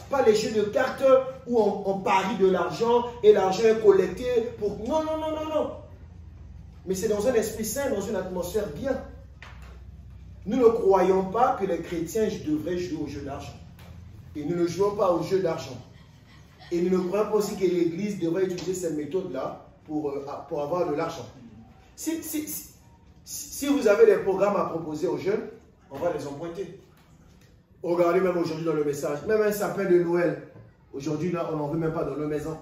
Pas les jeux de cartes où on parie de l'argent et l'argent est collecté pour... Non, non, non, non, non. Mais c'est dans un esprit sain, dans une atmosphère bien. Nous ne croyons pas que les chrétiens devraient jouer aux jeux d'argent. Et nous ne jouons pas aux jeux d'argent. Et nous ne croyons pas aussi que l'Église devrait utiliser cette méthode-là pour avoir de l'argent. Si vous avez des programmes à proposer aux jeunes, on va les emprunter. Regardez même aujourd'hui dans le message, même un sapin de Noël. Aujourd'hui, là, on n'en veut même pas dans nos maisons.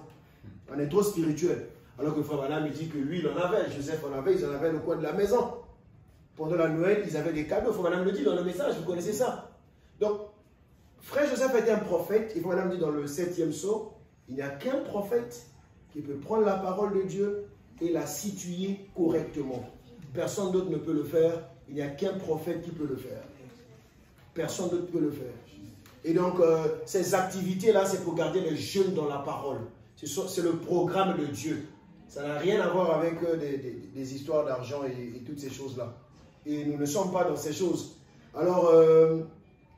On est trop spirituel. Alors que Frère Branham, il dit que lui, il en avait. Joseph en avait, ils en avaient le coin de la maison. Pendant la Noël, ils avaient des cadeaux. Frère Branham le dit dans le message, vous connaissez ça. Donc, Frère Joseph était un prophète. Et Frère Branham dit dans le 7e psaume, il n'y a qu'un prophète qui peut prendre la parole de Dieu et la situer correctement. Personne d'autre ne peut le faire. Il n'y a qu'un prophète qui peut le faire. Personne d'autre peut le faire. Et donc, ces activités-là, c'est pour garder les jeunes dans la parole. C'est le programme de Dieu. Ça n'a rien à voir avec des histoires d'argent et toutes ces choses-là. Et nous ne sommes pas dans ces choses. Alors,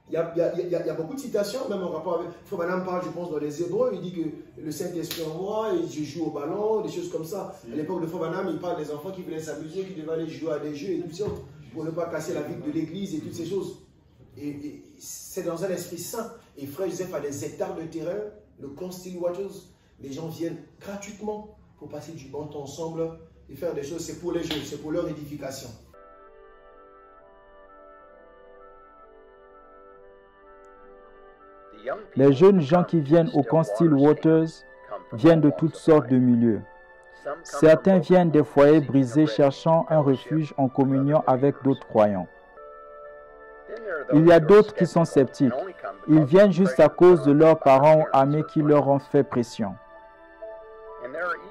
il y a beaucoup de citations, même en rapport avec... Frère Branham parle, je pense, dans les Hébreux, il dit que le Saint-Esprit en moi, et je joue au ballon, des choses comme ça. À l'époque de Frère Branham, il parle des enfants qui voulaient s'amuser, qui devaient aller jouer à des jeux et tout ça, pour ne pas casser la vie de l'Église et toutes ces choses. Et c'est dans un esprit saint. Et Frère Joseph a des hectares de terrain, le camp Stillwaters. Les gens viennent gratuitement pour passer du bon temps ensemble et faire des choses. C'est pour les jeunes, c'est pour leur édification. Les jeunes gens qui viennent au camp Stillwaters viennent de toutes sortes de milieux. Certains viennent des foyers brisés cherchant un refuge en communion avec d'autres croyants. Il y a d'autres qui sont sceptiques. Ils viennent juste à cause de leurs parents ou amis qui leur ont fait pression.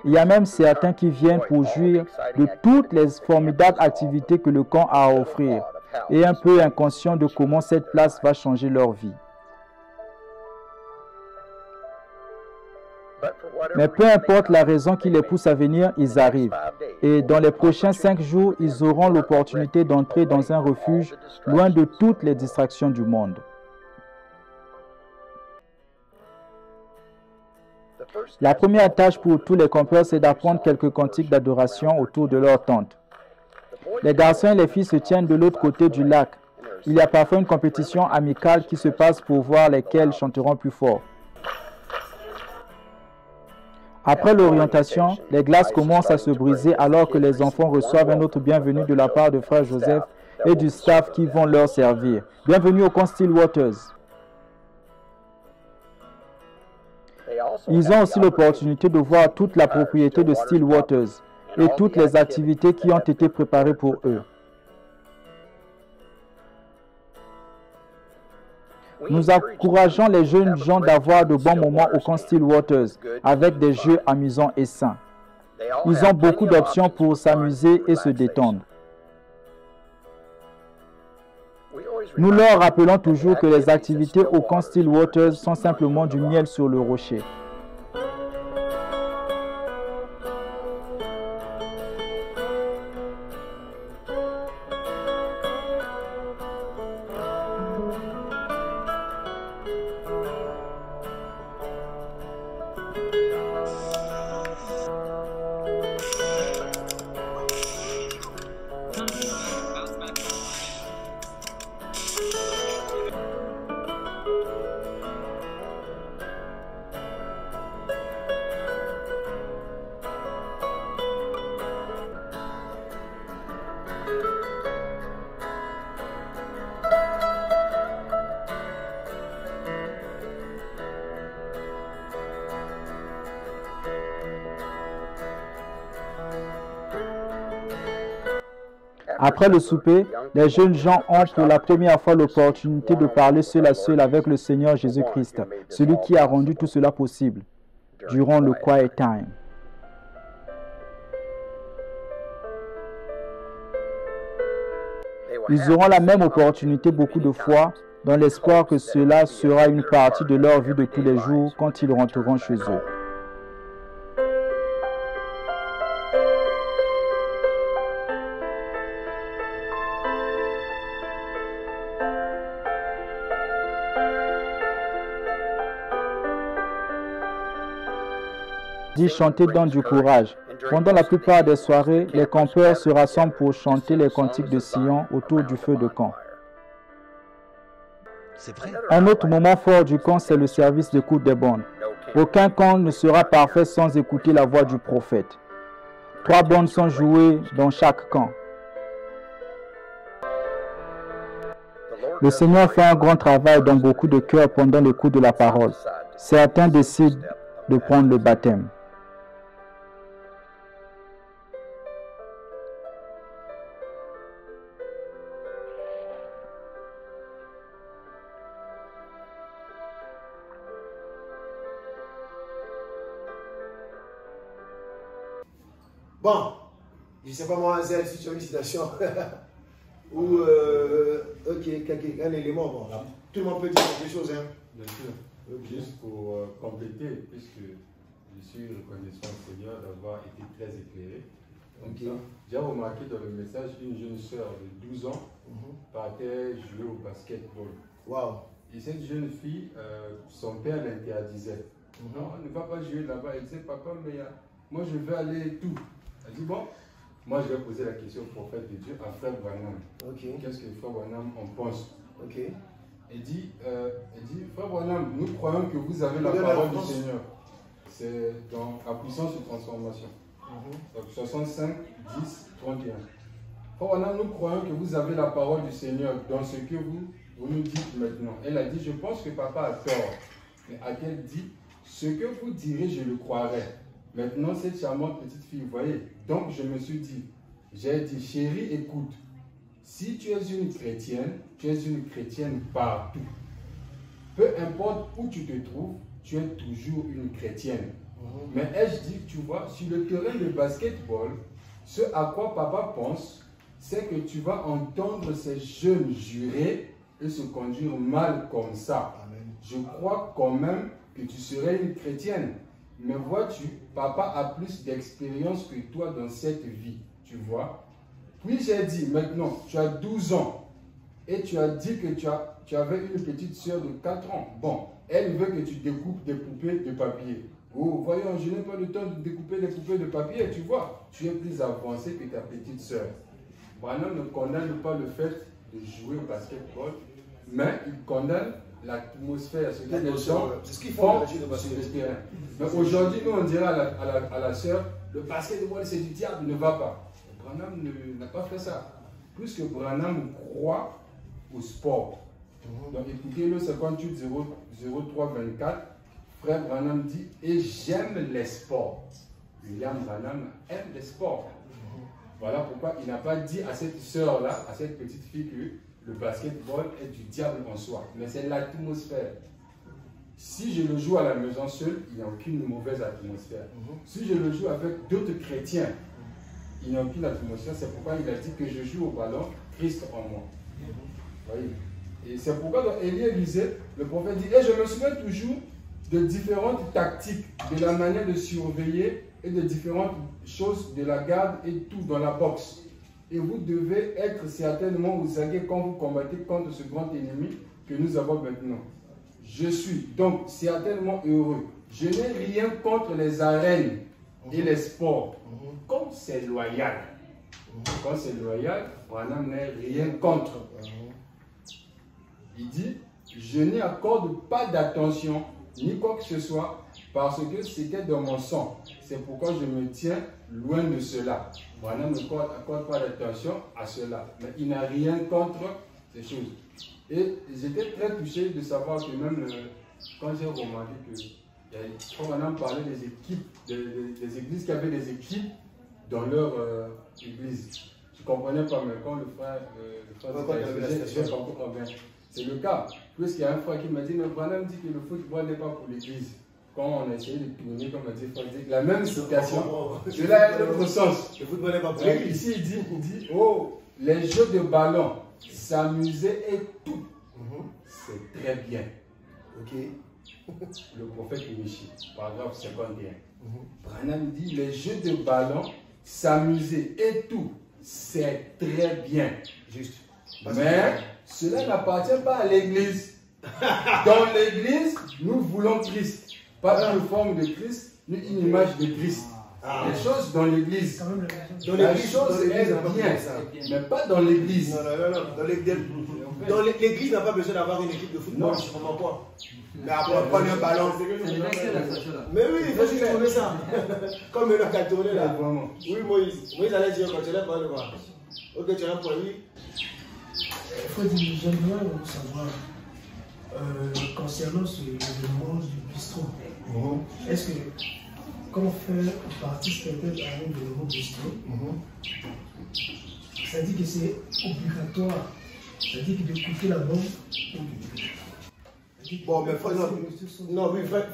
Il y a même certains qui viennent pour jouir de toutes les formidables activités que le camp a à offrir et un peu inconscients de comment cette place va changer leur vie. Mais peu importe la raison qui les pousse à venir, ils arrivent. Et dans les prochains 5 jours, ils auront l'opportunité d'entrer dans un refuge loin de toutes les distractions du monde. La première tâche pour tous les campeurs, c'est d'apprendre quelques cantiques d'adoration autour de leur tente. Les garçons et les filles se tiennent de l'autre côté du lac. Il y a parfois une compétition amicale qui se passe pour voir lesquels chanteront plus fort. Après l'orientation, les glaces commencent à se briser alors que les enfants reçoivent un autre bienvenue de la part de frère Joseph et du staff qui vont leur servir. Bienvenue au camp Stillwaters. Ils ont aussi l'opportunité de voir toute la propriété de Stillwaters et toutes les activités qui ont été préparées pour eux. Nous encourageons les jeunes gens d'avoir de bons moments au camp Stillwaters avec des jeux amusants et sains. Ils ont beaucoup d'options pour s'amuser et se détendre. Nous leur rappelons toujours que les activités au camp Stillwaters sont simplement du miel sur le rocher. Après le souper, les jeunes gens ont pour la première fois l'opportunité de parler seul à seul avec le Seigneur Jésus-Christ, celui qui a rendu tout cela possible, durant le Quiet Time. Ils auront la même opportunité beaucoup de fois, dans l'espoir que cela sera une partie de leur vie de tous les jours quand ils rentreront chez eux. Chanter donne du courage. Pendant la plupart des soirées, les campeurs se rassemblent pour chanter les cantiques de Sion autour du feu de camp. Un autre moment fort du camp, c'est le service d'écoute des bandes. Aucun camp ne sera parfait sans écouter la voix du prophète. 3 bandes sont jouées dans chaque camp. Le Seigneur fait un grand travail dans beaucoup de cœurs pendant l'écoute de la parole. Certains décident de prendre le baptême. Bon, je ne sais pas moi, Zed, si tu as une citation ou ok, un élément, bon, là, tout le monde peut dire quelque chose, hein. Bien sûr. Okay. Juste pour compléter, puisque je suis reconnaissant au Seigneur d'avoir été très éclairé. Okay. J'ai remarqué dans le message une jeune sœur de 12 ans partait jouer au basketball. Wow. Et cette jeune fille, son père l'interdisait. Non, ne va pas jouer là-bas. Elle disait, papa, mais moi je veux aller tout. Elle dit, bon, moi je vais poser la question au prophète de Dieu à Frère Branham. Qu'est-ce que Frère Branham en pense? Elle dit, Frère Branham, nous croyons que vous avez la parole du Seigneur. C'est dans la puissance de transformation. Donc 65, 10, 31. Frère Branham, nous croyons que vous avez la parole du Seigneur dans ce que vous nous dites maintenant. Elle a dit, je pense que papa a tort. Mais a-t-elle dit, ce que vous direz, je le croirai. Maintenant, cette charmante petite fille, vous voyez. Donc, je me suis dit, j'ai dit, chérie, écoute, si tu es une chrétienne partout. Peu importe où tu te trouves, tu es toujours une chrétienne. Mais ai-je dit, tu vois, sur le terrain de basketball, ce à quoi papa pense, c'est que tu vas entendre ces jeunes jurer et se conduire mal comme ça. Amen. Je crois quand même que tu serais une chrétienne. Mais vois-tu, papa a plus d'expérience que toi dans cette vie, tu vois. Puis j'ai dit, maintenant, tu as 12 ans et tu as dit que tu avais une petite soeur de 4 ans. Bon, elle veut que tu découpes des poupées de papier. Oh, voyons, je n'ai pas le temps de découper des poupées de papier, tu vois. Tu es plus avancé que ta petite soeur. Branham ne condamne pas le fait de jouer au basketball, mais il condamne l'atmosphère, ce que les gens font sur le terrain. Mais aujourd'hui, nous, on dirait à la sœur, le basketball, c'est du diable, ne va pas. Branham n'a pas fait ça. Plus que Branham croit au sport. Donc écoutez le 58 03 24, frère Branham dit, et j'aime les sports. William Branham aime les sports. Voilà pourquoi il n'a pas dit à cette sœur-là, à cette petite fille, que le basketball est du diable en soi. Mais c'est l'atmosphère. Si je le joue à la maison seul, il n'y a aucune mauvaise atmosphère. Si je le joue avec d'autres chrétiens, il n'y a aucune atmosphère. C'est pourquoi il a dit que je joue au ballon, Christ en moi. Voyez. Et c'est pourquoi dans Élie disait, le prophète dit, et je me souviens toujours de différentes tactiques, de la manière de surveiller et de différentes choses de la garde et tout dans la boxe. Et vous devez être certainement aux aguets quand vous combattez contre ce grand ennemi que nous avons maintenant. Je suis donc certainement heureux. Je n'ai rien contre les arènes et les sports. Comme c'est loyal. Quand c'est loyal, Branham n'a rien contre. Il dit, je n'y accorde pas d'attention, ni quoi que ce soit, parce que c'était dans mon sang. C'est pourquoi je me tiens loin de cela. Branham n'accorde pas d'attention à cela. Mais il n'a rien contre ces choses. Et j'étais très touché de savoir que même quand j'ai remarqué que Branham parlait des équipes, des églises qui avaient des équipes dans leur église. Je ne comprenais pas, mais quand le frère j'ai compris. C'est le cas. Puisqu'il y a un frère qui m'a dit, mais Branham dit que le football n'est pas pour l'église. Quand on a essayé de tourner, comme on a dit, la même citation, cela est l'autre sens. Le football n'est pas pour l'église. Ici, il dit, oh, les jeux de ballon, s'amuser et tout. C'est très bien. Ok. Le prophète Michi, paragraphe 51. Branham dit, les jeux de ballon, s'amuser et tout, c'est très bien. Juste. Mais cela n'appartient pas à l'église. Dans l'église, nous voulons Christ. Pas une forme de Christ, ni une image de Christ. Les choses dans l'église. La chose est bien, mais pas dans l'église. Non. Dans l'église n'a pas besoin d'avoir une équipe de football, je ne comprends pas. Mais après, prendre un ballon. Mais oui, il faut juste tourner ça. Comme il a tourné là. Oui, Moïse. Moïse allait dire quand tu l'as pas le voir. Ok, tu as un point, oui. Freddy, j'aimerais savoir concernant ce événement du bistrot. Est-ce que quand on fait partie peut-être à un événement bistrot, ça dit que c'est obligatoire, ça dit que d'écouter la bombe. Bon, mais frère, non, oui, frère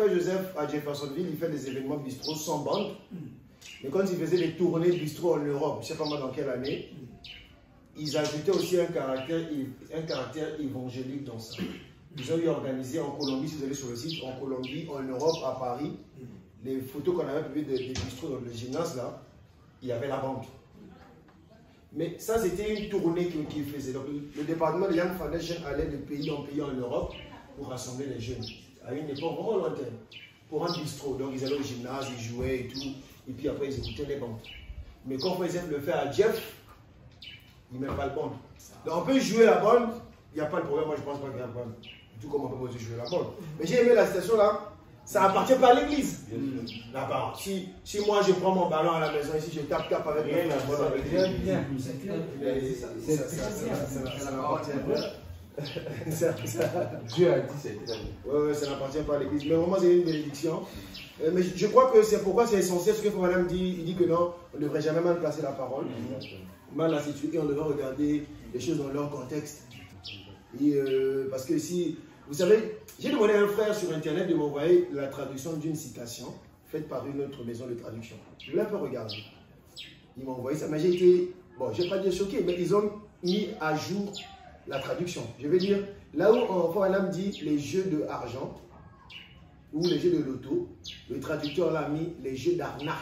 Joseph à Jeffersonville, il fait des événements bistrot sans bande. Mais quand il faisait des tournées bistrot en Europe, je ne sais pas moi dans quelle année, ils ajoutaient aussi un caractère évangélique dans ça. Ils ont eu organisé en Colombie, si vous allez sur le site, en Colombie, en Europe, à Paris, les photos qu'on avait publiées des bistrots dans le gymnase là, il y avait la bande. Mais ça, c'était une tournée qu'ils faisaient. Donc, le département de Young Foundation allait de pays en pays en Europe pour rassembler les jeunes, à une époque vraiment lointaine, pour un bistrot. Donc, ils allaient au gymnase, ils jouaient et tout, et puis après, ils écoutaient les bandes. Mais quand ils aiment le faire à Jeff, il ne met pas le bande. Donc, on peut jouer la bande, il n'y a pas de problème, moi je pense pas qu'il y a un problème. Tout comme on peut aussi jouer la bande. Mais j'ai aimé la citation là, ça appartient pas à l'église. Là-bas, si moi je prends mon ballon à la maison ici, je tape avec mon ballon avec l'église. Ça n'appartient pas. Dieu a dit c'est très bien. Ouais, ça n'appartient pas à l'Église. Mais vraiment, c'est une bénédiction. Mais je crois que c'est pourquoi c'est essentiel ce que Madame dit. Il dit que non, on ne devrait jamais mal placer la parole, mal la situer, on devrait regarder les choses dans leur contexte. Et, parce que si, vous savez, j'ai demandé à un frère sur Internet de m'envoyer la traduction d'une citation faite par une autre maison de traduction. Je l'ai un peu regardé. Il m'a envoyé ça, mais j'ai été, bon, je ne vais pas dire choqué, mais ils ont mis à jour la traduction. Je veux dire, là où Madame dit les jeux de argent ou les jeux de loto, le traducteur l'a mis les jeux d'arnaque.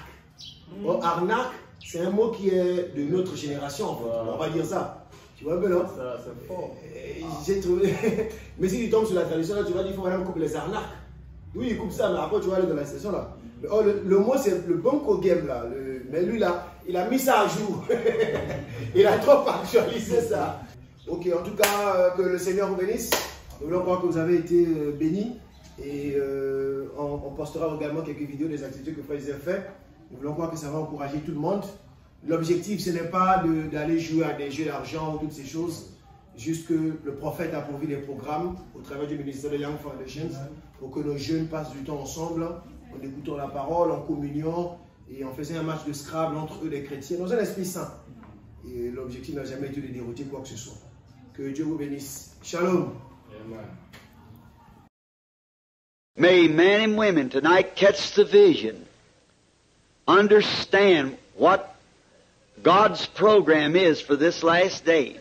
Or, arnaque, c'est un mot qui est de notre génération, en fait. On va dire ça. Tu vois un peu, non? C'est fort. J'ai trouvé. Mais si tu tombes sur la traduction, là, tu vas dire qu'il faut Madame couper les arnaques. Oui, il coupe ça, mais après, tu vas aller dans la session là. Mais, oh, le mot, c'est le Banco Game là. Mais lui, là, il a mis ça à jour. Il a trop actualisé ça. Ok, en tout cas, que le Seigneur vous bénisse. Nous voulons croire que vous avez été bénis. Et on postera également quelques vidéos des activités que Frère Joseph fait. Nous voulons croire que ça va encourager tout le monde. L'objectif, ce n'est pas d'aller jouer à des jeux d'argent ou toutes ces choses. Juste que le prophète a pourvu des programmes au travers du ministère de Young Foundations pour que nos jeunes passent du temps ensemble, en écoutant la parole, en communion et en faisant un match de Scrabble entre eux, les chrétiens, dans un esprit saint. Et l'objectif n'a jamais été de dérouter quoi que ce soit. Que Dieu vous bénisse. Shalom. Amen. May men and women tonight catch the vision, understand what God's program is for this last day.